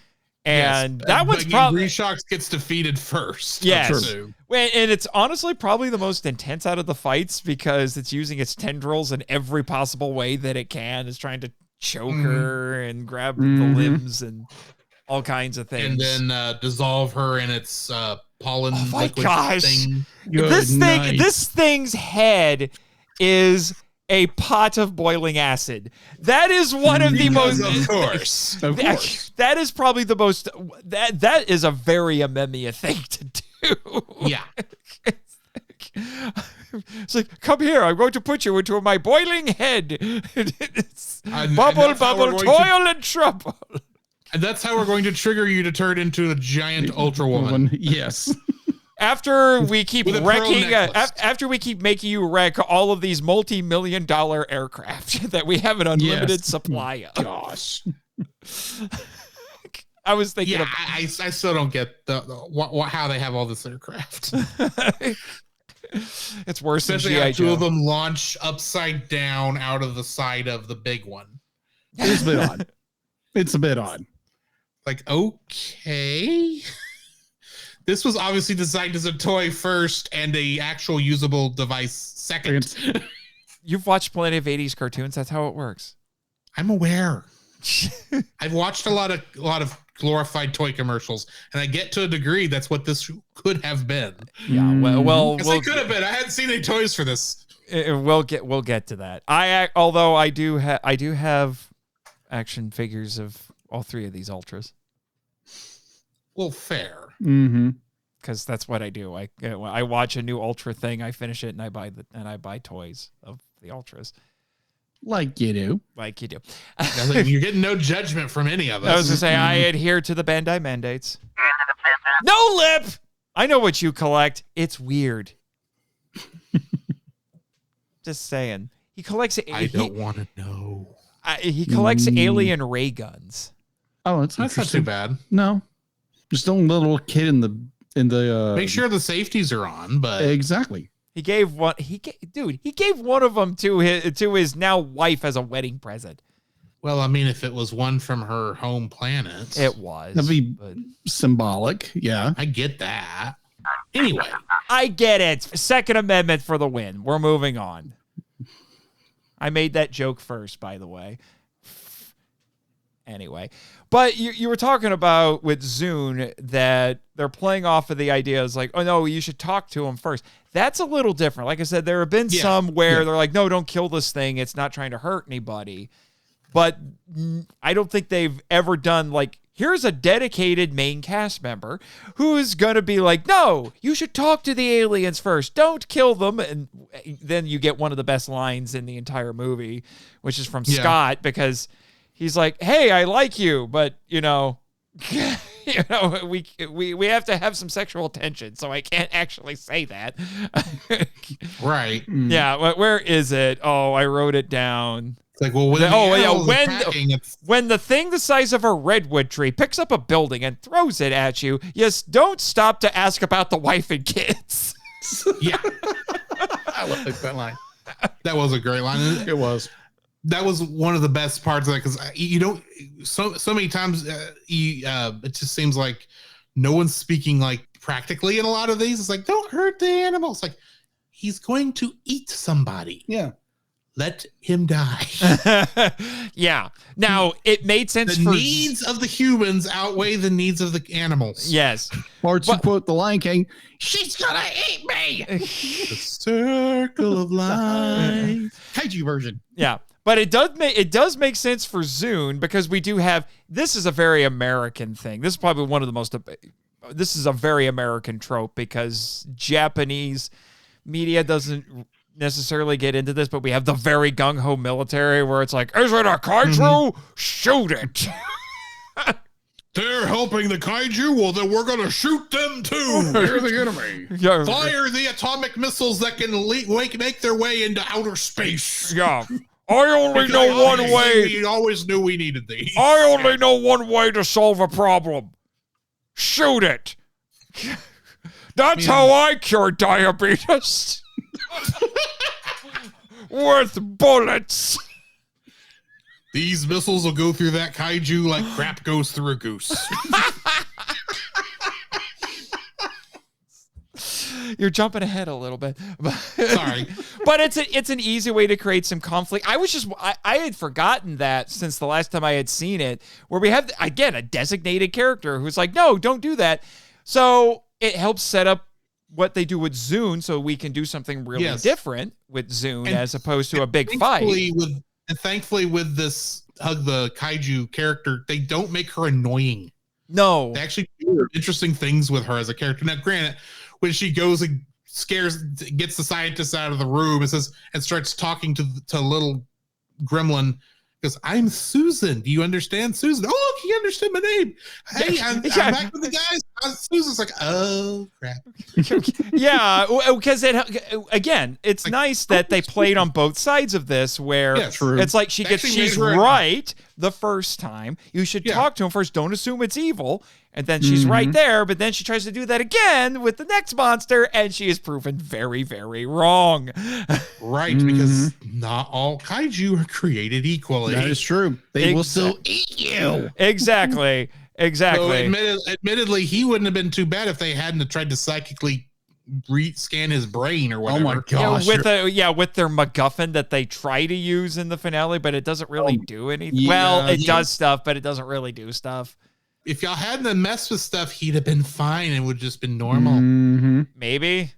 Speaker 2: And that one's probably...
Speaker 3: Green Shocks gets defeated first.
Speaker 2: Yes. And it's honestly probably the most intense out of the fights because it's using its tendrils in every possible way that it can. It's trying to choke her and grab the limbs and all kinds of things.
Speaker 3: And then dissolve her in its pollen liquid thing.
Speaker 2: This thing's head is a pot of boiling acid. That is one of the most...
Speaker 3: Of course.
Speaker 2: That is probably the most... That is a very Amemia thing to do.
Speaker 3: Yeah.
Speaker 2: It's like, come here, I'm going to put you into my boiling head. Bubble, toil, and trouble.
Speaker 3: And that's how we're going to trigger you to turn into a giant Ultra Woman.
Speaker 4: Yes.
Speaker 2: After we keep making you wreck all of these multi-million-dollar aircraft that we have an unlimited supply of.
Speaker 4: Gosh.
Speaker 2: I was thinking.
Speaker 3: Yeah, I still don't get how they have all this aircraft.
Speaker 2: It's worse
Speaker 3: Especially
Speaker 2: than
Speaker 3: how
Speaker 2: G.I.
Speaker 3: two
Speaker 2: Joe.
Speaker 3: of them launch upside down out of the side of the big one.
Speaker 4: It's a bit odd. It's a bit odd.
Speaker 3: Like, okay. This was obviously designed as a toy first and a actual usable device second.
Speaker 2: You've watched plenty of 80s cartoons. That's how it works.
Speaker 3: I'm aware. I've watched a lot of glorified toy commercials, and I get to a degree that's what this could have been.
Speaker 2: Yeah, well,
Speaker 3: it could have been. I hadn't seen any toys for this.
Speaker 2: We'll get to that. Although I do have action figures of all three of these Ultras.
Speaker 3: Well, fair.
Speaker 2: Because that's what I do. I watch a new Ultra thing, I finish it, and I buy toys of the Ultras.
Speaker 4: Like you do.
Speaker 3: You're getting no judgment from any of us.
Speaker 2: I was going to say, I adhere to the Bandai mandates. No lip! I know what you collect. It's weird. Just saying. He collects...
Speaker 3: I don't want to know.
Speaker 2: He collects alien ray guns.
Speaker 4: Oh, that's
Speaker 3: not too bad.
Speaker 4: No. Just a little kid in the
Speaker 3: make sure the safeties are on, but...
Speaker 4: Exactly.
Speaker 2: He gave one of them to his now wife as a wedding present.
Speaker 3: Well, I mean, if it was one from her home planet,
Speaker 2: it was.
Speaker 4: That'd be symbolic. Yeah,
Speaker 3: I get that. Anyway,
Speaker 2: I get it. Second Amendment for the win. We're moving on. I made that joke first, by the way. Anyway, but you were talking about with Zune that they're playing off of the idea is like, oh no, you should talk to him first. That's a little different. Like I said, there have been some where they're like, no, don't kill this thing. It's not trying to hurt anybody. But I don't think they've ever done like, here's a dedicated main cast member who's going to be like, no, you should talk to the aliens first. Don't kill them. And then you get one of the best lines in the entire movie, which is from Scott, because he's like, hey, I like you, but we have to have some sexual tension, so I can't actually say that.
Speaker 3: Right.
Speaker 2: Yeah, but where is it? Oh, I wrote it down.
Speaker 3: It's like, well,
Speaker 2: when the thing the size of a redwood tree picks up a building and throws it at you, don't stop to ask about the wife and kids.
Speaker 3: Yeah.
Speaker 4: I like that line.
Speaker 3: That was a great line.
Speaker 4: It was.
Speaker 3: That was one of the best parts of that, because you don't so many times it just seems like no one's speaking like practically in a lot of these. It's like, don't hurt the animals. Like, he's going to eat somebody.
Speaker 4: Yeah.
Speaker 3: let him die.
Speaker 2: Yeah. Now, it made sense
Speaker 3: The
Speaker 2: for
Speaker 3: needs of the humans outweigh the needs of the animals.
Speaker 2: Yes.
Speaker 4: Or to quote the Lion King, she's gonna eat me.
Speaker 3: The circle of life.
Speaker 4: Kaiju version.
Speaker 2: Yeah. But it does make sense for Zune because we do have, this is a very American thing. This is probably one of the most, this is a very American trope because Japanese media doesn't necessarily get into this, but we have the very gung-ho military where it's like, is it a kaiju? Shoot it.
Speaker 3: They're helping the kaiju? Well, then we're going to shoot them too.
Speaker 4: They're the enemy.
Speaker 2: Yeah.
Speaker 3: Fire the atomic missiles that can make their way into outer space.
Speaker 2: Yeah. I only know one way.
Speaker 3: We always knew we needed these.
Speaker 2: I only know one way to solve a problem. Shoot it. That's how I cure diabetes. With bullets.
Speaker 3: These missiles will go through that kaiju like crap goes through a goose.
Speaker 2: You're jumping ahead a little bit.
Speaker 3: Sorry.
Speaker 2: But it's an easy way to create some conflict. I had forgotten that since the last time I had seen it, where we have, again, a designated character who's like, no, don't do that. So it helps set up what they do with Zune so we can do something really different with Zune as opposed to a big fight.
Speaker 3: Thankfully with this Hug the Kaiju character, they don't make her annoying.
Speaker 2: No.
Speaker 3: They actually do interesting things with her as a character. Now, granted, when she goes and gets the scientists out of the room and starts talking to little gremlin, because I'm Susan. Do you understand Susan? Oh, look, he understood my name. Hey, I'm back with the guys. Susan's like, oh, crap.
Speaker 2: Yeah, because it's nice that they played on both sides of this where it's like she's right the first time. You should talk to him first. Don't assume it's evil. And then she's right there, but then she tries to do that again with the next monster, and she is proven very, very wrong.
Speaker 3: Right, because not all kaiju are created equally.
Speaker 4: That is true. They will still eat you.
Speaker 2: Exactly.
Speaker 3: So admittedly, he wouldn't have been too bad if they hadn't tried to psychically scan his brain or whatever.
Speaker 4: Oh my gosh.
Speaker 2: With their MacGuffin that they try to use in the finale, but it doesn't really do anything.
Speaker 4: Yeah,
Speaker 2: well, it does stuff, but it doesn't really do stuff.
Speaker 3: If y'all hadn't messed with stuff, he'd have been fine and would just been normal.
Speaker 2: Maybe.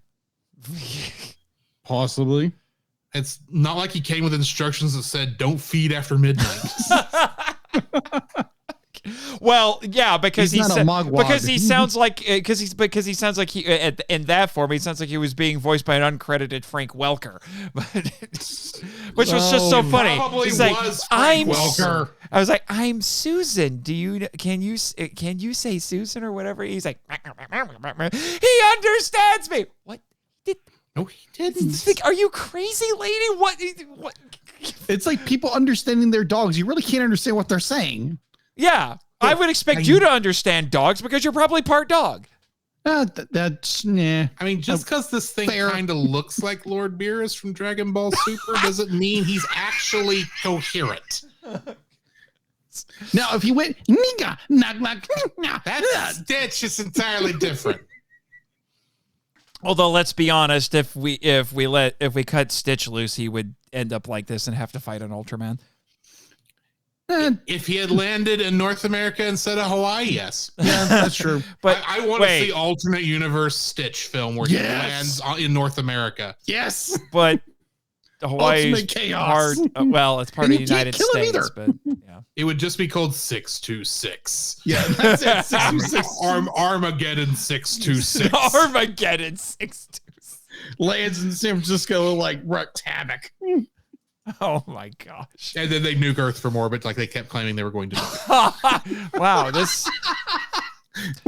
Speaker 4: Possibly.
Speaker 3: It's not like he came with instructions that said, don't feed after midnight.
Speaker 2: Well, yeah, because he sounds like in that form he sounds like he was being voiced by an uncredited Frank Welker, which was just so funny. He's like, I'm Welker. I was like, I'm Susan. Can you say Susan or whatever? He's like, he understands me. What?
Speaker 3: No, he didn't.
Speaker 2: Are you crazy, lady? What?
Speaker 4: It's like people understanding their dogs. You really can't understand what they're saying.
Speaker 2: Yeah, I would expect you to understand dogs because you're probably part dog.
Speaker 4: That's nah.
Speaker 3: I mean, just because this thing kind of looks like Lord Beerus from Dragon Ball Super doesn't mean he's actually coherent.
Speaker 4: Now, if he went Niga,
Speaker 3: that's Stitch is entirely different.
Speaker 2: Although, let's be honest, if we cut Stitch loose, he would end up like this and have to fight an Ultraman.
Speaker 3: If he had landed in North America instead of Hawaii, yes.
Speaker 4: Yeah, that's true.
Speaker 3: But I want to see alternate universe Stitch film where he lands in North America.
Speaker 4: Yes.
Speaker 2: But Hawaii is
Speaker 4: chaos.
Speaker 2: hard. Well, it's part of the United States, but yeah.
Speaker 3: It would just be called 626.
Speaker 4: Yeah, that's it. 626.
Speaker 3: Armageddon 626.
Speaker 2: Armageddon 626.
Speaker 4: Lands in San Francisco like wrecked havoc.
Speaker 2: Oh my gosh.
Speaker 3: And then they nuke Earth from orbit like they kept claiming they were going to do.
Speaker 2: Wow, this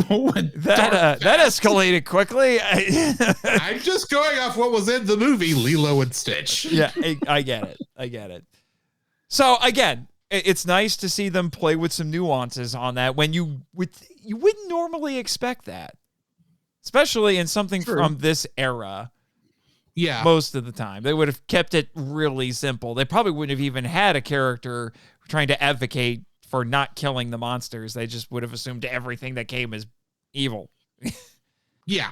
Speaker 2: that escalated quickly.
Speaker 3: I'm just going off what was in the movie Lilo and Stitch.
Speaker 2: Yeah, I get it. So again, it's nice to see them play with some nuances on that when you wouldn't normally expect that. Especially in something from this era.
Speaker 3: Yeah.
Speaker 2: Most of the time. They would have kept it really simple. They probably wouldn't have even had a character trying to advocate for not killing the monsters. They just would have assumed everything that came as evil.
Speaker 3: Yeah.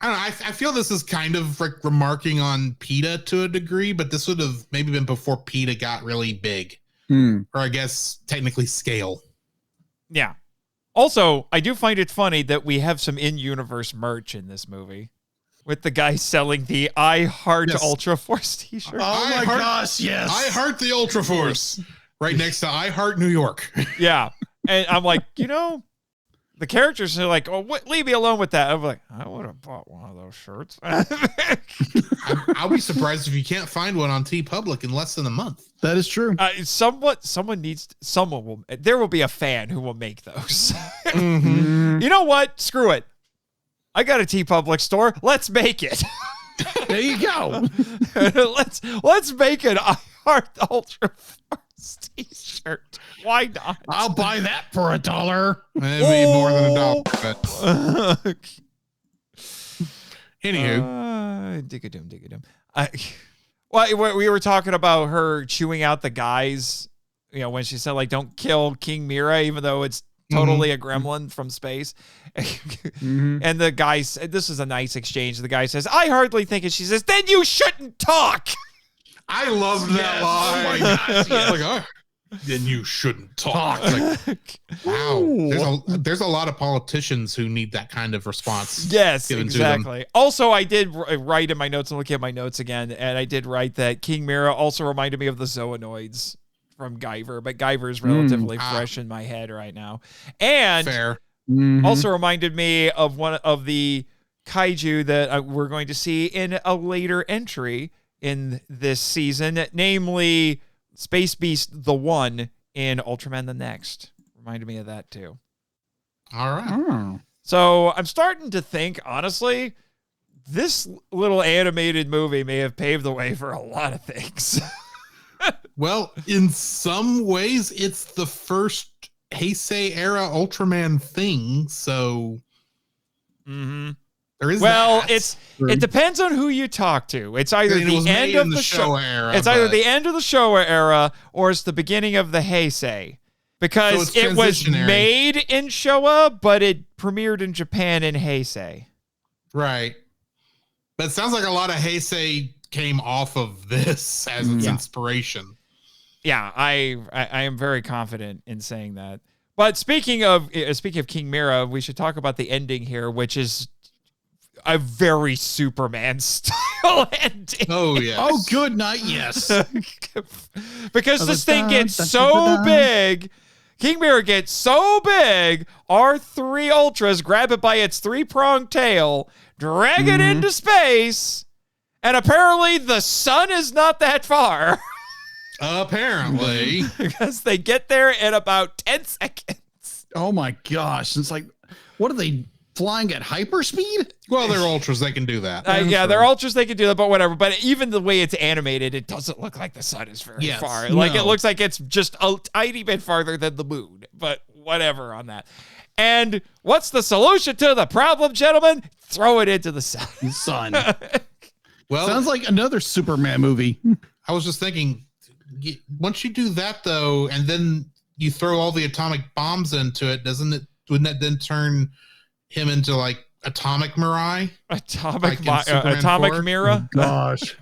Speaker 3: I don't know. I feel this is kind of like remarking on PETA to a degree, but this would have maybe been before PETA got really big. Or I guess technically scale.
Speaker 2: Yeah. Also, I do find it funny that we have some in-universe merch in this movie with the guy selling the I Heart Ultra Force t-shirt.
Speaker 4: Oh my gosh, yes.
Speaker 3: I Heart the Ultra Force. Right next to I Heart New York.
Speaker 2: Yeah. And I'm like, the characters are like, oh, leave me alone with that. I'm like, I would have bought one of those shirts.
Speaker 3: I'll be surprised if you can't find one on TeePublic in less than a month.
Speaker 4: That is true.
Speaker 2: There will be a fan who will make those.
Speaker 3: Mm-hmm.
Speaker 2: You know what? Screw it. I got a TeePublic store. Let's make it.
Speaker 4: There you go.
Speaker 2: let's make an I Heart the Ultra Force t-shirt. Why not?
Speaker 4: I'll buy that for $1.
Speaker 3: Maybe more than $1. But... Anywho.
Speaker 2: Dig-a-doom. Well, we were talking about her chewing out the guys, when she said, like, don't kill King Mira, even though it's totally a gremlin from space. And the guy said, this is a nice exchange. The guy says, I hardly think it. She says, then you shouldn't talk.
Speaker 3: I love that line. Oh my gosh. Yes. Like, then you shouldn't talk. Like, wow. There's a lot of politicians who need that kind of response.
Speaker 2: Yes, exactly. Also, I did write in my notes, and look at my notes again, and I did write that King Mira also reminded me of the Zoonoids from Guyver, but Guyver is relatively fresh in my head right now. And also reminded me of one of the kaiju that we're going to see in a later entry in this season, namely Space Beast the One in Ultraman the Next. Reminded me of that too.
Speaker 3: All right.
Speaker 2: So I'm starting to think, honestly, this little animated movie may have paved the way for a lot of things.
Speaker 3: Well, in some ways, it's the first Heisei era Ultraman thing, so there is.
Speaker 2: Well, it depends on who you talk to. It's either the end of the Showa era. It's either the end of the Showa era or it's the beginning of the Heisei, because it was made in Showa, but it premiered in Japan in Heisei.
Speaker 3: Right, but it sounds like a lot of Heisei came off of this as its inspiration.
Speaker 2: Yeah, I am very confident in saying that. But speaking of King Mira, we should talk about the ending here, which is a very Superman style ending.
Speaker 3: Oh yeah.
Speaker 4: Oh, good night. Yes.
Speaker 2: Because this thing gets so big. King Mira gets so big, our three Ultras grab it by its three-pronged tail, drag it into space, and apparently the sun is not that far.
Speaker 3: Apparently.
Speaker 2: Because they get there in about 10 seconds.
Speaker 4: Oh my gosh. It's like, what are they flying at hyperspeed?
Speaker 3: Well, they're Ultras. They can do that.
Speaker 2: They're Ultras. They can do that, but whatever. But even the way it's animated, it doesn't look like the sun is very far. Like, it looks like it's just a tiny bit farther than the moon. But whatever on that. And what's the solution to the problem, gentlemen? Throw it into the sun.
Speaker 3: Well,
Speaker 4: sounds like another Superman movie.
Speaker 3: I was just thinking, once you do that though, and then you throw all the atomic bombs into it, wouldn't that then turn him into like Atomic Mirai?
Speaker 2: Atomic Mira?
Speaker 4: Oh, gosh.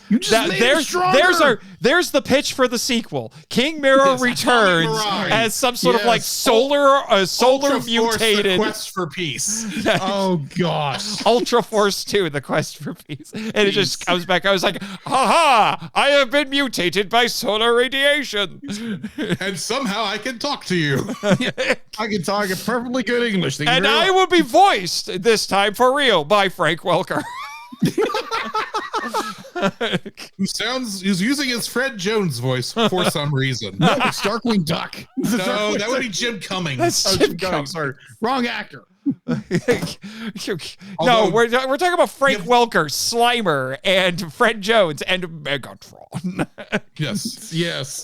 Speaker 4: You just made it stronger.
Speaker 2: There's the pitch for the sequel. King Mira returns as some sort of like solar mutated
Speaker 3: the Quest for Peace.
Speaker 4: Oh gosh.
Speaker 2: Ultra Force 2, the Quest for Peace. And it just comes back. I was like, haha, I have been mutated by solar radiation.
Speaker 3: And somehow I can talk to you.
Speaker 4: I can talk a perfectly good English.
Speaker 2: And I will be voiced this time for real by Frank Welker.
Speaker 3: who's using his Fred Jones voice for some reason.
Speaker 4: No, it's Darkwing Duck.
Speaker 3: No, that would be Jim Cummings.
Speaker 2: That's Jim Cummings.
Speaker 4: Sorry, wrong actor.
Speaker 2: No, we're talking about Frank Welker, Slimer, and Fred Jones, and Megatron.
Speaker 3: Yes.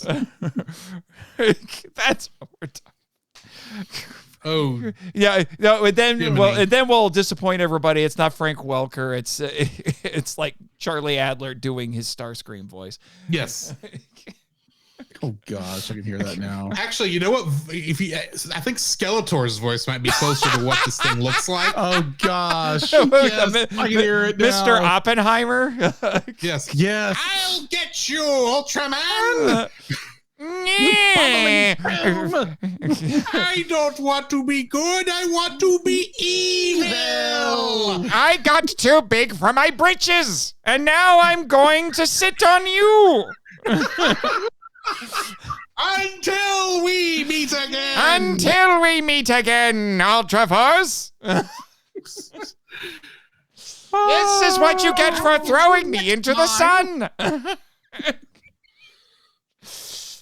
Speaker 2: That's what we're talking.
Speaker 3: Oh
Speaker 2: yeah, no, and then we'll disappoint everybody. It's not Frank Welker. It's like Charlie Adler doing his Starscream voice.
Speaker 3: Yes.
Speaker 4: Oh gosh, I can hear that now.
Speaker 3: Actually, you know what? I think Skeletor's voice might be closer to what this thing looks like.
Speaker 4: Oh gosh, yes, I can hear it now.
Speaker 2: Mr. Oppenheimer.
Speaker 3: Yes.
Speaker 4: Yes.
Speaker 3: I'll get you, Ultraman. I don't want to be good. I want to be evil.
Speaker 2: I got too big for my britches, and now I'm going to sit on you.
Speaker 3: Until we meet again.
Speaker 2: Until we meet again, Ultra Force. This is what you get for throwing me into the sun.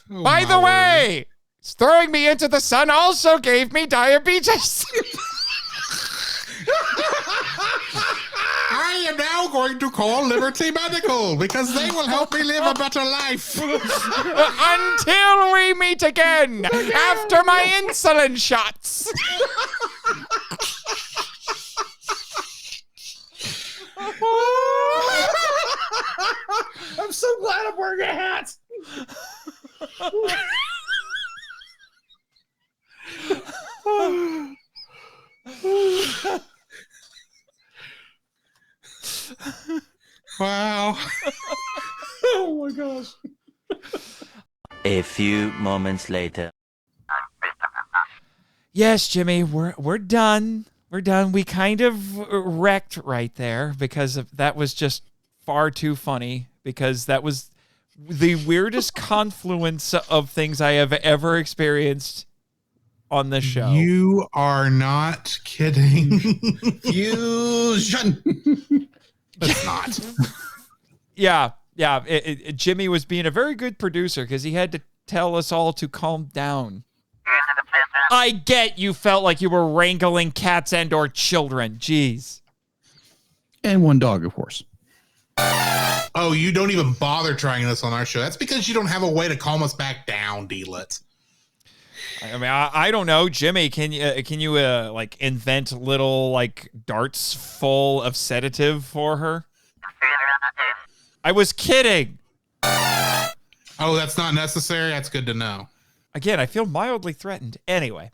Speaker 2: By the way, throwing me into the sun also gave me diabetes.
Speaker 3: I am now going to call Liberty Medical because they will help me live a better life.
Speaker 2: Until we meet again after my insulin shots.
Speaker 4: I'm so glad I'm wearing a hat.
Speaker 3: Wow.
Speaker 4: Oh my gosh.
Speaker 6: A few moments later.
Speaker 2: Yes, Jimmy, we're done. We're done. We kind of wrecked right there because that was just far too funny, because that was the weirdest confluence of things I have ever experienced on this show.
Speaker 3: You are not kidding.
Speaker 4: Fusion.
Speaker 3: It's not.
Speaker 2: Yeah. Jimmy was being a very good producer because he had to tell us all to calm down. I get you felt like you were wrangling cats and or children. Jeez.
Speaker 4: And one dog, of course.
Speaker 3: Oh, you don't even bother trying this on our show. That's because you don't have a way to calm us back down, D-Lit.
Speaker 2: I mean, I don't know, Jimmy. Can you like invent little like darts full of sedative for her? I was kidding.
Speaker 3: Oh, that's not necessary. That's good to know.
Speaker 2: Again, I feel mildly threatened. Anyway,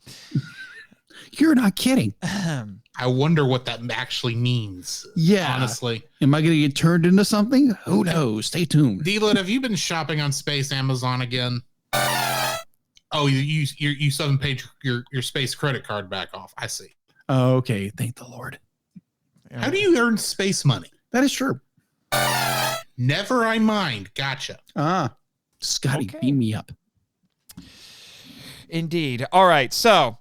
Speaker 4: You're not kidding.
Speaker 3: I wonder what that actually means.
Speaker 4: Yeah.
Speaker 3: Honestly.
Speaker 4: Am I going to get turned into something? Who knows? Stay tuned.
Speaker 3: D-Lit, have you been shopping on Space Amazon again? Oh, you still haven't paid your Space credit card back off. I see.
Speaker 4: Okay. Thank the Lord.
Speaker 3: How do you earn space money?
Speaker 4: That is true.
Speaker 3: Never I mind. Gotcha.
Speaker 4: Scotty,
Speaker 2: Okay.
Speaker 4: beam me up.
Speaker 2: Indeed. All right. So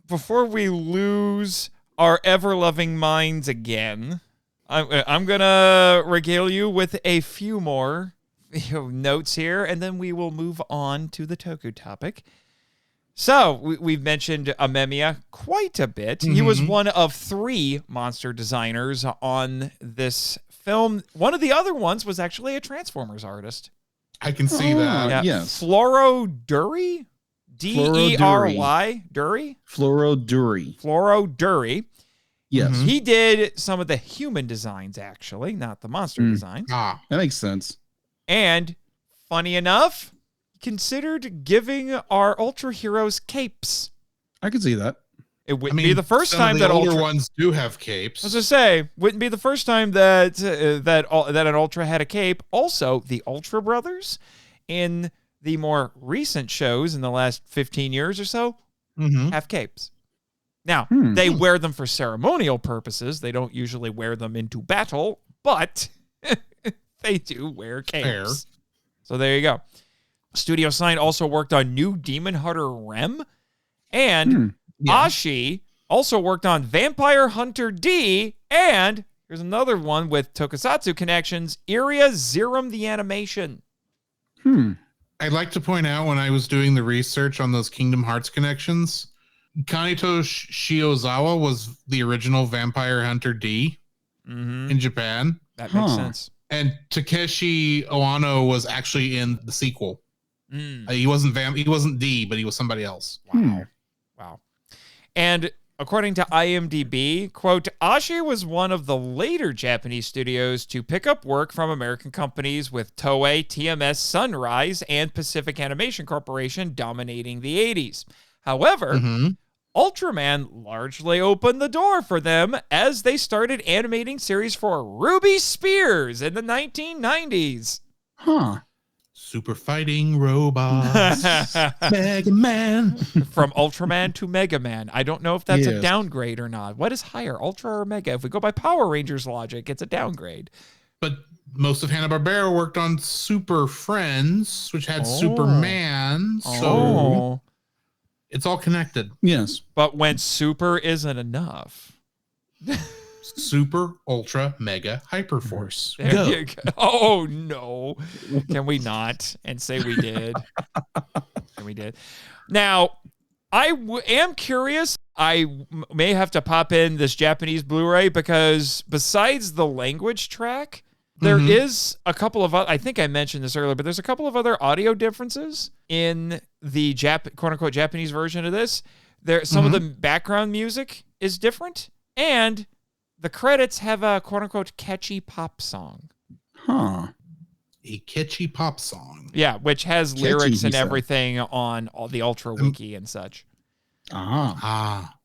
Speaker 2: before we lose our ever-loving minds again, I'm gonna regale you with a few more notes here, and then we will move on to the Toku topic. So we've mentioned Amemiya quite a bit. He was one of 3 monster designers on this film. One of the other ones was actually a Transformers artist.
Speaker 3: I can see that.
Speaker 2: Yeah.
Speaker 4: Yes.
Speaker 2: Floro Dury? D-E-R-Y? Dury?
Speaker 4: Floro Dury.
Speaker 2: Floro Dury.
Speaker 4: Yes.
Speaker 2: He did some of the human designs, actually, not the monster designs.
Speaker 3: Ah,
Speaker 4: That makes sense.
Speaker 2: And funny enough, considered giving our Ultra heroes capes.
Speaker 4: I can see that.
Speaker 2: It wouldn't be the first time
Speaker 3: the
Speaker 2: that
Speaker 3: older
Speaker 2: Ultra
Speaker 3: ones do have capes.
Speaker 2: As I say, wouldn't be the first time that that an Ultra had a cape. Also, the Ultra Brothers in the more recent shows in the last 15 years or so have capes. Now, they wear them for ceremonial purposes. They don't usually wear them into battle, but they do wear capes.
Speaker 3: Fair.
Speaker 2: So there you go. Studio Sign also worked on New Demon Hunter Rem, and Ashi also worked on Vampire Hunter D, and here's another one with Tokusatsu connections, Iria Zerum the Animation.
Speaker 3: I'd like to point out when I was doing the research on those Kingdom Hearts connections, Kanito Shiozawa was the original Vampire Hunter D in Japan.
Speaker 2: That makes sense.
Speaker 3: And Takeshi Oano was actually in the sequel. He wasn't D, but he was somebody else.
Speaker 2: Wow. And according to IMDb, quote, Ashi was one of the later Japanese studios to pick up work from American companies with Toei, TMS, Sunrise, and Pacific Animation Corporation dominating the 80s. However, Ultraman largely opened the door for them as they started animating series for Ruby Spears in the 1990s.
Speaker 4: Huh.
Speaker 3: Super fighting robots. Mega Man.
Speaker 2: From Ultraman to Mega Man. I don't know if that's a
Speaker 4: Yes.
Speaker 2: downgrade or not. What is higher, Ultra or Mega? If we go by Power Rangers logic, it's a downgrade.
Speaker 3: But most of Hanna-Barbera worked on Super Friends, which had Superman. So it's all connected.
Speaker 4: Yes.
Speaker 2: But when super isn't enough.
Speaker 3: Super, Ultra, Mega, Hyperforce.
Speaker 2: There
Speaker 3: Go.
Speaker 2: you go. Oh, no. Can we not? And say we did. And we did. Now, I am curious. I may have to pop in this Japanese Blu-ray because besides the language track, there is a couple of, I think I mentioned this earlier, but there's a couple of other audio differences in the quote-unquote Japanese version of this. Some of the background music is different, and the credits have a quote-unquote catchy pop song.
Speaker 4: Huh.
Speaker 3: A catchy pop song.
Speaker 2: Yeah, which has
Speaker 4: Catchy,
Speaker 2: lyrics
Speaker 4: he
Speaker 2: and
Speaker 4: said.
Speaker 2: everything on all the Ultra Wiki and such.
Speaker 3: Ah.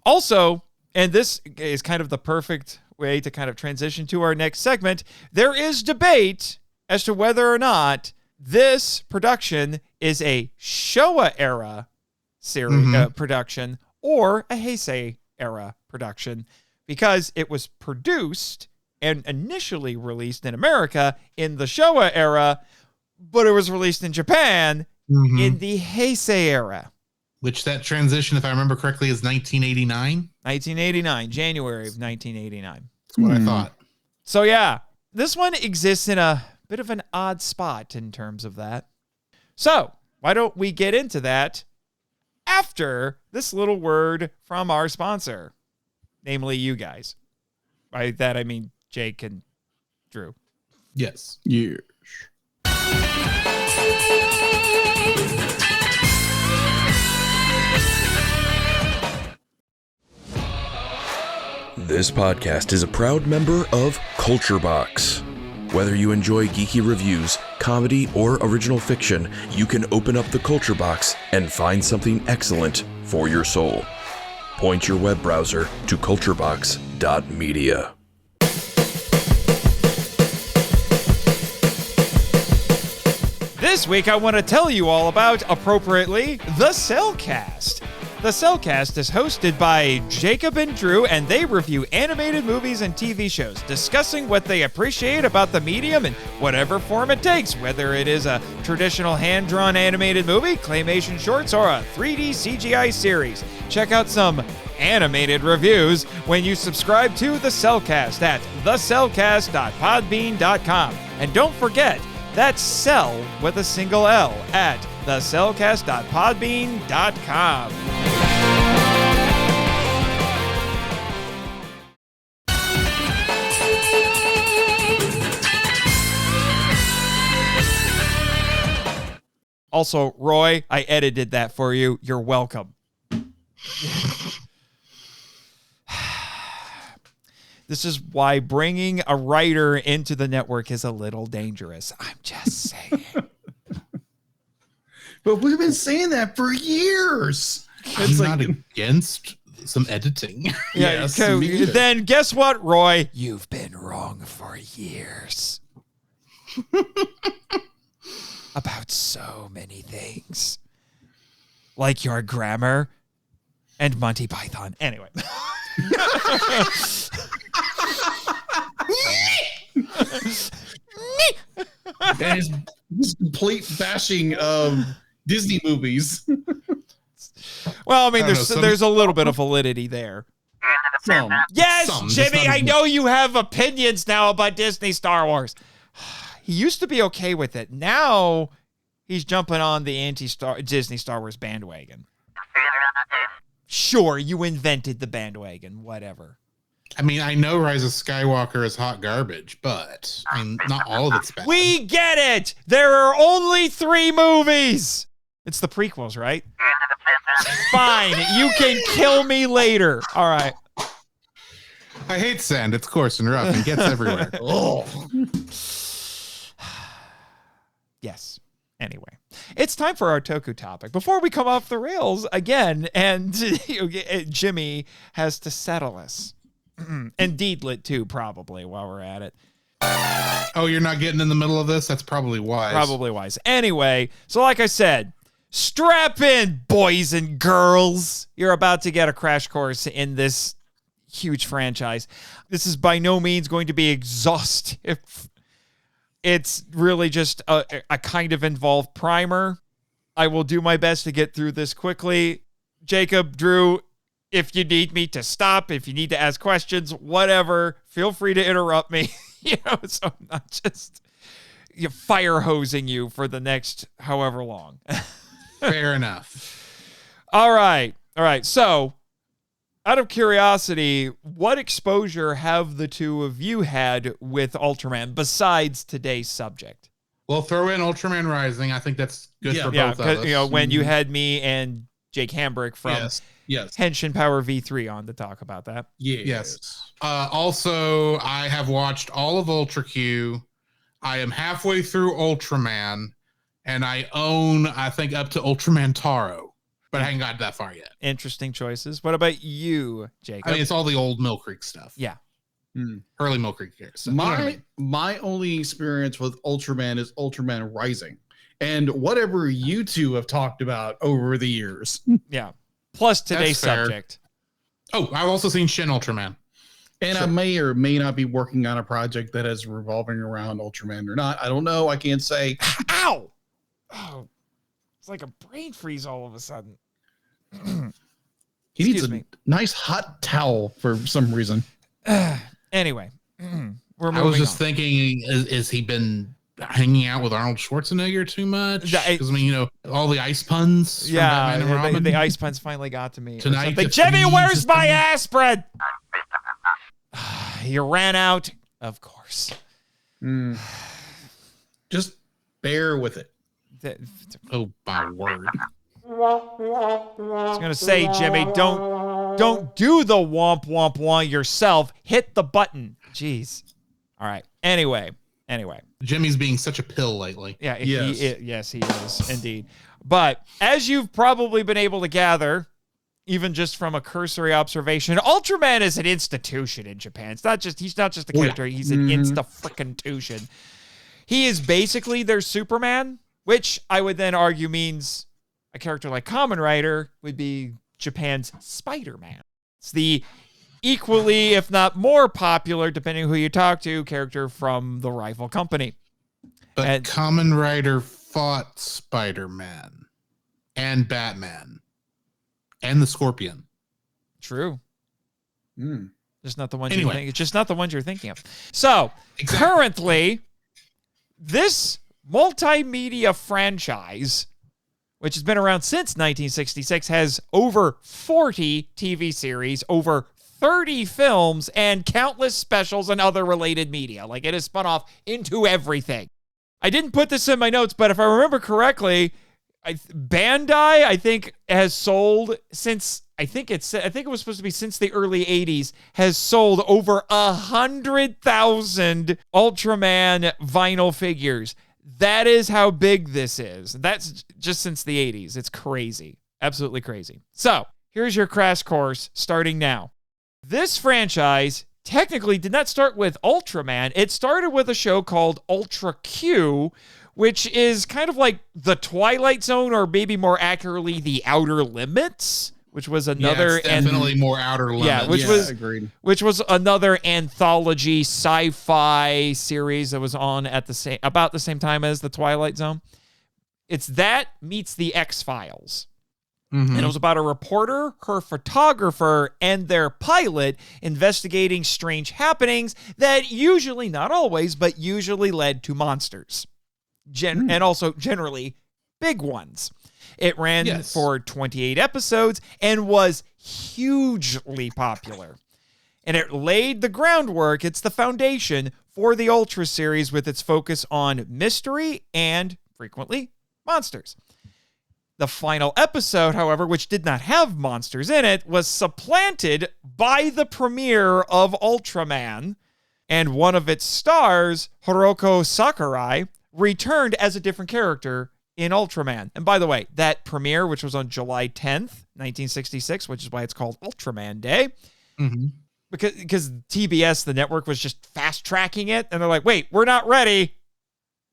Speaker 2: Also, and this is kind of the perfect way to kind of transition to our next segment, there is debate as to whether or not this production is a Showa era series production or a Heisei era production, because it was produced and initially released in America in the Showa era, but it was released in Japan in the Heisei era.
Speaker 3: Which that transition, if I remember correctly, is 1989.
Speaker 2: 1989, January of 1989.
Speaker 3: That's what I thought.
Speaker 2: So yeah, this one exists in a bit of an odd spot in terms of that. So why don't we get into that after this little word from our sponsor, namely you guys. By that I mean Jake and Drew.
Speaker 3: Yes.
Speaker 4: Yes.
Speaker 7: This podcast is a proud member of Culture Box. Whether you enjoy geeky reviews, comedy, or original fiction, you can open up the Culture Box and find something excellent for your soul. Point your web browser to culturebox.media.
Speaker 2: This week I want to tell you all about, appropriately, the Cel Cast. The Cel Cast is hosted by Jacob and Drew, and they review animated movies and TV shows, discussing what they appreciate about the medium in whatever form it takes, whether it is a traditional hand-drawn animated movie, claymation shorts, or a 3D CGI series. Check out some animated reviews when you subscribe to the Cel Cast at thecelcast.podbean.com. And don't forget, that's Cel with a single L at thecelcast.podbean.com. Also, Roy, I edited that for you. You're welcome. This is why bringing a writer into the network is a little dangerous. I'm just saying.
Speaker 4: But we've been saying that for years.
Speaker 3: I'm not against some editing.
Speaker 2: Yeah,
Speaker 4: Yes,
Speaker 2: okay,
Speaker 4: me neither.
Speaker 2: then guess what, Roy? You've been wrong for years. About so many things. Like your grammar and Monty Python. Anyway.
Speaker 4: And his complete bashing of Disney movies.
Speaker 2: Well, I mean,
Speaker 3: I don't know,
Speaker 2: there's a little bit of validity there.
Speaker 4: Some.
Speaker 2: Yes,
Speaker 3: Some, just
Speaker 2: Jimmy,
Speaker 3: not
Speaker 2: I
Speaker 3: as
Speaker 2: know you have opinions now about Disney Star Wars. He used to be okay with it. Now he's jumping on the anti-Disney Star Wars bandwagon. Sure, you invented the bandwagon, whatever.
Speaker 3: I mean, I know Rise of Skywalker is hot garbage, but I mean, not all of it's bad.
Speaker 2: We get it! There are only 3 movies! It's the prequels, right? Fine. You can kill me later. All right.
Speaker 3: I hate sand. It's coarse and rough and gets everywhere.
Speaker 4: Oh,
Speaker 2: Yes. Anyway, it's time for our Toku topic. Before we come off the rails again, and Jimmy has to settle us. And Deedlit, too, probably, while we're at it.
Speaker 3: Oh, you're not getting in the middle of this? That's probably wise.
Speaker 2: Probably wise. Anyway, so like I said, strap in, boys and girls. You're about to get a crash course in this huge franchise. This is by no means going to be exhaustive. It's really just a kind of involved primer. I will do my best to get through this quickly. Jacob, Drew, if you need me to stop, if you need to ask questions, whatever, feel free to interrupt me. So I'm not just fire hosing you for the next however long.
Speaker 3: Fair enough.
Speaker 2: All right. So, out of curiosity, what exposure have the two of you had with Ultraman besides today's subject?
Speaker 3: Well, throw in Ultraman Rising. I think that's good for both of us.
Speaker 2: When you had me and Jake Hambrick from
Speaker 4: yes.
Speaker 2: Henshin Power V3 on to talk about that.
Speaker 3: Yes. Also, I have watched all of Ultra Q. I am halfway through Ultraman, and I own, I think, up to Ultraman Taro. But I haven't got that far yet.
Speaker 2: Interesting choices. What about you, Jacob?
Speaker 3: I mean, it's all the old Mill Creek stuff.
Speaker 2: Yeah.
Speaker 3: Early Mill Creek stuff.
Speaker 4: My only experience with Ultraman is Ultraman Rising, and whatever you two have talked about over the years.
Speaker 2: Yeah. Plus today's
Speaker 3: That's fair.
Speaker 2: subject.
Speaker 3: Oh, I've also seen Shin Ultraman.
Speaker 4: And I may or may not be working on a project that is revolving around Ultraman or not. I don't know. I can't say.
Speaker 2: Ow! Oh, it's like a brain freeze all of a sudden.
Speaker 4: He needs
Speaker 2: Excuse
Speaker 4: a
Speaker 2: me.
Speaker 4: nice hot towel for some reason.
Speaker 2: Anyway, we're moving
Speaker 3: I was just
Speaker 2: on.
Speaker 3: thinking, is he been hanging out with Arnold Schwarzenegger too much?
Speaker 2: Yeah,
Speaker 3: Because, all the ice puns from Batman and Robin.
Speaker 2: The ice puns finally got to me. or
Speaker 3: Tonight,
Speaker 2: something.
Speaker 3: the
Speaker 2: Jimmy,
Speaker 3: freeze
Speaker 2: where's
Speaker 3: is
Speaker 2: my
Speaker 3: coming.
Speaker 2: aspirin? You ran out, of course.
Speaker 4: Just bear with it.
Speaker 3: Oh, my word.
Speaker 2: I was gonna say, Jimmy, don't do the womp womp womp yourself. Hit the button. Jeez. All right. Anyway.
Speaker 3: Jimmy's being such a pill lately.
Speaker 2: Yeah.
Speaker 4: Yes.
Speaker 2: He is indeed. But as you've probably been able to gather, even just from a cursory observation, Ultraman is an institution in Japan. He's not just a character. He's an insta-frickin-tution. He is basically their Superman, which I would then argue means a character like Kamen Rider would be Japan's Spider-Man. It's the equally, if not more popular, depending who you talk to, character from the rival company.
Speaker 3: But Kamen Rider fought Spider-Man and Batman and the Scorpion.
Speaker 2: True. Just not the ones
Speaker 3: Anyway.
Speaker 2: you think. It's just not the ones you're thinking of. So currently, this multimedia franchise, which has been around since 1966, has over 40 TV series, over 30 films, and countless specials and other related media. Like, it has spun off into everything. I didn't put this in my notes, but if I remember correctly, Bandai, I think, has sold since, I think it was supposed to be since the early 80s, has sold over 100,000 Ultraman vinyl figures. That is how big this is. That's just since the 80s. It's crazy. Absolutely crazy. So, here's your crash course starting now. This franchise technically did not start with Ultraman. It started with a show called Ultra Q, which is kind of like the Twilight Zone, or maybe more accurately, the Outer Limits, which was another
Speaker 3: it's definitely more Outer Limits.
Speaker 2: Yeah,
Speaker 4: agreed.
Speaker 2: which was another anthology sci-fi series that was on at about the same time as the Twilight Zone. It's that meets the X-Files. And it was about a reporter, her photographer, and their pilot investigating strange happenings that usually, not always, but usually led to monsters. And also generally big ones. It ran for 28 episodes and was hugely popular. And it laid the groundwork, it's the foundation for the Ultra series with its focus on mystery and, frequently, monsters. The final episode, however, which did not have monsters in it, was supplanted by the premiere of Ultraman, and one of its stars, Hiroko Sakurai, returned as a different character in Ultraman. And by the way, that premiere, which was on July 10th, 1966, which is why it's called Ultraman Day, because TBS, the network, was just fast-tracking it, and they're like, wait, we're not ready,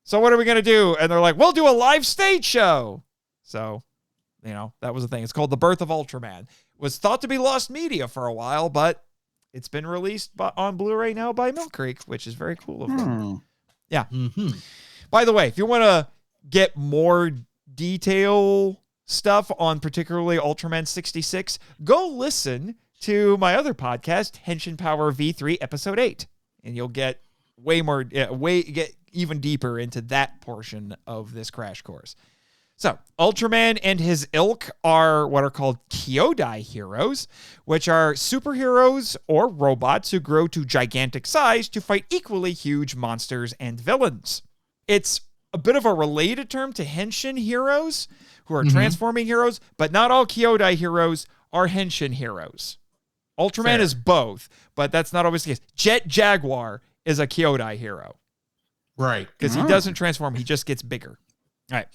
Speaker 2: so what are we going to do? And they're like, we'll do a live stage show. So, that was the thing. It's called The Birth of Ultraman. It was thought to be lost media for a while, but it's been released on Blu-ray now by Mill Creek, which is very cool of them. Yeah. By the way, if you want to get more detail stuff on particularly Ultraman 66, go listen to my other podcast, Henshin Power V3 Episode 8, and you'll get get even deeper into that portion of this crash course. So, Ultraman and his ilk are what are called Kyodai heroes, which are superheroes or robots who grow to gigantic size to fight equally huge monsters and villains. It's a bit of a related term to Henshin heroes, who are transforming heroes, but not all Kyodai heroes are Henshin heroes. Ultraman is both, but that's not always the case. Jet Jaguar is a Kyodai hero.
Speaker 3: Right.
Speaker 2: Because he doesn't transform, he just gets bigger. All right.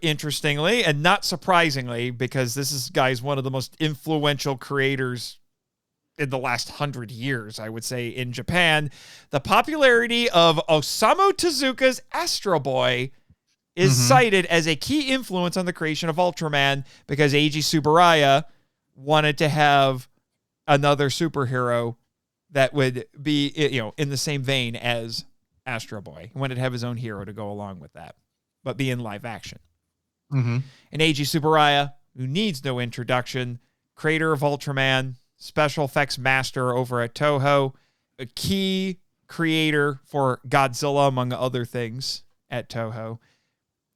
Speaker 2: Interestingly, and not surprisingly, because this guy's one of the most influential creators in the last 100 years, I would say, in Japan, the popularity of Osamu Tezuka's Astro Boy is cited as a key influence on the creation of Ultraman, because Eiji Tsuburaya wanted to have another superhero that would be, in the same vein as Astro Boy. He wanted to have his own hero to go along with that, but be in live action. And Eiji Tsuburaya, who needs no introduction, creator of Ultraman, special effects master over at Toho, a key creator for Godzilla, among other things, at Toho.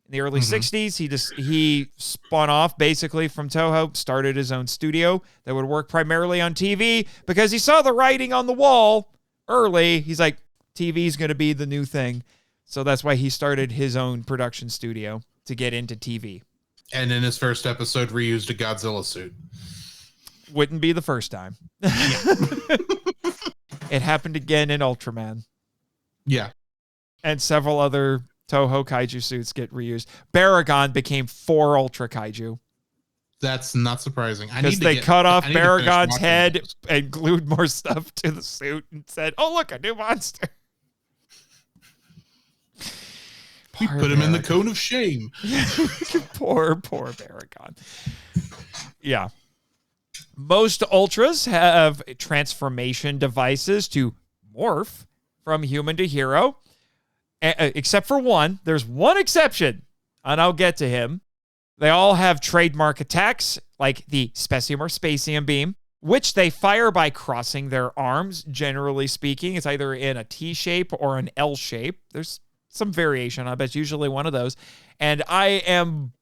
Speaker 2: In the early 60s, he spun off basically from Toho, started his own studio that would work primarily on TV, because he saw the writing on the wall early. He's like, TV is going to be the new thing. So that's why he started his own production studio to get into TV.
Speaker 3: And in his first episode, reused a Godzilla suit.
Speaker 2: Wouldn't be the first time. It happened again in Ultraman.
Speaker 3: Yeah.
Speaker 2: And several other Toho kaiju suits get reused. Baragon became 4 Ultra Kaiju.
Speaker 3: That's not surprising.
Speaker 2: Because they cut off Baragon's head and glued more stuff to the suit and said, oh, look, a new monster.
Speaker 3: We put him in the cone of shame.
Speaker 2: poor Baragon. Yeah. Most Ultras have transformation devices to morph from human to hero, except for one. There's one exception, and I'll get to him. They all have trademark attacks, like the Specium or Spacium beam, which they fire by crossing their arms, generally speaking. It's either in a T shape or an L shape. There's some variation. I bet it's usually one of those. And I am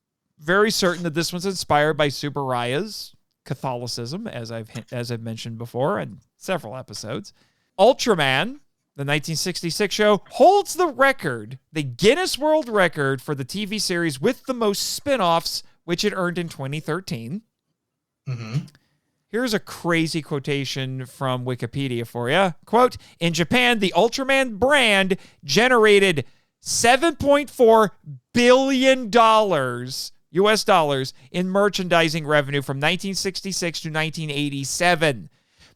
Speaker 2: very certain that this one's inspired by Tsuburaya's Catholicism, as I've mentioned before in several episodes. Ultraman, the 1966 show, holds the record, the Guinness World Record, for the TV series with the most spin-offs, which it earned in 2013. Here's a crazy quotation from Wikipedia for you. Quote, in Japan, the Ultraman brand generated $7.4 billion US dollars in merchandising revenue from 1966 to 1987.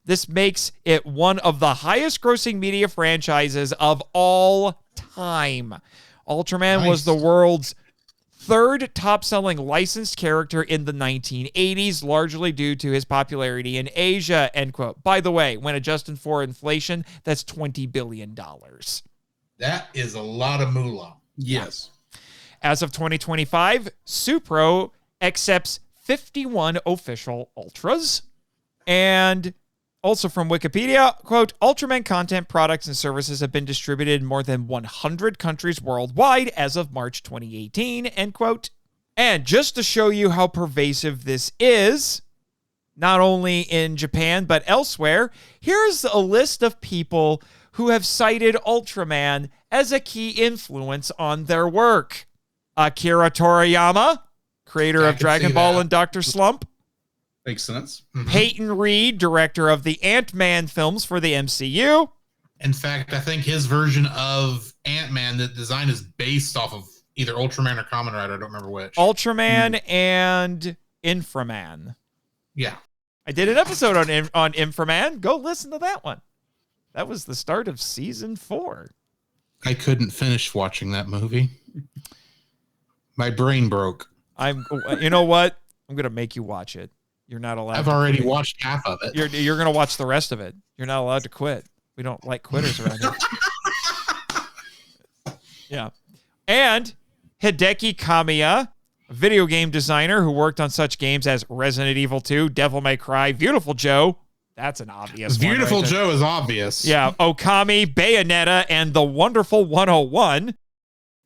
Speaker 2: This makes it one of the highest grossing media franchises of all time. Ultraman was the world's 3rd top-selling licensed character in the 1980s, largely due to his popularity in Asia, end quote. By the way, when adjusted for inflation, that's $20 billion.
Speaker 3: That is a lot of moolah.
Speaker 4: Yes.
Speaker 2: As of 2025, Supro accepts 51 official Ultras. And also from Wikipedia, quote, Ultraman content, products, and services have been distributed in more than 100 countries worldwide as of March 2018, end quote. And just to show you how pervasive this is, not only in Japan but elsewhere, here's a list of people who have cited Ultraman as a key influence on their work. Akira Toriyama, creator of
Speaker 3: can
Speaker 2: Dragon
Speaker 3: see
Speaker 2: Ball
Speaker 3: that.
Speaker 2: and Dr. Slump.
Speaker 4: Makes sense.
Speaker 2: Peyton Reed, director of the Ant-Man films for the MCU.
Speaker 3: In fact, I think his version of Ant-Man, the design is based off of either Ultraman or Kamen Rider. I don't remember which.
Speaker 2: Ultraman and Inframan.
Speaker 3: Yeah.
Speaker 2: I did an episode on Inframan. Go listen to that one. That was the start of season 4.
Speaker 3: I couldn't finish watching that movie. My brain broke.
Speaker 2: You know what? I'm going to make you watch it. You're not allowed.
Speaker 3: I've already watched half of it.
Speaker 2: You're going to watch the rest of it. You're not allowed to quit. We don't like quitters around here. Yeah. And Hideki Kamiya, a video game designer who worked on such games as Resident Evil 2, Devil May Cry, Beautiful Joe. That's an obvious one.
Speaker 3: Beautiful
Speaker 2: right there.
Speaker 3: Joe is obvious.
Speaker 2: Yeah. Okami, Bayonetta, and The Wonderful 101.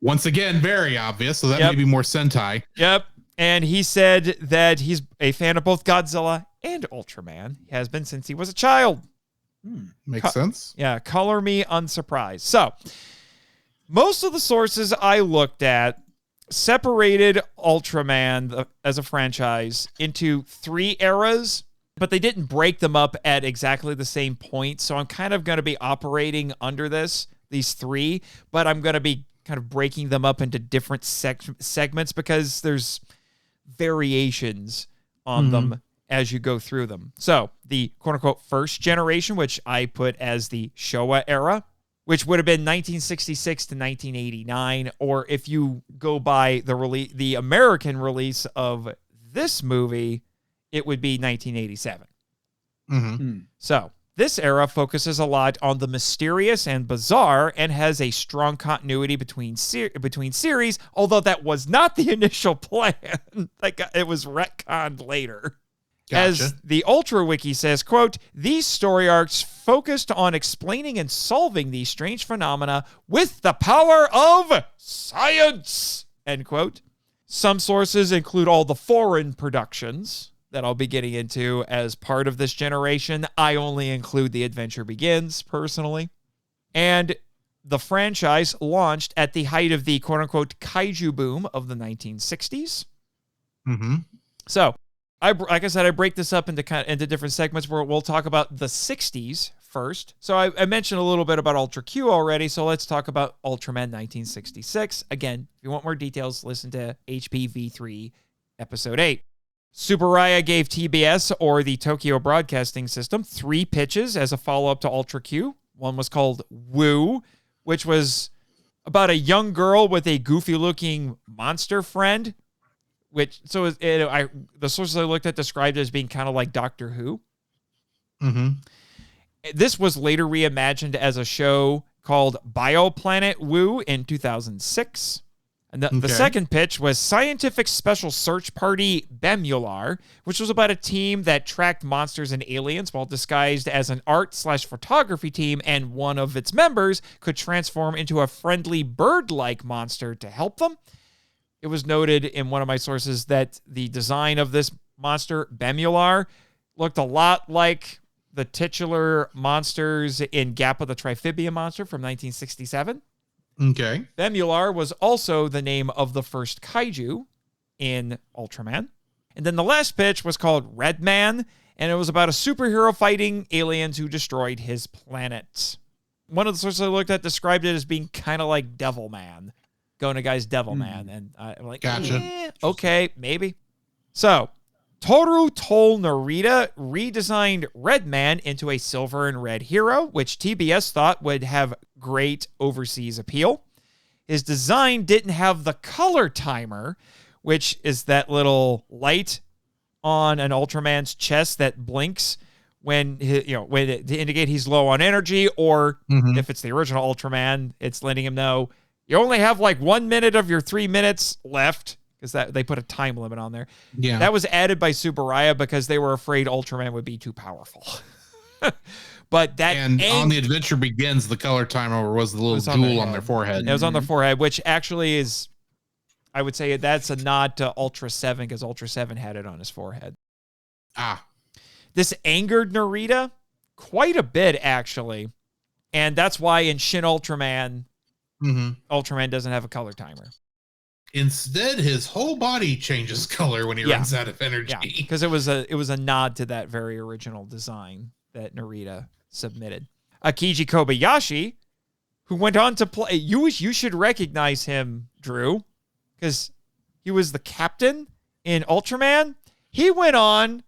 Speaker 3: Once again, very obvious. So that
Speaker 2: Yep.
Speaker 3: may be more Sentai.
Speaker 2: Yep. And he said that he's a fan of both Godzilla and Ultraman. He has been since he was a child.
Speaker 3: Makes sense.
Speaker 2: Yeah, color me unsurprised. So, most of the sources I looked at separated Ultraman as a franchise into 3 eras, but they didn't break them up at exactly the same point. So I'm kind of going to be operating under these 3, but I'm going to be kind of breaking them up into different segments because there's variations on them as you go through them. So the quote-unquote first generation, which I put as the Showa era, which would have been 1966 to 1989, or if you go by the American release of this movie, it would be 1987. So this era focuses a lot on the mysterious and bizarre and has a strong continuity between series, although that was not the initial plan. It was retconned later.
Speaker 3: Gotcha.
Speaker 2: As the Ultra Wiki says, quote, these story arcs focused on explaining and solving these strange phenomena with the power of science, end quote. Some sources include all the foreign productions that I'll be getting into as part of this generation. I only include The Adventure Begins, personally. And the franchise launched at the height of the quote-unquote kaiju boom of the 1960s. So, like I said, I break this up into different segments where we'll talk about the 60s first. So I mentioned a little bit about Ultra Q already, so let's talk about Ultraman 1966. Again, if you want more details, listen to HPV3 Episode 8. Tsuburaya gave TBS, or the Tokyo Broadcasting System, 3 pitches as a follow-up to Ultra Q. One was called Woo, which was about a young girl with a goofy-looking monster friend. The sources I looked at described it as being kind of like Doctor Who. This was later reimagined as a show called Bioplanet Woo in 2006. And the second pitch was Scientific Special Search Party Bemular, which was about a team that tracked monsters and aliens while disguised as an art/photography team, and one of its members could transform into a friendly bird-like monster to help them. It was noted in one of my sources that the design of this monster, Bemular, looked a lot like the titular monsters in Gappa the Triphibian monster from 1967.
Speaker 3: Okay.
Speaker 2: Bemular was also the name of the first kaiju in Ultraman. And then the last pitch was called Red Man, and it was about a superhero fighting aliens who destroyed his planet. One of the sources I looked at described it as being kind of like Devilman. Go Nagai's Devilman. And I'm like,
Speaker 3: Gotcha.
Speaker 2: Okay, maybe. So, Toru Tol Narita redesigned Red Man into a silver and red hero, which TBS thought would have great overseas appeal. His design didn't have the color timer, which is that little light on an Ultraman's chest that blinks when to indicate he's low on energy, or if it's the original Ultraman, it's letting him know you only have like 1 minute of your 3 minutes left, because that they put a time limit on there.
Speaker 3: Yeah.
Speaker 2: That was added by Tsuburaya because they were afraid Ultraman would be too powerful. But that
Speaker 3: on The Adventure Begins, the color timer was the little jewel on their forehead.
Speaker 2: It was on their forehead, which actually is, I would say that's a nod to Ultra 7, because Ultra 7 had it on his forehead. This angered Narita quite a bit, actually. And that's why in Shin Ultraman, Ultraman doesn't have a color timer.
Speaker 3: Instead, his whole body changes color when he runs out of
Speaker 2: Yeah,
Speaker 3: energy.
Speaker 2: because it was a nod to that very original design that Narita submitted. Akiji Kobayashi, who went on to play, you should recognize him, Drew, because he was the captain in Ultraman. He went on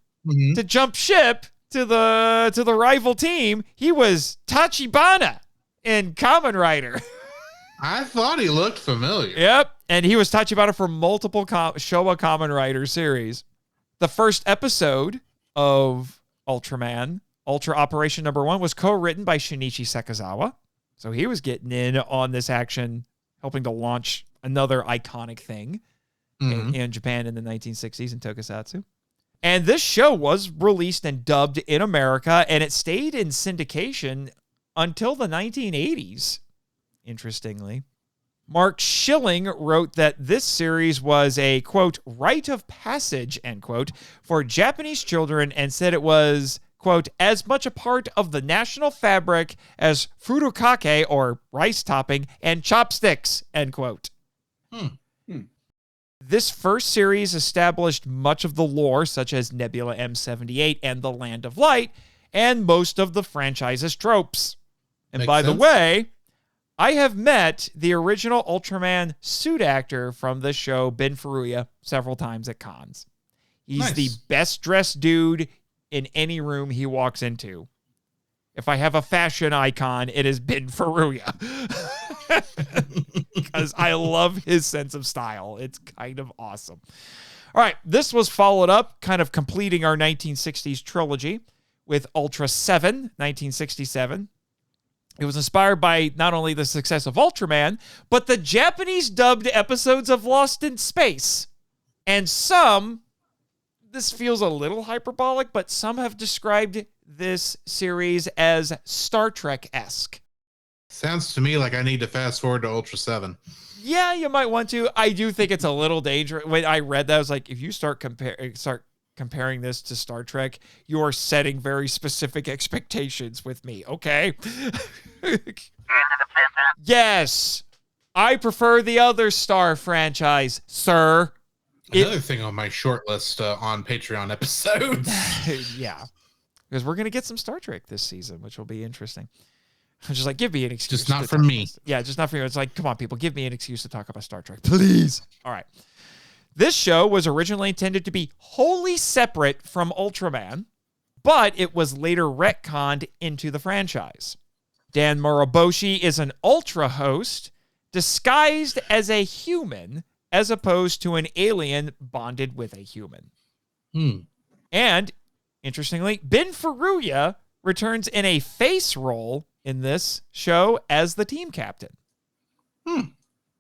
Speaker 2: to jump ship to the rival team. He was Tachibana in Kamen Rider.
Speaker 3: I thought he looked familiar.
Speaker 2: Yep, and he was Tachibana for multiple Showa Kamen Rider series. The first episode of Ultraman, Ultra Operation Number 1, was co-written by Shinichi Sekizawa. So he was getting in on this action, helping to launch another iconic thing in Japan in the 1960s in Tokusatsu. And this show was released and dubbed in America, and it stayed in syndication until the 1980s, interestingly. Mark Schilling wrote that this series was a, quote, rite of passage, end quote, for Japanese children, and said it was, quote, as much a part of the national fabric as furikake, or rice topping, and chopsticks, end quote. This first series established much of the lore, such as Nebula M78 and the Land of Light, and most of the franchise's tropes. And by the way, I have met the original Ultraman suit actor from this show, Ben Furuya, several times at cons. He's the best dressed dude in any room he walks into. If I have a fashion icon, it is Ben Furuya. Because I love his sense of style. It's kind of awesome. All right, this was followed up, kind of completing our 1960s trilogy with Ultra 7, 1967. It was inspired by not only the success of Ultraman, but the Japanese dubbed episodes of Lost in Space. And some, this feels a little hyperbolic, but some have described this series as Star Trek-esque.
Speaker 3: Sounds to me like I need to fast forward to Ultra 7.
Speaker 2: Yeah, you might want to. I do think it's a little dangerous. When I read that, I was like, if you start comparing this to Star Trek, you're setting very specific expectations with me, okay? Yes, I prefer the other Star franchise, sir.
Speaker 3: Another thing on my short list on Patreon episodes.
Speaker 2: Yeah, because we're going to get some Star Trek this season, which will be interesting. I'm just like, give me an excuse.
Speaker 3: Just not for me.
Speaker 2: Yeah, just not for you. It's like, come on, people, give me an excuse to talk about Star Trek, please. All right. This show was originally intended to be wholly separate from Ultraman, but it was later retconned into the franchise. Dan Moroboshi is an Ultra host disguised as a human, as opposed to an alien bonded with a human. And, interestingly, Ben Furuya returns in a face role in this show as the team captain.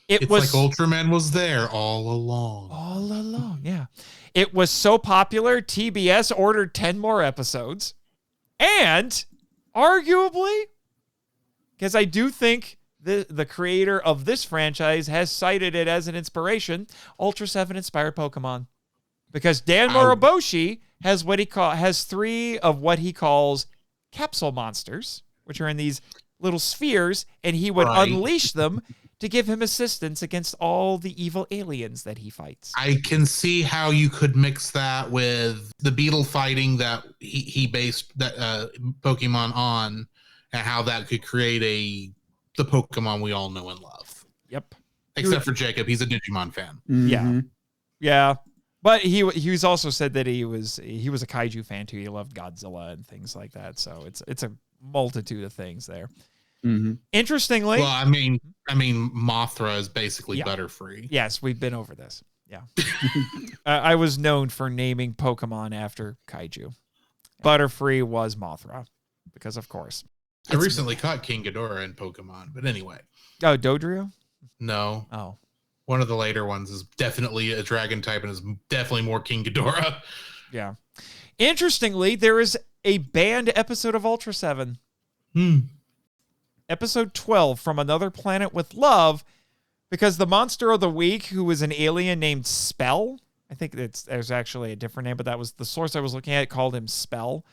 Speaker 2: It's like
Speaker 3: Ultraman was there all along.
Speaker 2: All along, yeah. It was so popular, TBS ordered 10 more episodes. And, arguably, because I do think the creator of this franchise has cited it as an inspiration, Ultra 7 inspired Pokemon. Because Dan Moroboshi has has 3 of what he calls capsule monsters, which are in these little spheres, and he would unleash them to give him assistance against all the evil aliens that he fights.
Speaker 3: I can see how you could mix that with the beetle fighting that he based that Pokemon on, and how that could create the Pokemon we all know and love.
Speaker 2: Yep.
Speaker 3: Except for Jacob, he's a Digimon fan.
Speaker 2: Yeah. But he's also said that he was a kaiju fan too. He loved Godzilla and things like that. So it's a multitude of things there. Interestingly,
Speaker 3: well, I mean, Mothra is basically Butterfree.
Speaker 2: Yes, we've been over this. Yeah, I was known for naming Pokemon after kaiju. Butterfree was Mothra, because of course.
Speaker 3: I recently caught King Ghidorah in Pokemon, but anyway.
Speaker 2: Oh, Dodrio?
Speaker 3: No.
Speaker 2: Oh.
Speaker 3: One of the later ones is definitely a dragon type and is definitely more King Ghidorah.
Speaker 2: Yeah. Interestingly, there is a banned episode of Ultra 7. Episode 12, From Another Planet with Love, because the monster of the week, who was an alien named Spell, I think there's actually a different name, but that was the source I was looking at, called him Spell.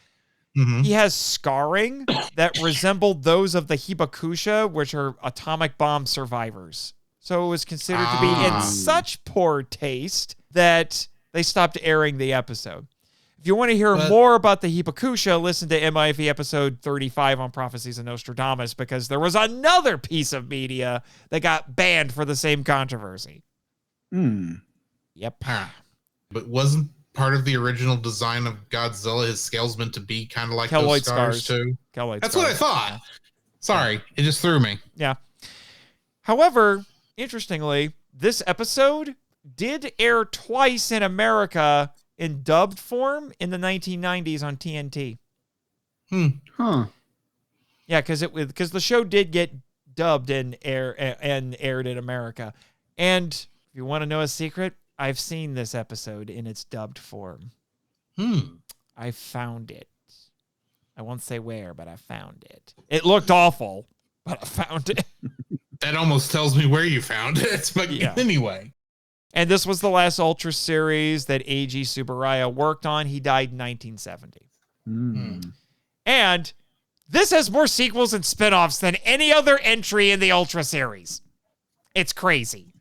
Speaker 2: He has scarring that resembled those of the Hibakusha, which are atomic bomb survivors. So it was considered to be in such poor taste that they stopped airing the episode. If you want to hear more about the Hibakusha, listen to MIFV episode 35 on Prophecies of Nostradamus, because there was another piece of media that got banned for the same controversy. Yep.
Speaker 8: But wasn't part of the original design of Godzilla his scales meant to be kind of like
Speaker 2: Keloid
Speaker 8: those scars too?
Speaker 2: That's
Speaker 8: what I thought. Sorry, it just threw me.
Speaker 2: Yeah. However, interestingly, this episode did air twice in America in dubbed form in the 1990s on TNT. Yeah, because the show did get dubbed and aired in America. And if you want to know a secret, I've seen this episode in its dubbed form. I found it. I won't say where, but I found it. It looked awful, but I found it.
Speaker 8: That almost tells me where you found it, but anyway.
Speaker 2: And this was the last Ultra series that Eiji Tsuburaya worked on. He died in 1970. And this has more sequels and spinoffs than any other entry in the Ultra series. It's crazy.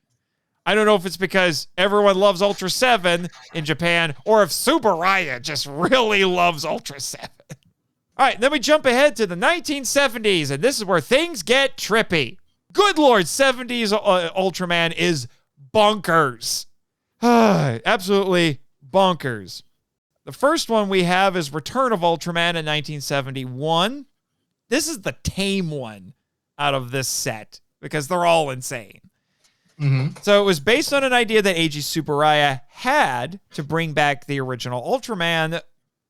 Speaker 2: I don't know if it's because everyone loves Ultra 7 in Japan, or if Tsuburaya just really loves Ultra 7. All right, then we jump ahead to the 1970s, and this is where things get trippy. Good Lord, 70s Ultraman is bonkers. Absolutely bonkers. The first one we have is Return of Ultraman in 1971. This is the tame one out of this set because they're all insane. So it was based on an idea that Eiji Tsuburaya had to bring back the original Ultraman,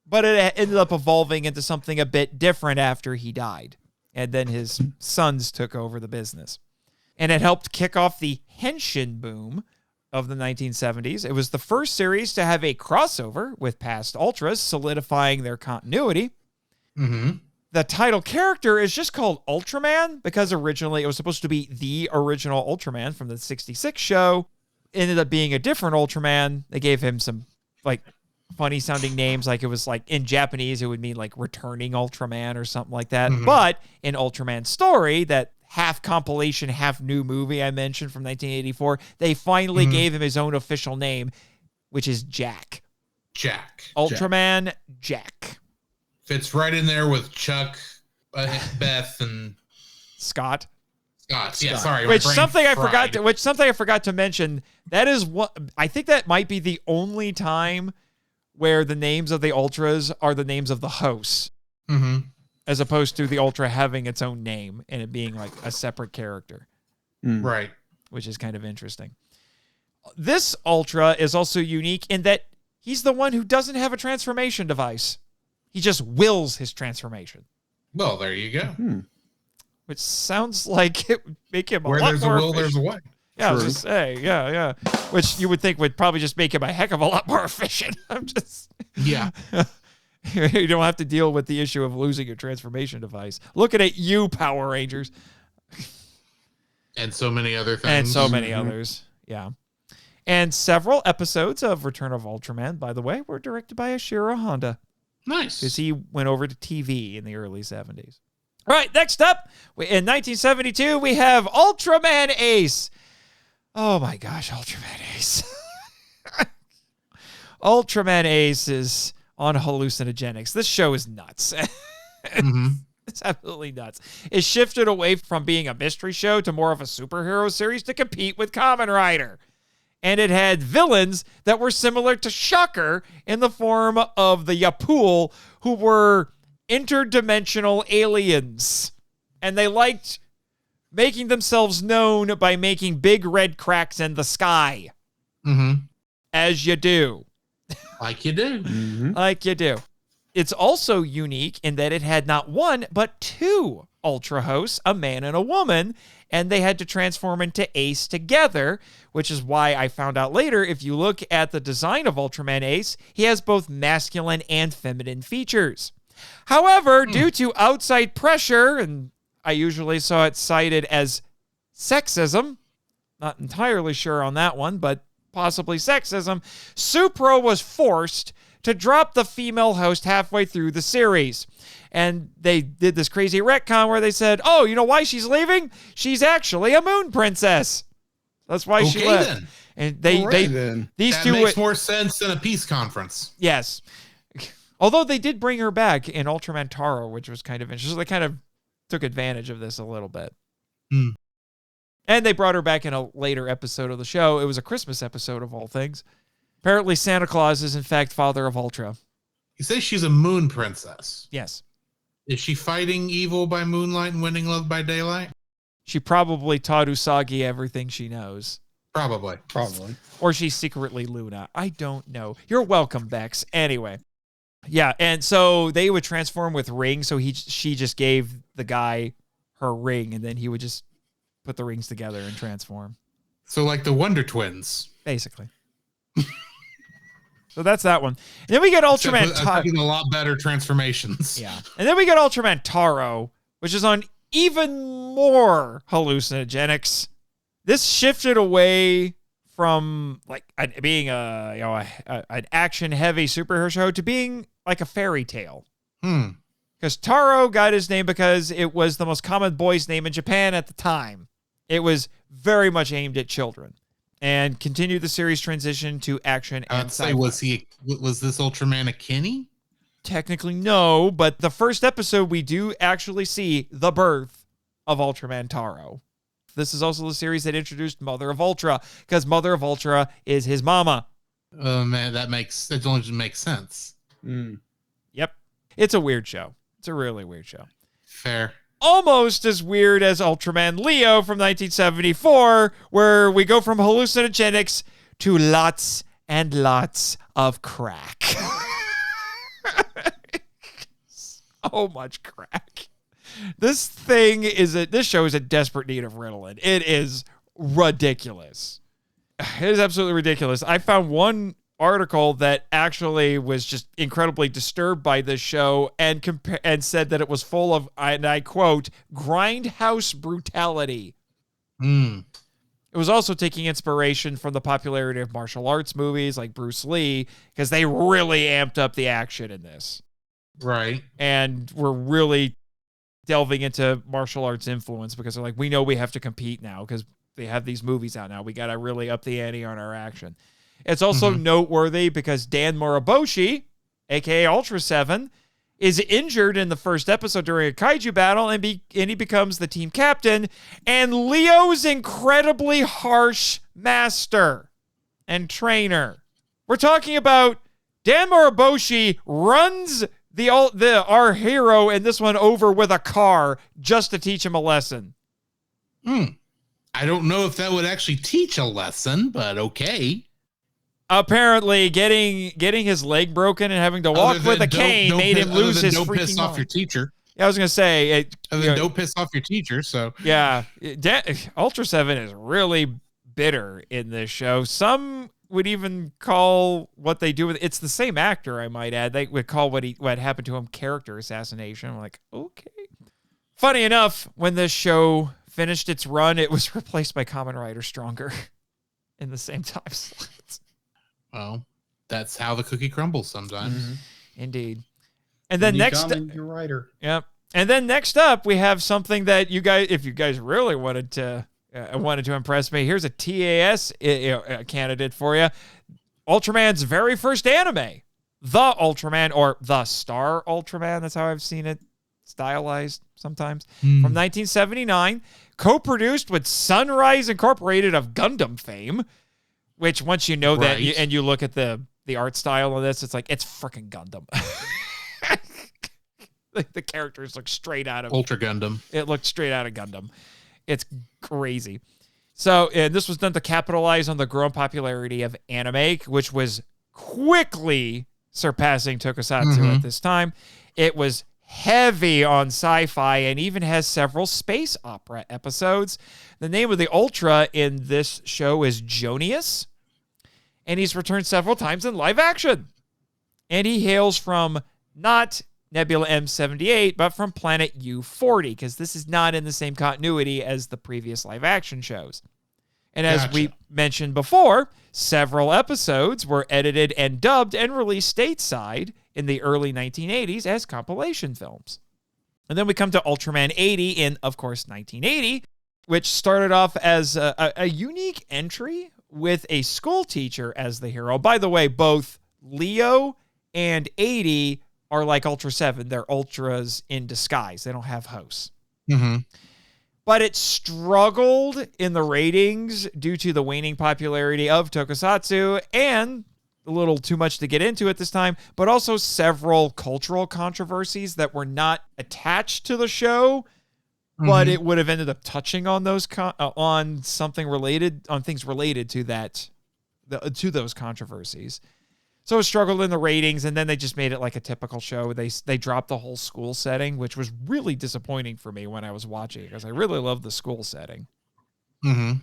Speaker 2: but it ended up evolving into something a bit different after he died. And then his sons took over the business. And it helped kick off the Henshin boom of the 1970s. It was the first series to have a crossover with past Ultras, solidifying their continuity. The title character is just called Ultraman because originally it was supposed to be the original Ultraman from the 66 show. It ended up being a different Ultraman. They gave him some funny sounding names, like it was like in Japanese it would mean like returning Ultraman or something like that. But in Ultraman Story, that half compilation, half new movie I mentioned from 1984, they finally gave him his own official name, which is Jack. Ultraman Jack.
Speaker 8: Fits right in there with Chuck, Beth, and
Speaker 2: Scott.
Speaker 8: Yeah, sorry.
Speaker 2: Which something I forgot to mention. That is what I think that might be the only time where the names of the Ultras are the names of the hosts, as opposed to the Ultra having its own name and it being like a separate character.
Speaker 8: Right.
Speaker 2: Which is kind of interesting. This Ultra is also unique in that he's the one who doesn't have a transformation device. He just wills his transformation.
Speaker 8: Well, there you go.
Speaker 2: Which sounds like it would make him
Speaker 8: where
Speaker 2: a lot
Speaker 8: there's
Speaker 2: more
Speaker 8: a will,
Speaker 2: efficient.
Speaker 8: there's a way.
Speaker 2: Yeah, I was just saying, yeah. Which you would think would probably just make him a heck of a lot more efficient.
Speaker 8: Yeah.
Speaker 2: You don't have to deal with the issue of losing your transformation device. Looking at you, Power Rangers.
Speaker 8: And so many other things.
Speaker 2: And so many others, yeah. And several episodes of Return of Ultraman, by the way, were directed by Ashiro Honda.
Speaker 8: Nice.
Speaker 2: Because he went over to TV in the early 70s. All right, next up, in 1972, we have Ultraman Ace. Oh my gosh, Ultraman Ace. Ultraman Ace is on hallucinogenics. This show is nuts. It's absolutely nuts. It shifted away from being a mystery show to more of a superhero series to compete with Kamen Rider. And it had villains that were similar to Shocker in the form of the Yapul, who were interdimensional aliens. And they liked making themselves known by making big red cracks in the sky. As you do.
Speaker 8: Like you do.
Speaker 2: Like you do. It's also unique in that it had not one, but two Ultra hosts, a man and a woman, and they had to transform into Ace together, which is why I found out later, if you look at the design of Ultraman Ace, he has both masculine and feminine features. However, due to outside pressure, and I usually saw it cited as sexism, not entirely sure on that one, but possibly sexism, Supro was forced to drop the female host halfway through the series. And they did this crazy retcon where they said, oh, you know why she's leaving? She's actually a moon princess. That's why she left.
Speaker 8: Then.
Speaker 2: And these
Speaker 8: that
Speaker 2: two
Speaker 8: makes more sense than a peace conference.
Speaker 2: Yes. Although they did bring her back in Ultraman Taro, which was kind of interesting. They kind of took advantage of this a little bit. And they brought her back in a later episode of the show. It was a Christmas episode of all things. Apparently Santa Claus is in fact father of Ultra.
Speaker 8: You say she's a moon princess.
Speaker 2: Yes.
Speaker 8: Is she fighting evil by moonlight and winning love by daylight?
Speaker 2: She probably taught Usagi everything she knows.
Speaker 8: Probably.
Speaker 2: Or she's secretly Luna. I don't know. You're welcome, Bex. Anyway. Yeah, and so they would transform with rings, so she just gave the guy her ring, and then he would just put the rings together and transform.
Speaker 8: So like the Wonder Twins.
Speaker 2: Basically. So that's that one. And then we get Ultraman Taro.
Speaker 8: A lot better transformations.
Speaker 2: Yeah. And then we get Ultraman Taro, which is on even more hallucinogenics. This shifted away from like being an action-heavy superhero show to being like a fairy tale. Because Taro got his name because it was the most common boy's name in Japan at the time. It was very much aimed at children. And continued the series transition to action and sci-fi.
Speaker 8: Was this Ultraman a Kenny?
Speaker 2: Technically, no, but the first episode we do actually see the birth of Ultraman Taro. This is also the series that introduced Mother of Ultra, because Mother of Ultra is his mama.
Speaker 8: Oh man, that only makes sense.
Speaker 2: Yep. It's a weird show. It's a really weird show.
Speaker 8: Fair.
Speaker 2: Almost as weird as Ultraman Leo from 1974, where we go from hallucinogenics to lots and lots of crack. So much crack. This show is in desperate need of Ritalin. It is ridiculous. It is absolutely ridiculous. I found one article that actually was just incredibly disturbed by this show and said that it was full of, and I quote, grindhouse brutality. It was also taking inspiration from the popularity of martial arts movies like Bruce Lee, because they really amped up the action in this.
Speaker 8: Right.
Speaker 2: And we're really delving into martial arts influence because they're like, we know we have to compete now because they have these movies out now. We got to really up the ante on our action. It's also noteworthy because Dan Moriboshi, a.k.a. Ultra 7, is injured in the first episode during a kaiju battle, and he becomes the team captain, and Leo's incredibly harsh master and trainer. We're talking about Dan Moriboshi runs our hero in this one over with a car just to teach him a lesson.
Speaker 8: I don't know if that would actually teach a lesson, but okay.
Speaker 2: Apparently, getting his leg broken and having to walk with a cane made him lose his freaking mind.
Speaker 8: Don't piss off your teacher.
Speaker 2: Yeah, I was going to say.
Speaker 8: Don't piss off your teacher, so.
Speaker 2: Yeah. Ultra 7 is really bitter in this show. Some would even call what they do with it's the same actor, I might add. They would call what happened to him character assassination. I'm like, okay. Funny enough, when this show finished its run, it was replaced by Kamen Rider Stronger in the same time slot.
Speaker 8: Well, that's how the cookie crumbles sometimes.
Speaker 2: Indeed. And then next,
Speaker 4: you're writer.
Speaker 2: Yep. And then next up, we have something that you guys, if you guys really wanted to impress me, here's a TAS candidate for you. Ultraman's very first anime, The Ultraman, or The Star Ultraman. That's how I've seen it stylized sometimes. From 1979, co-produced with Sunrise Incorporated of Gundam fame. Which once you know that and you look at the art style of this, it's like, it's freaking Gundam. The characters look straight out of
Speaker 8: Ultra Gundam.
Speaker 2: It looked straight out of Gundam. It's crazy. So, and this was done to capitalize on the growing popularity of anime, which was quickly surpassing Tokusatsu at this time. It was heavy on sci-fi and even has several space opera episodes. The name of the Ultra in this show is Jonius, and he's returned several times in live action. And he hails from not Nebula M78, but from planet U40, because this is not in the same continuity as the previous live action shows. And as we mentioned before, several episodes were edited and dubbed and released stateside in the early 1980s as compilation films. And then we come to Ultraman 80 in, of course, 1980. which started off as a unique entry with a school teacher as the hero. By the way, both Leo and 80 are like Ultra 7. They're Ultras in disguise. They don't have hosts.
Speaker 3: Mm-hmm.
Speaker 2: But it struggled in the ratings due to the waning popularity of Tokusatsu and a little too much to get into at this time, but also several cultural controversies that were not attached to the show, but it would have ended up touching on those on something related, on things related to that, to those controversies. So it struggled in the ratings, and then they just made it like a typical show. They dropped the whole school setting, which was really disappointing for me when I was watching it, because I really loved the school setting.
Speaker 3: Mm-hmm.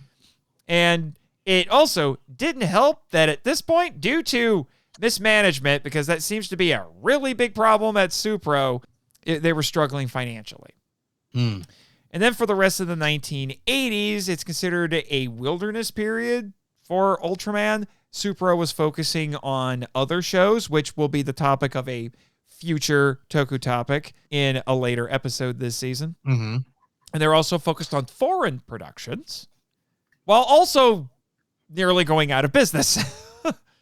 Speaker 2: And it also didn't help that at this point, due to mismanagement, because that seems to be a really big problem at Supro, they were struggling financially.
Speaker 3: Mm.
Speaker 2: And then for the rest of the 1980s, it's considered a wilderness period for Ultraman. Supro was focusing on other shows, which will be the topic of a future Toku Topic in a later episode this season.
Speaker 3: Mm-hmm.
Speaker 2: And they're also focused on foreign productions, while also nearly going out of business.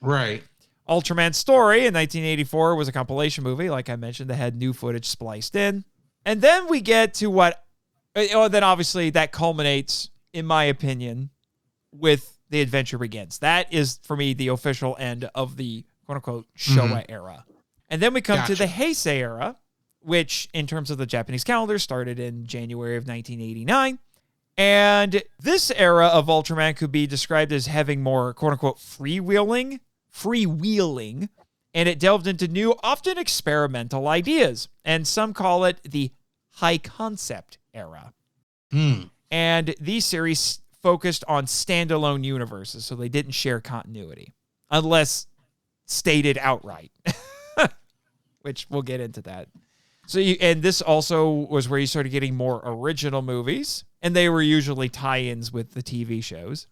Speaker 3: Right.
Speaker 2: Ultraman Story in 1984 was a compilation movie, like I mentioned, that had new footage spliced in. And then we get to then obviously that culminates, in my opinion, with The Adventure Begins. That is, for me, the official end of the quote-unquote Showa era. And then we come to the Heisei era, which, in terms of the Japanese calendar, started in January of 1989. And this era of Ultraman could be described as having more, quote-unquote, freewheeling, and it delved into new, often experimental ideas. And some call it the high-concept era.
Speaker 3: Mm.
Speaker 2: And these series focused on standalone universes, so they didn't share continuity, unless stated outright, which we'll get into that. So, and this also was where you started getting more original movies, and they were usually tie-ins with the TV shows.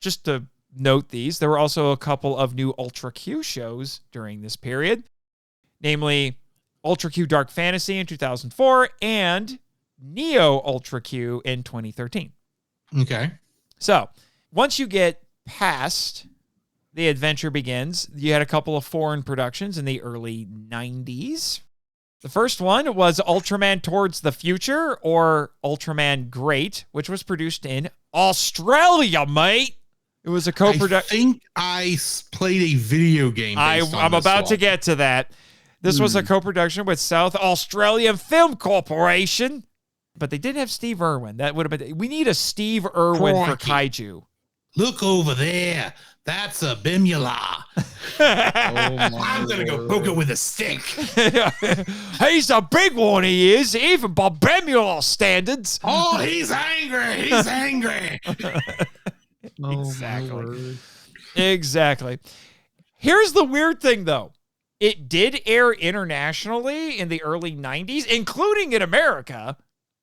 Speaker 2: Just to note these, there were also a couple of new Ultra Q shows during this period, namely Ultra Q Dark Fantasy in 2004 and Neo Ultra Q in 2013.
Speaker 3: Okay.
Speaker 2: So, once you get past The Adventure Begins, you had a couple of foreign productions in the early 90s. The first one was Ultraman Towards the Future, or Ultraman Great, which was produced in Australia, mate. It was a co-production.
Speaker 3: I think I played a video game.
Speaker 2: I'm about to get to that. This was a co-production with South Australian Film Corporation, but they didn't have Steve Irwin. That would have been. We need a Steve Irwin for Kaiju.
Speaker 3: Look over there. That's a Bimula. I'm going to go poke it with a stick.
Speaker 2: He's a big one, he is, even by Bimula standards.
Speaker 3: Oh, he's angry. He's angry.
Speaker 2: Exactly. Here's the weird thing, though. It did air internationally in the early 90s, including in America,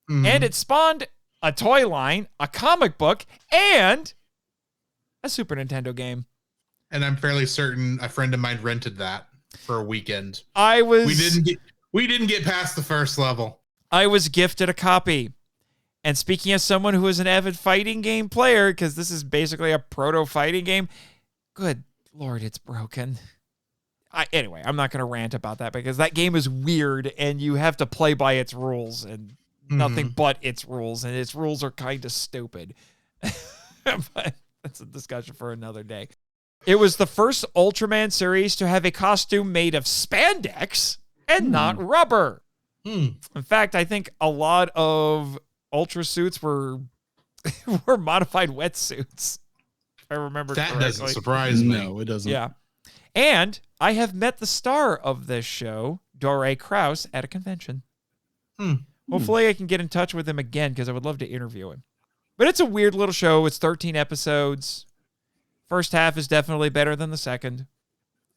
Speaker 2: and it spawned a toy line, a comic book, and a Super Nintendo game.
Speaker 8: And I'm fairly certain a friend of mine rented that for a weekend.
Speaker 3: We didn't get past the first level.
Speaker 2: I was gifted a copy. And speaking as someone who is an avid fighting game player, because this is basically a proto-fighting game, good Lord, it's broken. Anyway, I'm not going to rant about that because that game is weird and you have to play by its rules and nothing but its rules. And its rules are kind of stupid. But that's a discussion for another day. It was the first Ultraman series to have a costume made of spandex and not rubber. In fact, I think a lot of Ultra suits were modified wetsuits. If I remember correctly.
Speaker 3: That doesn't surprise me.
Speaker 4: No, it doesn't.
Speaker 2: Yeah. And I have met the star of this show, Dore Kraus, at a convention. Hopefully I can get in touch with him again because I would love to interview him. But it's a weird little show. It's 13 episodes. First half is definitely better than the second.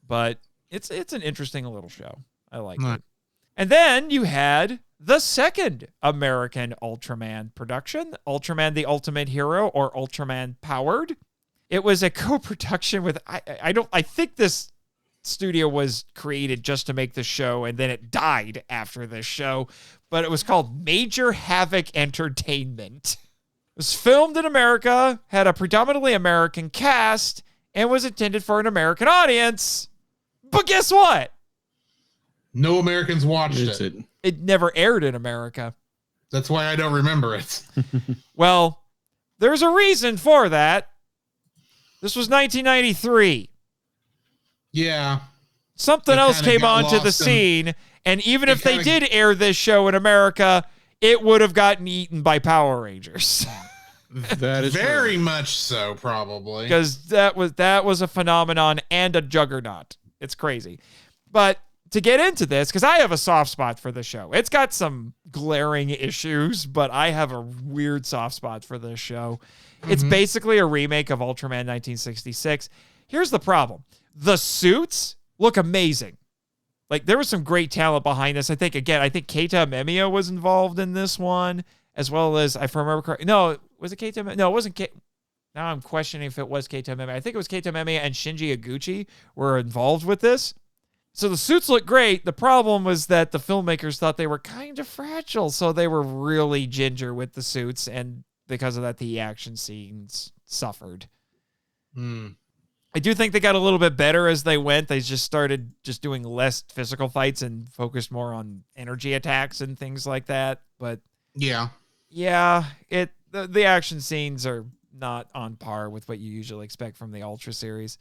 Speaker 2: But it's an interesting little show. I like it. And then you had the second American Ultraman production, Ultraman the Ultimate Hero, or Ultraman Powered. It was a co-production with, I think this studio was created just to make the show, and then it died after this show, but it was called Major Havoc Entertainment. was filmed in America, had a predominantly American cast, and was intended for an American audience. But guess what?
Speaker 3: No Americans watched it.
Speaker 2: It never aired in America.
Speaker 3: That's why I don't remember it.
Speaker 2: Well, there's a reason for that. This was 1993.
Speaker 3: Yeah.
Speaker 2: Something
Speaker 3: It
Speaker 2: else
Speaker 3: kinda
Speaker 2: came
Speaker 3: got
Speaker 2: onto the
Speaker 3: lost in-
Speaker 2: scene, and even if they
Speaker 3: kinda-
Speaker 2: did air this show in America, it would have gotten eaten by Power Rangers.
Speaker 4: That is
Speaker 3: Very much so, probably.
Speaker 2: Because that was a phenomenon and a juggernaut. It's crazy. But to get into this, because I have a soft spot for the show. It's got some glaring issues, but I have a weird soft spot for this show. It's basically a remake of Ultraman 1966. Here's the problem. The suits look amazing. Like, there was some great talent behind this. I think Keita Memia was involved in this one, as well as, if I remember correctly. No, was it Keita Memia? No, it wasn't Keita. Now I'm questioning if it was Keita Memia. I think it was Keita Memia and Shinji Iguchi were involved with this. So the suits look great. The problem was that the filmmakers thought they were kind of fragile, so they were really ginger with the suits, and because of that, the action scenes suffered. I do think they got a little bit better as they went. They just started just doing less physical fights and focused more on energy attacks and things like that. But
Speaker 3: Yeah.
Speaker 2: the action scenes are not on par with what you usually expect from the Ultra series.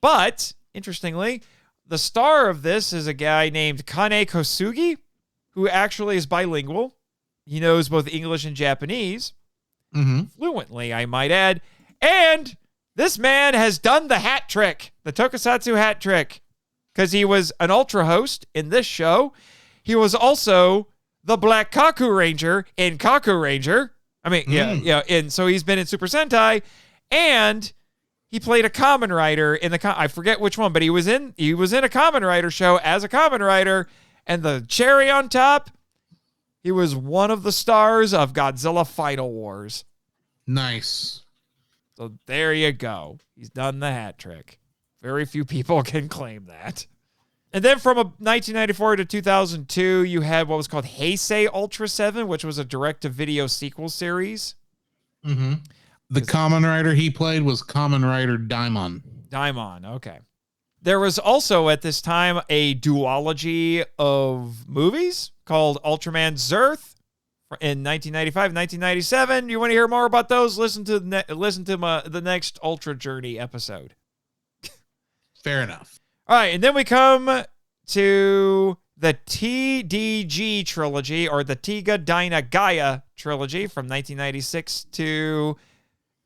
Speaker 2: But interestingly, the star of this is a guy named Kane Kosugi, who actually is bilingual. He knows both English and Japanese fluently, I might add. And this man has done the hat trick, the tokusatsu hat trick, because he was an Ultra host in this show. He was also the Black Kaku Ranger in Kaku Ranger. I mean, and so he's been in Super Sentai, and he played a Kamen Rider in I forget which one, but he was in a Kamen Rider show as a Kamen Rider, and the cherry on top, he was one of the stars of Godzilla Final Wars.
Speaker 3: Nice.
Speaker 2: So there you go. He's done the hat trick. Very few people can claim that. And then from 1994 to 2002, you had what was called Heisei Ultra 7, which was a direct-to-video sequel series.
Speaker 3: The Kamen Rider he played was Kamen Rider Daimon.
Speaker 2: Daimon, okay. There was also at this time a duology of movies called Ultraman Zerth in 1995, 1997. You want to hear more about those? Listen to the next Ultra Journey episode.
Speaker 3: Fair enough.
Speaker 2: All right, and then we come to the TDG trilogy, or the Tiga Dyna Gaia trilogy from 1996 to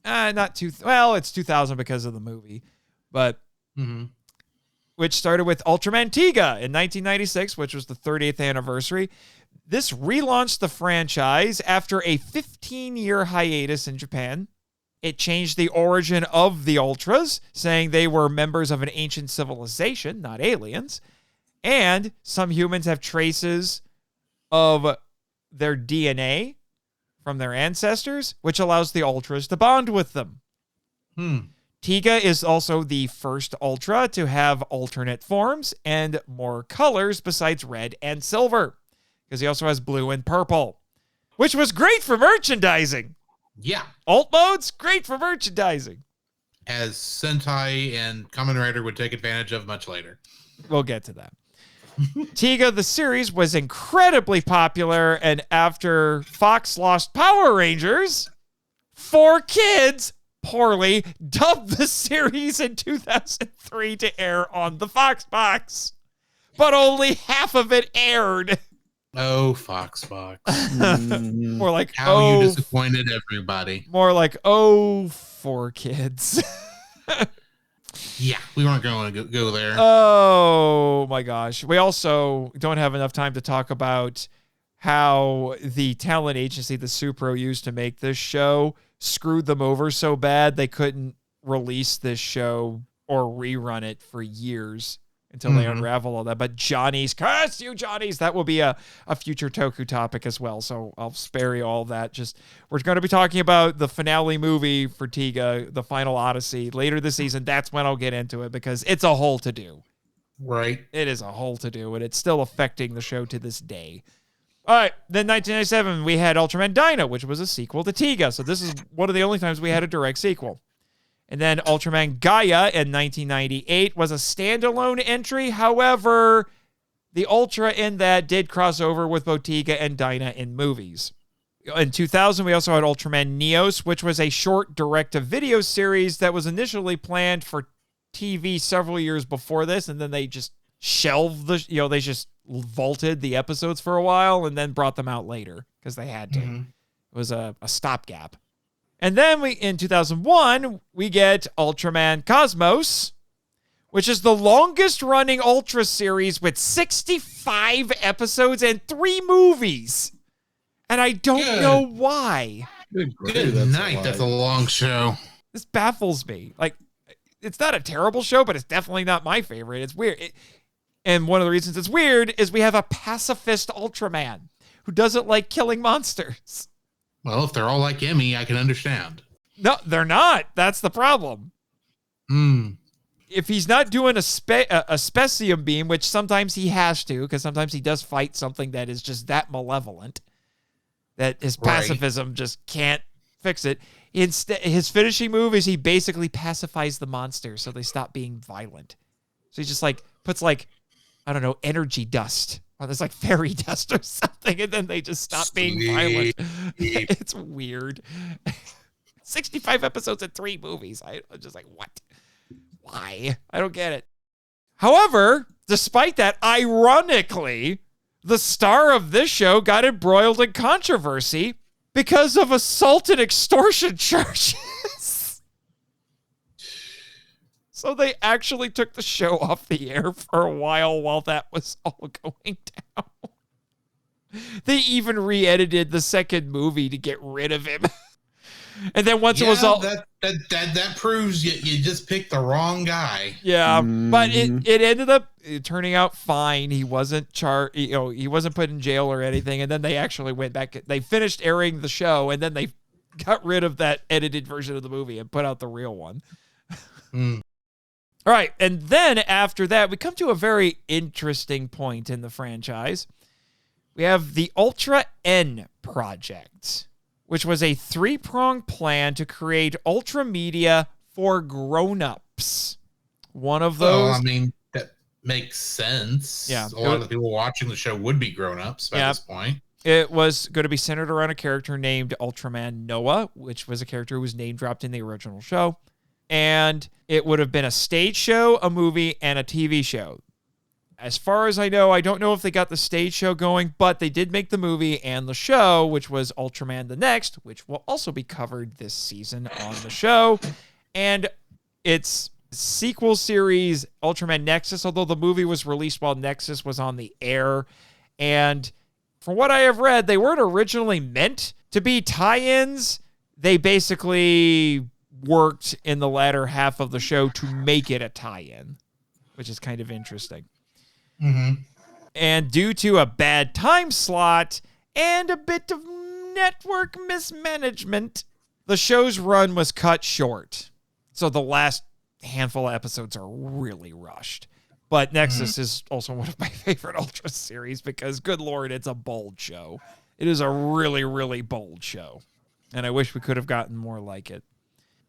Speaker 2: it's 2000 because of the movie, but which started with Ultraman Tiga in 1996, which was the 30th anniversary. This relaunched the franchise after a 15-year hiatus in Japan. It changed the origin of the Ultras, saying they were members of an ancient civilization, not aliens. And some humans have traces of their DNA from their ancestors, which allows the Ultras to bond with them. Tiga is also the first Ultra to have alternate forms and more colors besides red and silver, because he also has blue and purple, which was great for merchandising.
Speaker 3: Yeah.
Speaker 2: Alt modes, great for merchandising.
Speaker 3: As Sentai and Kamen Rider would take advantage of much later.
Speaker 2: We'll get to that. Tiga, the series, was incredibly popular, and after Fox lost Power Rangers, 4Kids poorly dubbed the series in 2003 to air on the Fox box. But only half of it aired.
Speaker 3: Oh, Foxbox.
Speaker 2: More like,
Speaker 3: how you disappointed everybody.
Speaker 2: More like, 4Kids.
Speaker 3: Yeah, we weren't going to go there.
Speaker 2: Oh, my gosh. We also don't have enough time to talk about how the talent agency the Supro used to make this show screwed them over so bad they couldn't release this show or rerun it for years until they unravel all that. But Johnny's, curse you, Johnny's, that will be a future Toku topic as well. So I'll spare you all that. We're going to be talking about the finale movie for Tiga, the Final Odyssey, later this season. That's when I'll get into it, because it's a whole to do.
Speaker 3: Right.
Speaker 2: It is a whole to do, and it's still affecting the show to this day. All right, then 1997, we had Ultraman Dyna, which was a sequel to Tiga. So this is one of the only times we had a direct sequel. And then Ultraman Gaia in 1998 was a standalone entry. However, the Ultra in that did cross over with both Tiga and Dyna in movies. In 2000, we also had Ultraman Neos, which was a short direct-to-video series that was initially planned for TV several years before this, and then they just shelved they just vaulted the episodes for a while and then brought them out later because they had to. It was a stopgap. And then in 2001, we get Ultraman Cosmos, which is the longest running Ultra series with 65 episodes and 3 movies. And I don't know why.
Speaker 8: Good night. That's a long show.
Speaker 2: This baffles me. Like, it's not a terrible show, but it's definitely not my favorite. It's weird. And one of the reasons it's weird is we have a pacifist Ultraman who doesn't like killing monsters.
Speaker 8: Well, if they're all like Emmy, I can understand.
Speaker 2: No, they're not. That's the problem. If he's not doing a specium beam, which sometimes he has to, because sometimes he does fight something that is just that malevolent, that his pacifism just can't fix it. Instead, his finishing move is he basically pacifies the monsters so they stop being violent. So he just puts I don't know, energy dust. Or there's fairy dust or something, and then they just stop being violent. It's weird. 65 episodes and 3 movies. I'm just what? Why? I don't get it. However, despite that, ironically, the star of this show got embroiled in controversy because of assault and extortion charges. So they actually took the show off the air for a while that was all going down. They even re-edited the second movie to get rid of him. And then once it was all...
Speaker 8: That proves you just picked the wrong guy.
Speaker 2: Yeah, but it ended up turning out fine. He wasn't he wasn't put in jail or anything. And then they actually went back. They finished airing the show, and then they got rid of that edited version of the movie and put out the real one. All right, and then after that, we come to a very interesting point in the franchise. We have the Ultra N project, which was a 3-pronged plan to create ultra media for grown-ups. One of those...
Speaker 8: I mean, that makes sense.
Speaker 2: Yeah.
Speaker 8: A lot of the people watching the show would be grown-ups by this point.
Speaker 2: It was going to be centered around a character named Ultraman Noah, which was a character who was name-dropped in the original show. And it would have been a stage show, a movie, and a TV show. As far as I know, I don't know if they got the stage show going, but they did make the movie and the show, which was Ultraman the Next, which will also be covered this season on the show. And its sequel series, Ultraman Nexus, although the movie was released while Nexus was on the air. And from what I have read, they weren't originally meant to be tie-ins. They basically worked in the latter half of the show to make it a tie-in, which is kind of interesting. And due to a bad time slot and a bit of network mismanagement, the show's run was cut short. So the last handful of episodes are really rushed. But Nexus is also one of my favorite Ultra series because, good Lord, it's a bold show. It is a really, really bold show. And I wish we could have gotten more like it.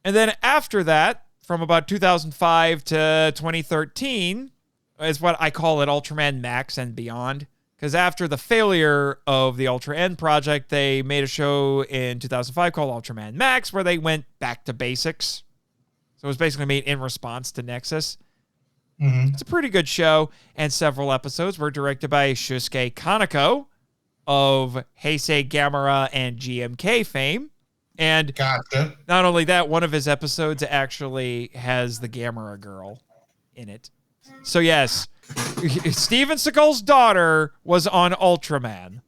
Speaker 2: And then after that, from about 2005 to 2013, is what I call it Ultraman Max and beyond. Because after the failure of the Ultra N project, they made a show in 2005 called Ultraman Max, where they went back to basics. So it was basically made in response to Nexus. It's a pretty good show, and several episodes were directed by Shusuke Kaneko of Heisei Gamera and GMK fame. And not only that, one of his episodes actually has the Gamera girl in it. So yes, Steven Seagal's daughter was on Ultraman.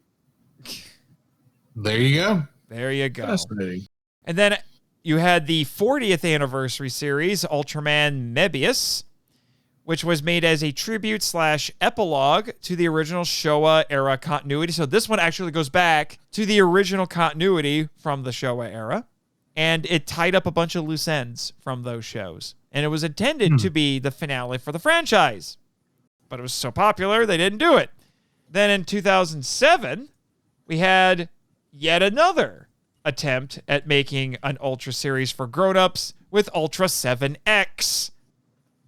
Speaker 8: There you go.
Speaker 2: There you go.
Speaker 4: Fascinating.
Speaker 2: And then you had the 40th anniversary series, Ultraman Mebius, which was made as a tribute / epilogue to the original Showa era continuity. So this one actually goes back to the original continuity from the Showa era. And it tied up a bunch of loose ends from those shows. And it was intended to be the finale for the franchise. But it was so popular, they didn't do it. Then in 2007, we had yet another attempt at making an Ultra series for grown-ups with Ultra 7X.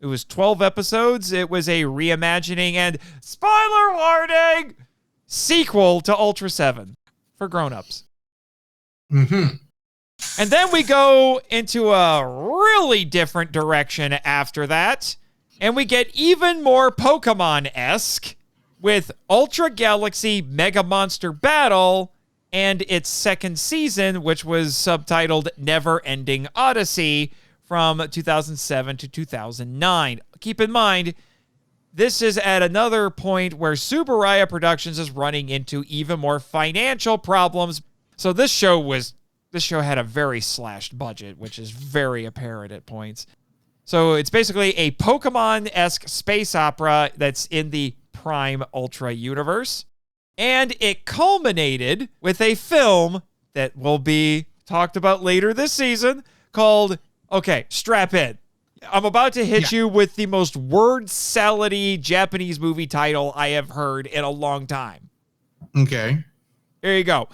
Speaker 2: It was 12 episodes. It was a reimagining and, spoiler warning, sequel to Ultra 7 for grown-ups.
Speaker 8: Mm-hmm.
Speaker 2: And then we go into a really different direction after that, and we get even more Pokemon-esque with Ultra Galaxy Mega Monster Battle and its second season, which was subtitled Never Ending Odyssey from 2007 to 2009. Keep in mind, this is at another point where Subaraya Productions is running into even more financial problems. So this show had a very slashed budget, which is very apparent at points. So it's basically a Pokemon-esque space opera that's in the Prime Ultra universe. And it culminated with a film that will be talked about later this season called, okay, strap in. I'm about to hit you with the most word-salad-y Japanese movie title I have heard in a long time.
Speaker 8: Okay.
Speaker 2: Here you go.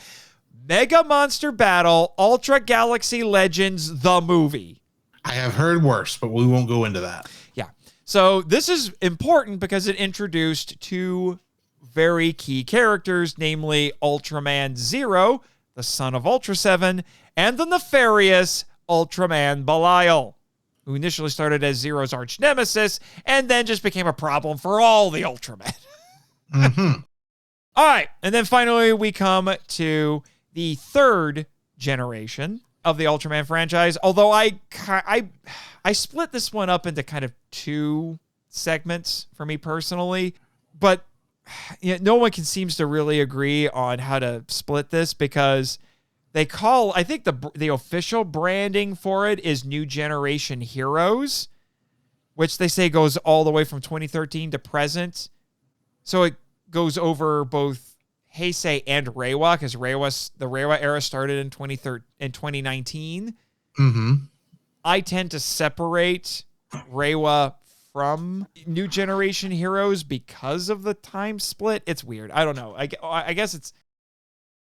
Speaker 2: Mega Monster Battle Ultra Galaxy Legends, the movie.
Speaker 8: I have heard worse, but we won't go into that.
Speaker 2: Yeah. So this is important because it introduced two very key characters, namely Ultraman Zero, the son of Ultra 7, and the nefarious Ultraman Belial, who initially started as Zero's arch nemesis and then just became a problem for all the Ultramen.
Speaker 8: Mm-hmm.
Speaker 2: All right. And then finally we come to the third generation of the Ultraman franchise, although I split this one up into kind of two segments for me personally, but no one seems to really agree on how to split this because they call, I think the official branding for it is New Generation Heroes, which they say goes all the way from 2013 to present. So it goes over both Heisei and Reiwa, because the Reiwa era started in 2019.
Speaker 8: Mm-hmm.
Speaker 2: I tend to separate Reiwa from New Generation Heroes because of the time split. It's weird. I don't know. I guess it's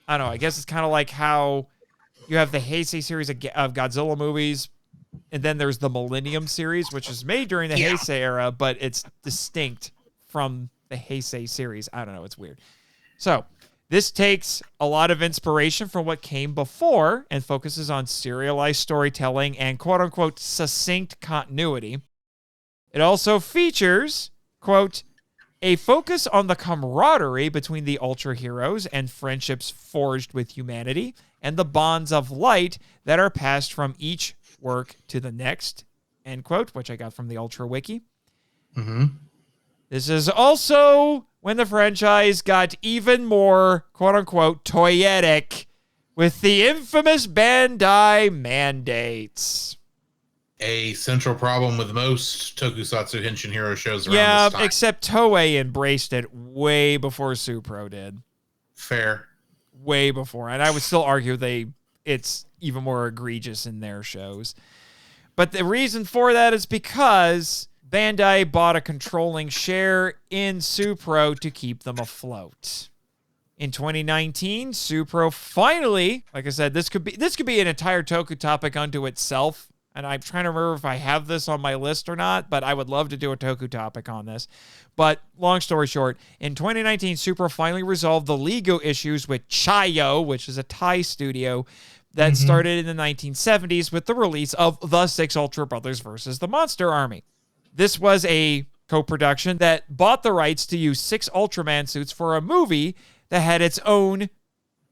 Speaker 2: kind of like how you have the Heisei series of Godzilla movies, and then there's the Millennium series, which is made during the Heisei era, but it's distinct from the Heisei series. I don't know. It's weird. So this takes a lot of inspiration from what came before and focuses on serialized storytelling and quote-unquote succinct continuity. It also features, quote, a focus on the camaraderie between the Ultra heroes and friendships forged with humanity and the bonds of light that are passed from each work to the next, end quote, which I got from the Ultra Wiki.
Speaker 8: Mm-hmm.
Speaker 2: This is also when the franchise got even more, quote-unquote, toyetic with the infamous Bandai mandates.
Speaker 8: A central problem with most tokusatsu Henshin Hero shows around this time.
Speaker 2: Except Toei embraced it way before Supro did.
Speaker 8: Fair.
Speaker 2: Way before. And I would still argue it's even more egregious in their shows. But the reason for that is because Bandai bought a controlling share in Supro to keep them afloat. In 2019, Supro finally, like I said, this could be an entire Toku topic unto itself. And I'm trying to remember if I have this on my list or not, but I would love to do a Toku topic on this. But long story short, in 2019, Supro finally resolved the legal issues with Chayo, which is a Thai studio that started in the 1970s with the release of The Six Ultra Brothers versus the Monster Army. This was a co-production that bought the rights to use 6 Ultraman suits for a movie that had its own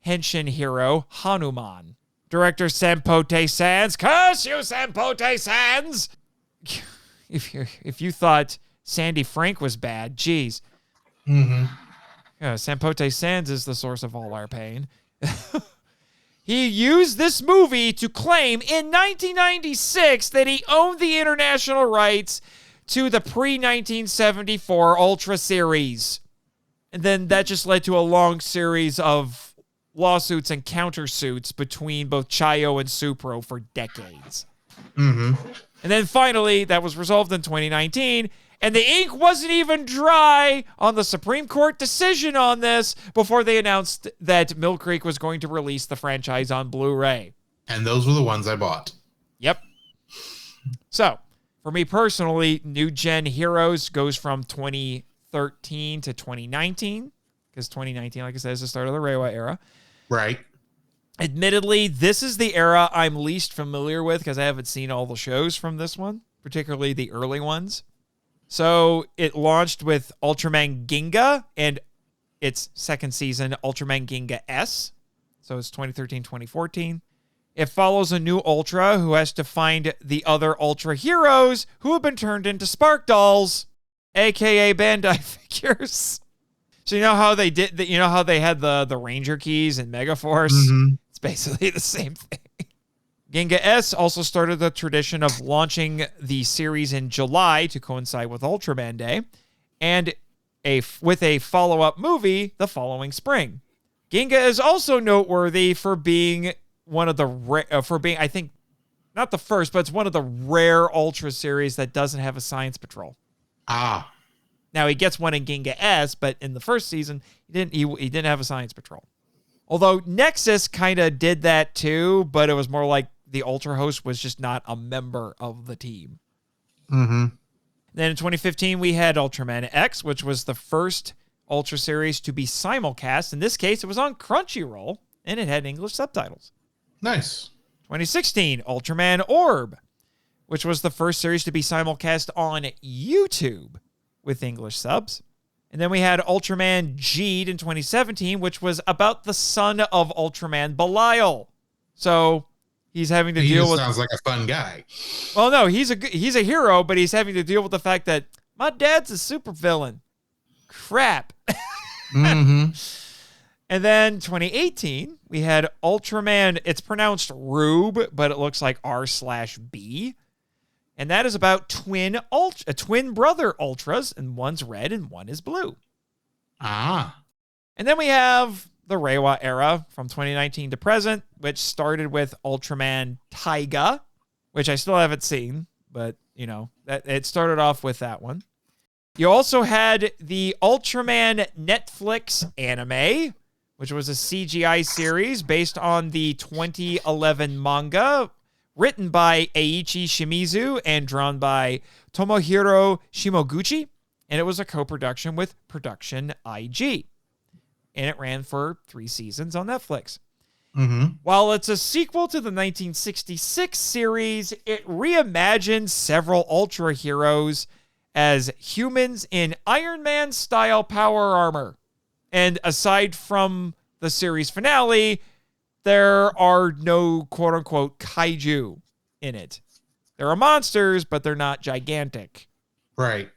Speaker 2: Henshin hero, Hanuman. Director Senpote Sans, curse you, Senpote Sans! If you thought Sandy Frank was bad, geez.
Speaker 8: Mm-hmm.
Speaker 2: Yeah, Senpote Sans is the source of all our pain. He used this movie to claim in 1996 that he owned the international rights to the pre-1974 Ultra series. And then that just led to a long series of lawsuits and countersuits between both Chayo and Supro for decades.
Speaker 8: Mm-hmm.
Speaker 2: And then finally, that was resolved in 2019, And the ink wasn't even dry on the Supreme Court decision on this before they announced that Mill Creek was going to release the franchise on Blu-ray.
Speaker 8: And those were the ones I bought.
Speaker 2: Yep. So, for me personally, New Gen Heroes goes from 2013 to 2019, because 2019, like I said, is the start of the Reiwa era.
Speaker 8: Right.
Speaker 2: Admittedly, this is the era I'm least familiar with because I haven't seen all the shows from this one, particularly the early ones. So it launched with Ultraman Ginga and its second season, Ultraman Ginga S. So it's 2013-2014. It follows a new Ultra who has to find the other Ultra heroes who have been turned into Spark Dolls, aka Bandai figures. So you know how they did you know how they had the Ranger keys in Megaforce?
Speaker 8: Mm-hmm.
Speaker 2: It's basically the same thing. Ginga S also started the tradition of launching the series in July to coincide with Ultraman Day, and with a follow-up movie the following spring. Ginga is also noteworthy for being one of the I think not the first, but it's one of the rare Ultra series that doesn't have a Science Patrol.
Speaker 8: Ah.
Speaker 2: Now he gets one in Ginga S, but in the first season he didn't have a Science Patrol. Although Nexus kind of did that too, but it was more like the Ultra host was just not a member of the team.
Speaker 8: Mm-hmm.
Speaker 2: Then in 2015, we had Ultraman X, which was the first Ultra series to be simulcast. In this case, it was on Crunchyroll, and it had English subtitles.
Speaker 8: Nice.
Speaker 2: 2016, Ultraman Orb, which was the first series to be simulcast on YouTube with English subs. And then we had Ultraman G'd in 2017, which was about the son of Ultraman Belial. So he's having to deal with...
Speaker 8: sounds like a fun guy.
Speaker 2: Well, no, he's a hero, but he's having to deal with the fact that my dad's a supervillain. Crap.
Speaker 8: Mm-hmm.
Speaker 2: And then 2018, we had Ultraman. It's pronounced Rube, but it looks like R/B. And that is about twin brother Ultras, and one's red and one is blue.
Speaker 8: Ah.
Speaker 2: And then we have the Reiwa era from 2019 to present, which started with Ultraman Taiga, which I still haven't seen, but, you know, it started off with that one. You also had the Ultraman Netflix anime, which was a CGI series based on the 2011 manga, written by Eiichi Shimizu and drawn by Tomohiro Shimoguchi, and it was a co-production with Production IG. And it ran for 3 seasons on Netflix.
Speaker 8: Mm-hmm.
Speaker 2: While it's a sequel to the 1966 series, it reimagined several Ultra heroes as humans in Iron Man-style power armor. And aside from the series finale, there are no quote-unquote kaiju in it. There are monsters, but they're not gigantic.
Speaker 8: Right.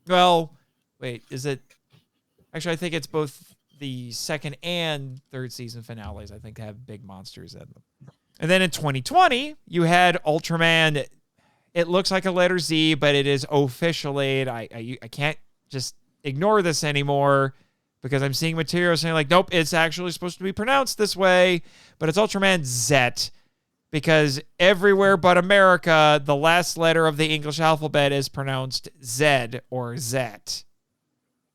Speaker 2: Well, wait, is it... Actually, I think it's both the second and third season finales, I think, have big monsters in them. And then in 2020, you had Ultraman. It looks like a letter Z, but it is officially... And I can't just ignore this anymore, because I'm seeing material saying like, nope, it's actually supposed to be pronounced this way, but it's Ultraman Z, because everywhere but America, the last letter of the English alphabet is pronounced Z or Zet.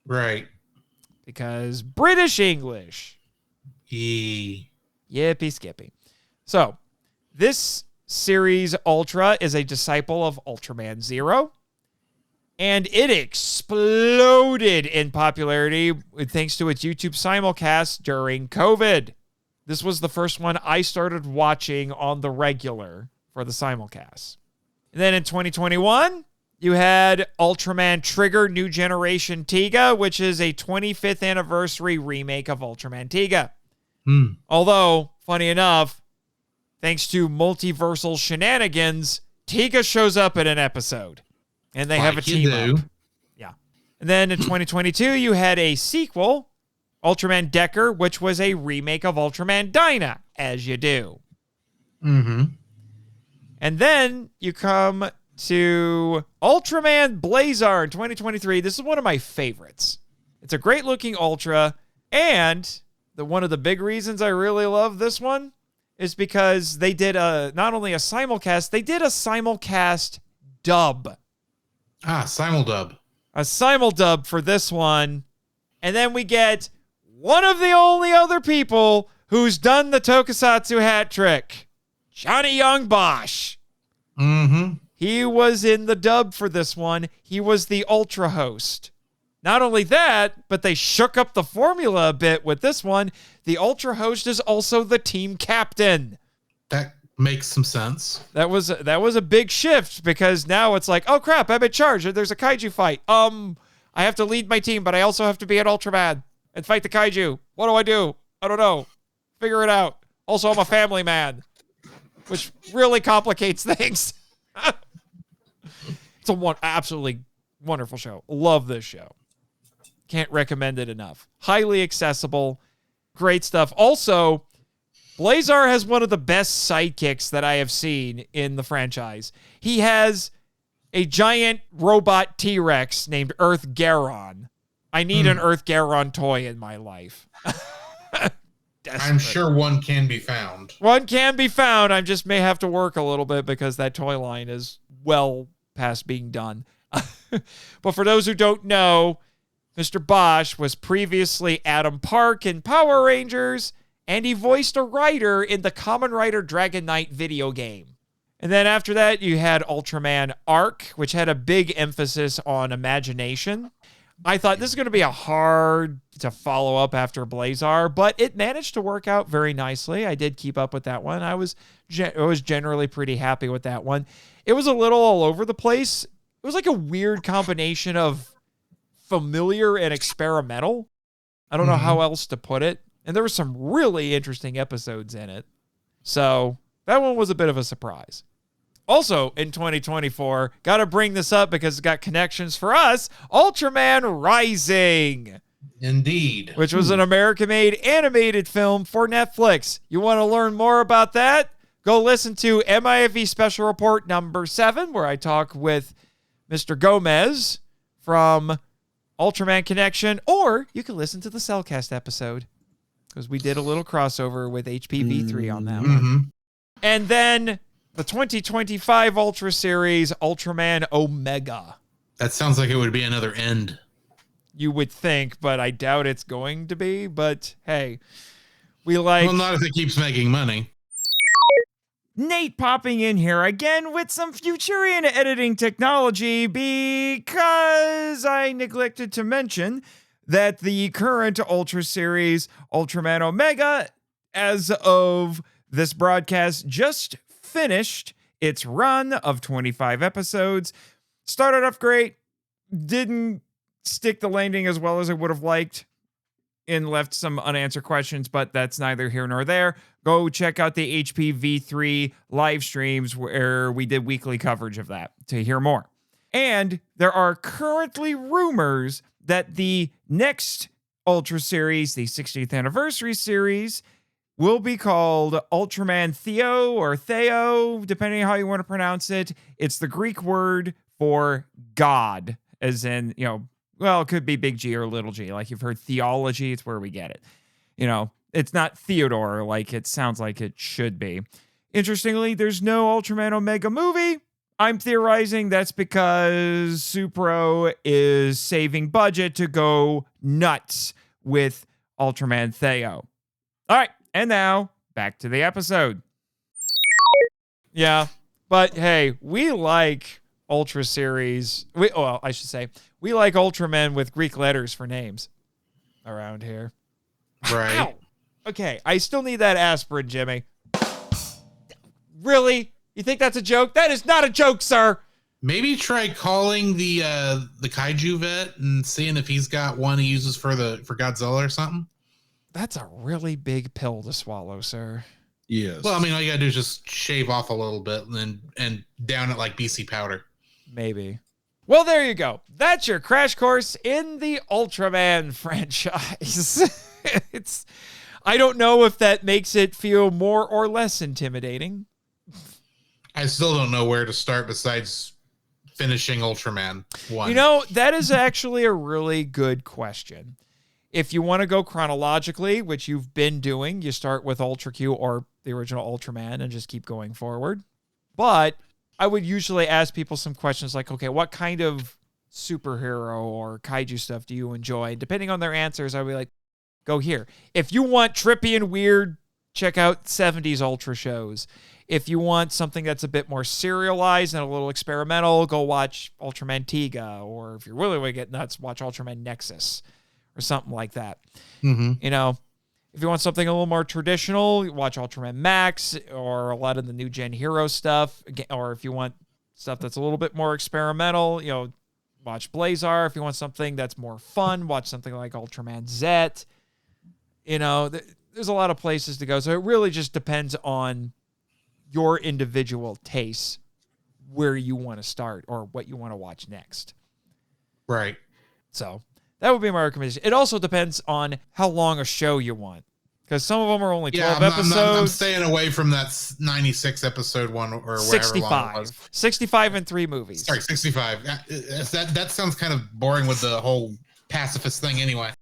Speaker 8: Right.
Speaker 2: Because British English. Yippee skippy. So, this series, Ultra, is a disciple of Ultraman Zero. And it exploded in popularity thanks to its YouTube simulcast during COVID. This was the first one I started watching on the regular for the simulcast. And then in 2021, you had Ultraman Trigger New Generation Tiga, which is a 25th anniversary remake of Ultraman Tiga. Although, funny enough, thanks to multiversal shenanigans, Tiga shows up in an episode. And they have a team up. Yeah. And then in 2022, you had a sequel, Ultraman Decker, which was a remake of Ultraman Dyna, as you do.
Speaker 8: Mm-hmm.
Speaker 2: And then you come to Ultraman Blazar in 2023. This is one of my favorites. It's a great-looking Ultra, and one of the big reasons I really love this one is because they did not only a simulcast, they did a simulcast dub.
Speaker 8: Ah, simuldub.
Speaker 2: a simuldub for this one. And then we get one of the only other people who's done the tokusatsu hat trick, Johnny Young Bosch.
Speaker 8: Mm-hmm.
Speaker 2: He was in the dub for this one. He was the Ultra host. Not only that, but they shook up the formula a bit with this one. The Ultra host is also the team captain.
Speaker 8: That makes some sense.
Speaker 2: That was a big shift because now it's like, oh crap, I'm in charge. There's a kaiju fight. I have to lead my team, but I also have to be an Ultraman and fight the kaiju. What do I do? I don't know. Figure it out. Also, I'm a family man, which really complicates things. It's a absolutely wonderful show. Love this show. Can't recommend it enough. Highly accessible. Great stuff. Also, Blazar has one of the best sidekicks that I have seen in the franchise. He has a giant robot T-Rex named Earth Garon. I need an Earth Garon toy in my life.
Speaker 8: I'm sure one can be found.
Speaker 2: One can be found. I just may have to work a little bit because that toy line is well past being done. But for those who don't know, Mr. Bosch was previously Adam Park in Power Rangers, and he voiced a writer in the Kamen Rider Dragon Knight video game. And then after that, you had Ultraman Arc, which had a big emphasis on imagination. I thought this is going to be a hard to follow up after Blazar, but it managed to work out very nicely. I did keep up with that one. I was generally pretty happy with that one. It was a little all over the place. It was like a weird combination of familiar and experimental. I don't know how else to put it. And there were some really interesting episodes in it. So that one was a bit of a surprise. Also, in 2024, got to bring this up because it's got connections for us, Ultraman Rising.
Speaker 8: Indeed.
Speaker 2: Which was an American-made animated film for Netflix. You want to learn more about that? Go listen to MIFV Special Report number 7, where I talk with Mr. Gomez from Ultraman Connection, or you can listen to the Cel Cast episode, because we did a little crossover with HPV3 on that one. And then the 2025 Ultra Series, Ultraman Omega.
Speaker 8: That sounds like it would be another end.
Speaker 2: You would think, but I doubt it's going to be. But hey, we like...
Speaker 8: Well, not if it keeps making money.
Speaker 2: Nate popping in here again with some Futurian editing technology because I neglected to mention that the current Ultra Series, Ultraman Omega, as of this broadcast, just finished its run of 25 episodes. Started off great, didn't stick the landing as well as I would have liked, and left some unanswered questions, but that's neither here nor there. Go check out the HPV3 live streams where we did weekly coverage of that to hear more. And there are currently rumors that the next Ultra Series, the 60th anniversary series, will be called Ultraman Theo or Theo, depending on how you want to pronounce it. It's the Greek word for God, as in, well, it could be big G or little g. Like you've heard theology, it's where we get it. It's not Theodore like it sounds like it should be. Interestingly, there's no Ultraman Omega movie. I'm theorizing that's because Supro is saving budget to go nuts with Ultraman Theo. All right, and now back to the episode. Yeah, but hey, we like Ultra Series. I should say, we like Ultramen with Greek letters for names around here.
Speaker 8: Right.
Speaker 2: Ow. Okay, I still need that aspirin, Jimmy. Really? You think that's a joke? That is not a joke, sir.
Speaker 8: Maybe try calling the kaiju vet and seeing if he's got one he uses for Godzilla or something.
Speaker 2: That's a really big pill to swallow, sir.
Speaker 4: Yes.
Speaker 8: Well, I mean, all you gotta do is just shave off a little bit and down it like BC powder.
Speaker 2: Maybe. Well, there you go. That's your crash course in the Ultraman franchise. I don't know if that makes it feel more or less intimidating.
Speaker 8: I still don't know where to start besides finishing Ultraman 1.
Speaker 2: That is actually a really good question. If you want to go chronologically, which you've been doing, you start with Ultra Q or the original Ultraman and just keep going forward. But I would usually ask people some questions like, okay, what kind of superhero or kaiju stuff do you enjoy? Depending on their answers, I'll be like, go here. If you want trippy and weird, check out 70s Ultra shows. If you want something that's a bit more serialized and a little experimental, go watch Ultraman Tiga. Or if you're really going to get nuts, watch Ultraman Nexus or something like that.
Speaker 3: Mm-hmm.
Speaker 2: You know, if you want something a little more traditional, watch Ultraman Max or a lot of the new Gen Hero stuff. Or if you want stuff that's a little bit more experimental, you know, watch Blazar. If you want something that's more fun, watch something like Ultraman Z. You know, there's a lot of places to go. So it really just depends on your individual tastes, where you want to start or what you want to watch next.
Speaker 3: Right.
Speaker 2: So that would be my recommendation. It also depends on how long a show you want, because some of them are only 12 episodes.
Speaker 8: I'm staying away from that 96 episode one or
Speaker 2: 65. 65 and 3 movies.
Speaker 8: Sorry, 65. That sounds kind of boring with the whole pacifist thing anyway.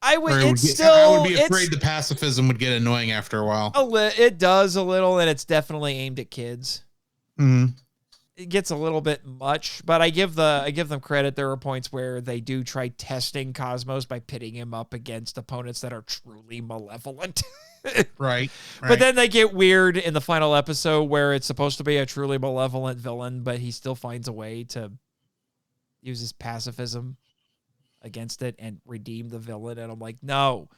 Speaker 2: I would
Speaker 8: I would be afraid the pacifism would get annoying after a while.
Speaker 2: It does a little, and it's definitely aimed at kids.
Speaker 3: Mm-hmm.
Speaker 2: It gets a little bit much, but I give them credit. There are points where they do try testing Cosmos by pitting him up against opponents that are truly malevolent.
Speaker 3: Right.
Speaker 2: But then they get weird in the final episode where it's supposed to be a truly malevolent villain, but he still finds a way to use his pacifism against it and redeem the villain. And I'm like, no,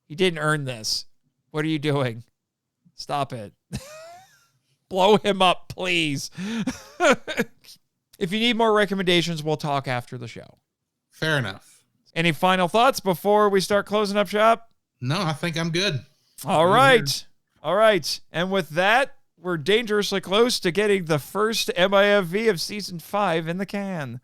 Speaker 2: he didn't earn this. What are you doing? Stop it. Blow him up, please. If you need more recommendations, we'll talk after the show.
Speaker 8: Fair enough.
Speaker 2: Any final thoughts before we start closing up shop?
Speaker 8: No, I think I'm good.
Speaker 2: All right. All right. And with that, we're dangerously close to getting the first MIFV of season 5 in the can.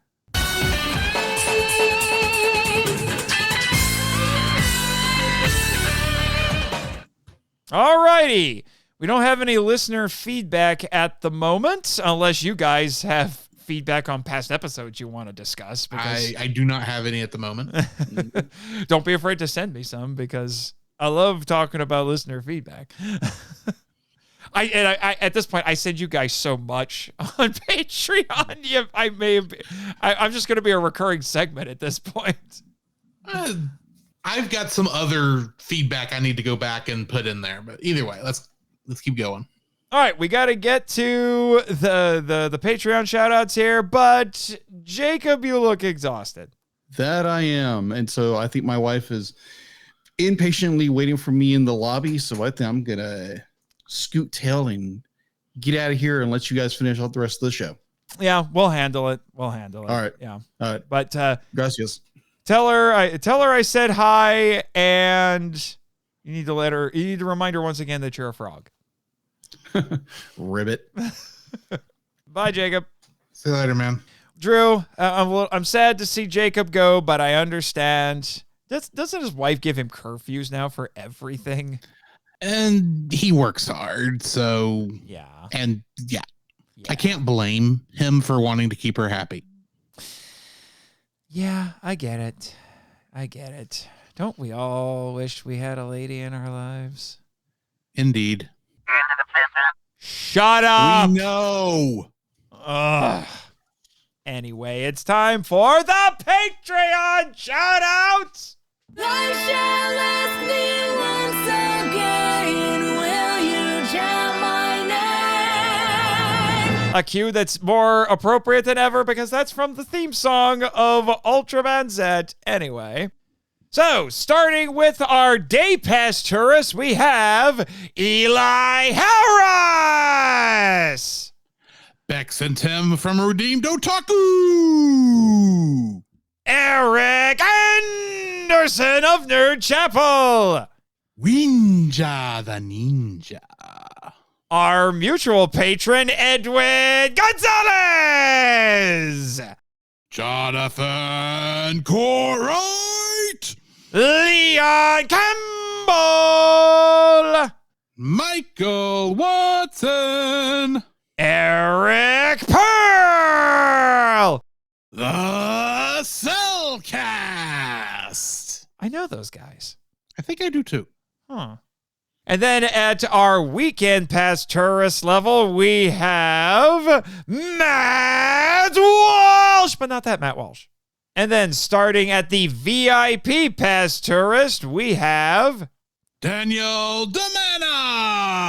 Speaker 2: All righty. We don't have any listener feedback at the moment, unless you guys have feedback on past episodes you want to discuss. Because
Speaker 8: I do not have any at the moment.
Speaker 2: Don't be afraid to send me some, because I love talking about listener feedback. I at this point, I send you guys so much on Patreon. I'm just going to be a recurring segment at this point.
Speaker 8: I've got some other feedback I need to go back and put in there, but either way, let's keep going.
Speaker 2: All right, we got to get to the Patreon shout outs here, but Jacob, you look exhausted.
Speaker 4: That I am. And so I think my wife is impatiently waiting for me in the lobby. So I think I'm going to scoot tail and get out of here and let you guys finish out the rest of the show.
Speaker 2: Yeah, we'll handle it. All right.
Speaker 4: Yeah. All right.
Speaker 2: But
Speaker 4: gracias.
Speaker 2: Tell her I said hi, and you need to remind her once again that you're a frog.
Speaker 4: Ribbit.
Speaker 2: Bye, Jacob.
Speaker 8: See you later, man.
Speaker 2: Drew, I'm sad to see Jacob go, but I understand. Doesn't his wife give him curfews now for everything?
Speaker 3: And he works hard, so
Speaker 2: yeah.
Speaker 3: And yeah, I can't blame him for wanting to keep her happy.
Speaker 2: Yeah, I get it. Don't we all wish we had a lady in our lives?
Speaker 3: Indeed.
Speaker 2: Shut up!
Speaker 3: We know.
Speaker 2: Ugh. Anyway, it's time for the Patreon shout-outs! A cue that's more appropriate than ever because that's from the theme song of Ultraman Z. Anyway. So, starting with our day pass tourists, we have Eli Harris!
Speaker 3: Bex and Tim from Redeemed Otaku!
Speaker 2: Eric Anderson of Nerd Chapel!
Speaker 3: Winja the Ninja.
Speaker 2: Our mutual patron, Edwin Gonzalez!
Speaker 3: Jonathan Corright!
Speaker 2: Leon Campbell!
Speaker 3: Michael Watson!
Speaker 2: Eric Pearl!
Speaker 3: The Cel Cast!
Speaker 2: I know those guys.
Speaker 3: I think I do too.
Speaker 2: Huh. And then at our weekend pass tourist level, we have Matt Wallace! Walsh, but not that Matt Walsh. And then starting at the VIP Pass Tourist, we have
Speaker 3: Daniel Domena.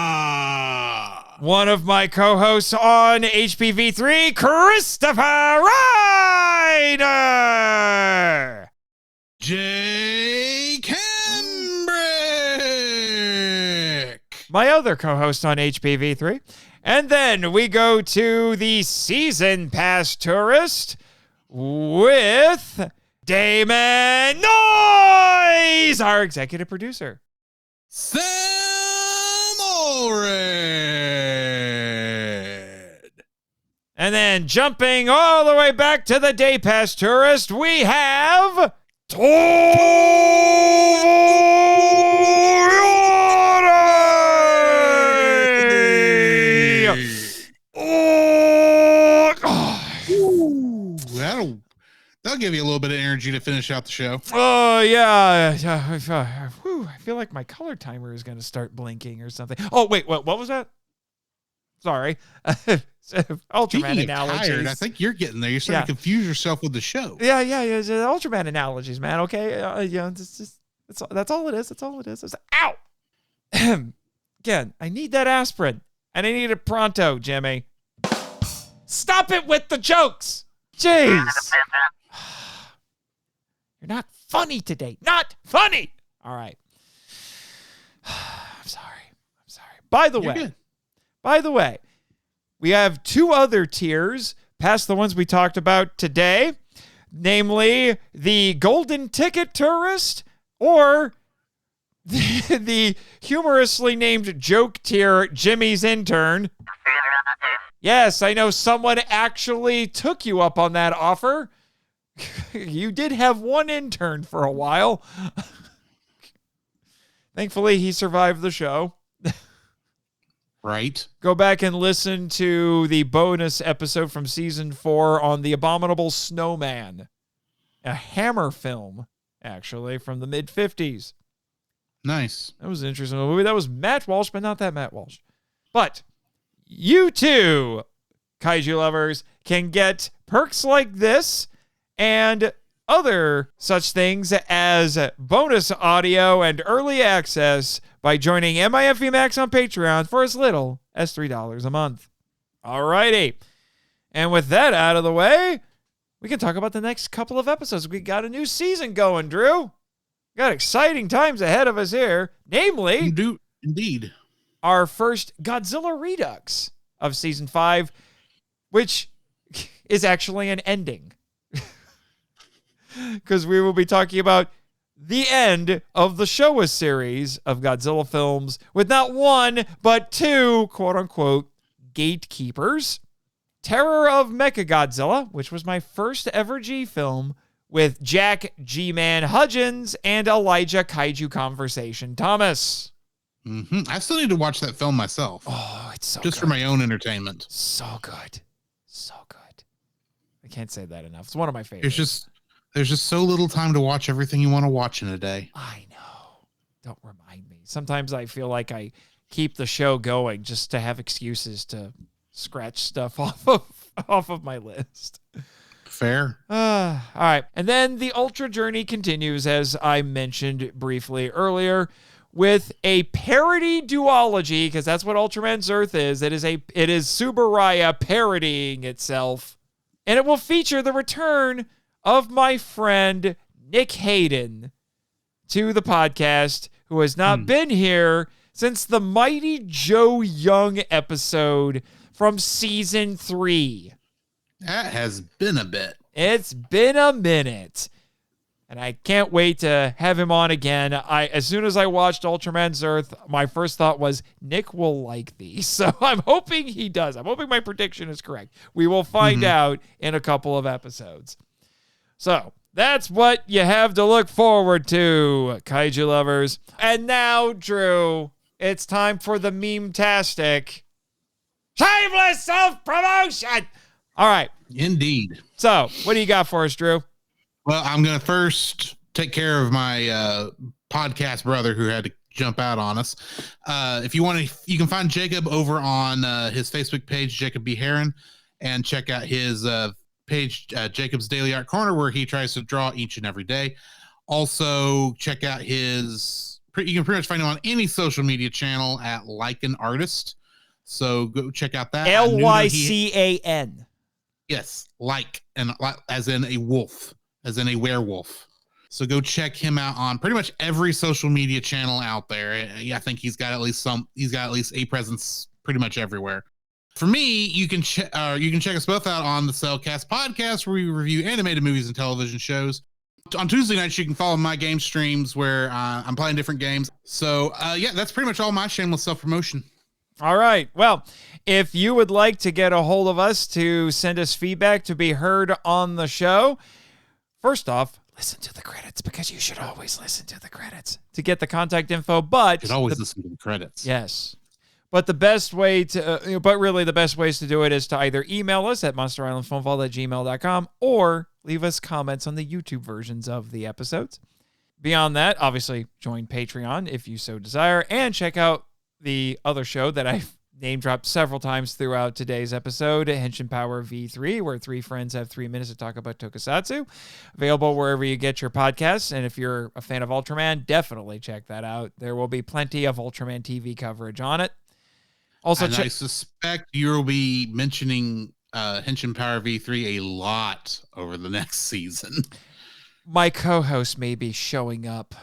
Speaker 2: one of my co-hosts on HPV3, Christopher Ryder.
Speaker 3: Jay Cambrick.
Speaker 2: My other co-host on HPV3. And then we go to the Season Pass Tourist with Damon Noyes, our executive producer.
Speaker 3: Sam Allred.
Speaker 2: And then jumping all the way back to the Day Pass Tourist, we have
Speaker 3: That'll give you a little bit of energy to finish out the show.
Speaker 2: Oh, yeah. Whew, I feel like my color timer is going to start blinking or something. Oh, wait, what was that? Sorry. Ultraman analogies.
Speaker 3: Tired, I think you're getting there. You're starting to confuse yourself with the show.
Speaker 2: Yeah. The Ultraman analogies, man. Okay. That's all it is. That's all it is. Ow! Again, I need that aspirin, and I need it pronto, Jimmy. Stop it with the jokes. Jeez. You're not funny today. Not funny. All right. I'm sorry. By the way, we have two other tiers past the ones we talked about today, namely the Golden Ticket Tourist or the humorously named joke tier, Jimmy's Intern. Yes, I know someone actually took you up on that offer. You did have one intern for a while. Thankfully, he survived the show.
Speaker 3: Right.
Speaker 2: Go back and listen to the bonus episode from season 4 on The Abominable Snowman, a Hammer film, actually, from the mid-50s.
Speaker 3: Nice.
Speaker 2: That was an interesting movie. That was Matt Walsh, but not that Matt Walsh. But you too, Kaiju Lovers, can get perks like this and other such things as bonus audio and early access by joining MIFV Max on Patreon for as little as $3 a month. Alrighty. And with that out of the way, we can talk about the next couple of episodes. We got a new season going, Drew. We got exciting times ahead of us here. Namely,
Speaker 3: indeed,
Speaker 2: our first Godzilla Redux of season 5, which is actually an ending. Because we will be talking about the end of the Showa series of Godzilla films with not one, but two, quote-unquote, gatekeepers. Terror of Mechagodzilla, which was my first ever G film, with Jack G-Man Hudgens and Elijah Kaiju Conversation Thomas.
Speaker 3: Mm-hmm. I still need to watch that film myself.
Speaker 2: Oh, it's so
Speaker 3: just
Speaker 2: good.
Speaker 3: For my own entertainment.
Speaker 2: So good. So good. I can't say that enough. It's one of my favorites.
Speaker 3: There's just so little time to watch everything you want to watch in a day.
Speaker 2: I know. Don't remind me. Sometimes I feel like I keep the show going just to have excuses to scratch stuff off of my list.
Speaker 3: Fair.
Speaker 2: All right. And then the Ultra Journey continues, as I mentioned briefly earlier, with a parody duology, because that's what Ultraman Earth is. It is Subaraya parodying itself. And it will feature the return of my friend Nick Hayden to the podcast, who has not been here since the Mighty Joe Young episode from season 3.
Speaker 3: That has been a bit.
Speaker 2: It's been a minute. And I can't wait to have him on again. As soon as I watched Ultraman Earth, my first thought was, Nick will like these. So I'm hoping he does. I'm hoping my prediction is correct. We will find out in a couple of episodes. So that's what you have to look forward to, Kaiju Lovers. And now, Drew, it's time for the meme-tastic shameless self-promotion. All right.
Speaker 3: Indeed.
Speaker 2: So what do you got for us, Drew?
Speaker 3: Well, I'm going to first take care of my podcast brother who had to jump out on us. If you want to, you can find Jacob over on his Facebook page, Jacob B. Heron, and check out his page, Jacob's Daily Art Corner, where he tries to draw each and every day. Also, check out his. You can pretty much find him on any social media channel at Like an Artist. So go check out that.
Speaker 2: LYCAN.
Speaker 3: Yes, like, and as in a wolf, as in a werewolf. So go check him out on pretty much every social media channel out there. I think he's got at least a presence pretty much everywhere. For me, you can check us both out on the Cel Cast podcast, where we review animated movies and television shows. On Tuesday nights, you can follow my game streams where I'm playing different games. So yeah, that's pretty much all my shameless self-promotion.
Speaker 2: All right. Well, if you would like to get a hold of us to send us feedback to be heard on the show, first off, listen to the credits, because you should always listen to the credits to get the contact info. But
Speaker 3: you should always listen to the credits.
Speaker 2: Yes. But the best way to, but really the best ways to do it is to either email us at monsterislandphonefall@gmail.com or leave us comments on the YouTube versions of the episodes. Beyond that, obviously join Patreon if you so desire, and check out the other show that I've name dropped several times throughout today's episode, Henshin Power V3, where three friends have 3 minutes to talk about tokusatsu. Available wherever you get your podcasts. And if you're a fan of Ultraman, definitely check that out. There will be plenty of Ultraman TV coverage on it. Also,
Speaker 3: I suspect you'll be mentioning Henshin Power V3 a lot over the next season.
Speaker 2: My co-host may be showing up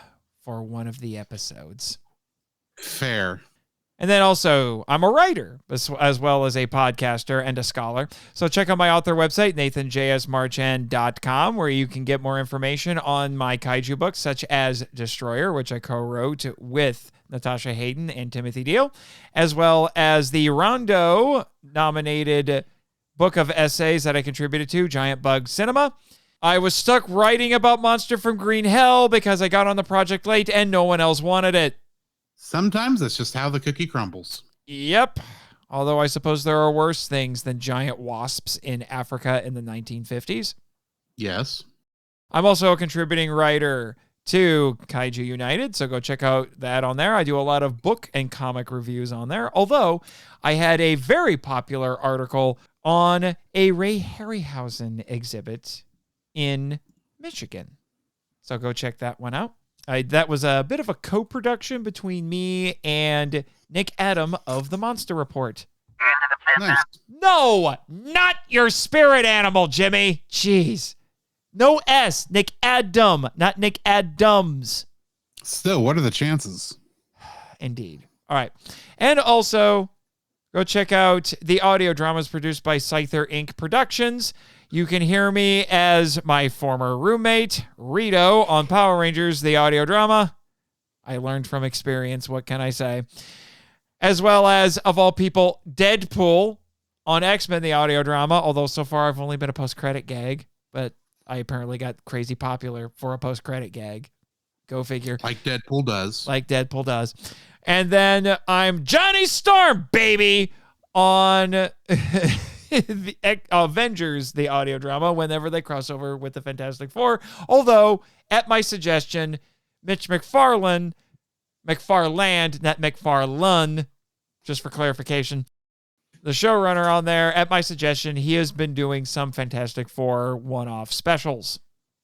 Speaker 2: for one of the episodes.
Speaker 3: Fair.
Speaker 2: And then also, I'm a writer as well as a podcaster and a scholar. So check out my author website, nathanjsmarchand.com, where you can get more information on my kaiju books, such as Destroyer, which I co-wrote with Natasha Hayden and Timothy Deal, as well as the Rondo-nominated book of essays that I contributed to, Giant Bug Cinema. I was stuck writing about Monster from Green Hell because I got on the project late and no one else wanted it.
Speaker 3: Sometimes that's just how the cookie crumbles.
Speaker 2: Yep. Although I suppose there are worse things than giant wasps in Africa in the 1950s.
Speaker 3: Yes.
Speaker 2: I'm also a contributing writer to Kaiju United, so go check out that on there. I do a lot of book and comic reviews on there, although I had a very popular article on a Ray Harryhausen exhibit in Michigan. So go check that one out. That was a bit of a co-production between me and Nick Adam of the Monster Report.
Speaker 3: Nice.
Speaker 2: No, not your spirit animal, Jimmy. Jeez. No S. Nick Adam, not Nick Adams.
Speaker 3: Still, what are the chances?
Speaker 2: Indeed. All right. And also, go check out the audio dramas produced by Scyther Inc. Productions. You can hear me as my former roommate, Rito, on Power Rangers, the audio drama. I learned from experience, what can I say? As well as, of all people, Deadpool on X-Men, the audio drama, although so far I've only been a post-credit gag, but I apparently got crazy popular for a post-credit gag. Go figure.
Speaker 3: Like Deadpool does.
Speaker 2: Like Deadpool does. And then I'm Johnny Storm, baby, on the Avengers, the audio drama, whenever they cross over with the Fantastic Four. Although, at my suggestion, Mitch McFarland, not McFarlane, just for clarification, the showrunner on there, at my suggestion, he has been doing some Fantastic Four one-off specials.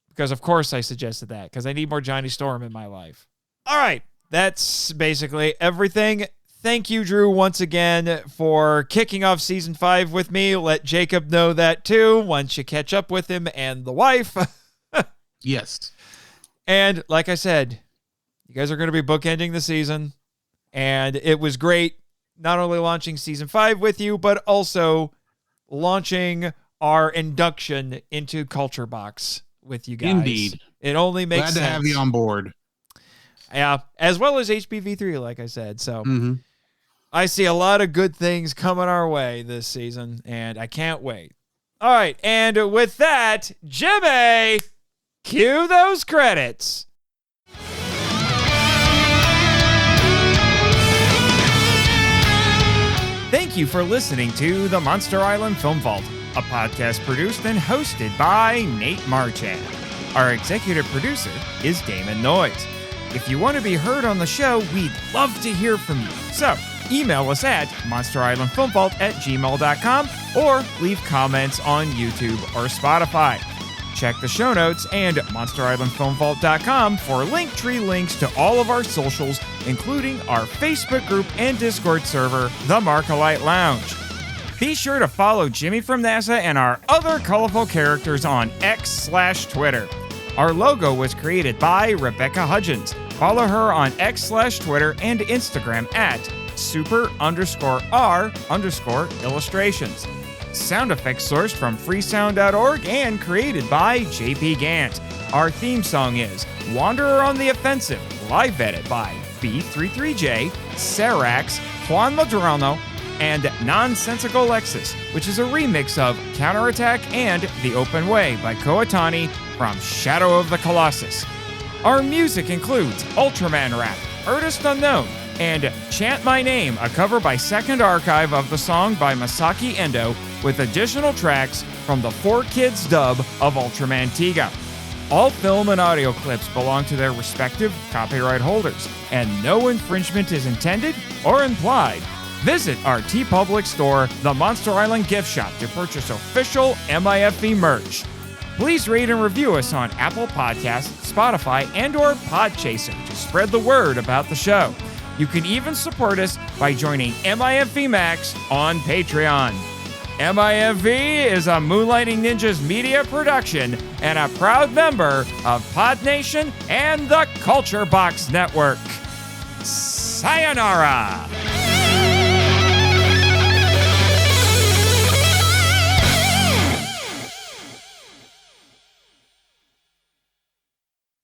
Speaker 2: Because, of course, I suggested that, because I need more Johnny Storm in my life. All right, that's basically everything. Thank you, Drew, once again for kicking off Season 5 with me. Let Jacob know that, too, once you catch up with him and the wife.
Speaker 3: Yes.
Speaker 2: And like I said, you guys are going to be bookending the season. And it was great not only launching Season 5 with you, but also launching our induction into Culture Box with you guys.
Speaker 3: Indeed.
Speaker 2: It only makes sense.
Speaker 3: Glad to have you on board.
Speaker 2: Yeah, as well as HBV3, like I said. So I see a lot of good things coming our way this season, and I can't wait. All right, and with that, Jimmy, cue those credits. Thank you for listening to the Monster Island Film Vault, a podcast produced and hosted by Nate Marchand. Our executive producer is Damon Noyes. If you want to be heard on the show, we'd love to hear from you. So, email us at monsterislandfilmvault@gmail.com or leave comments on YouTube or Spotify. Check the show notes and monsterislandfilmvault.com for Linktree links to all of our socials, including our Facebook group and Discord server, The Markolite Lounge. Be sure to follow Jimmy from NASA and our other colorful characters on X/Twitter. Our logo was created by Rebecca Hudgens. Follow her on X/Twitter and Instagram at super_R_illustrations. Sound effects sourced from freesound.org and created by JP Gant. Our theme song is Wanderer on the Offensive, live edit by B33J, Sarax, Juan Madrano, and Nonsensical Lexus, which is a remix of Counterattack and The Open Way by Koatani from Shadow of the Colossus. Our music includes Ultraman Rap, Artist Unknown, and Chant My Name, a cover by Second Archive of the song by Masaki Endo, with additional tracks from the 4Kids dub of Ultraman Tiga. All film and audio clips belong to their respective copyright holders, and no infringement is intended or implied. Visit our TeePublic store, the Monster Island Gift Shop, to purchase official MIFV merch. Please rate and review us on Apple Podcasts, Spotify, and or Podchaser to spread the word about the show. You can even support us by joining MIFV Max on Patreon. MIFV is a Moonlighting Ninjas media production and a proud member of Pod Nation and the Culture Box Network. Sayonara!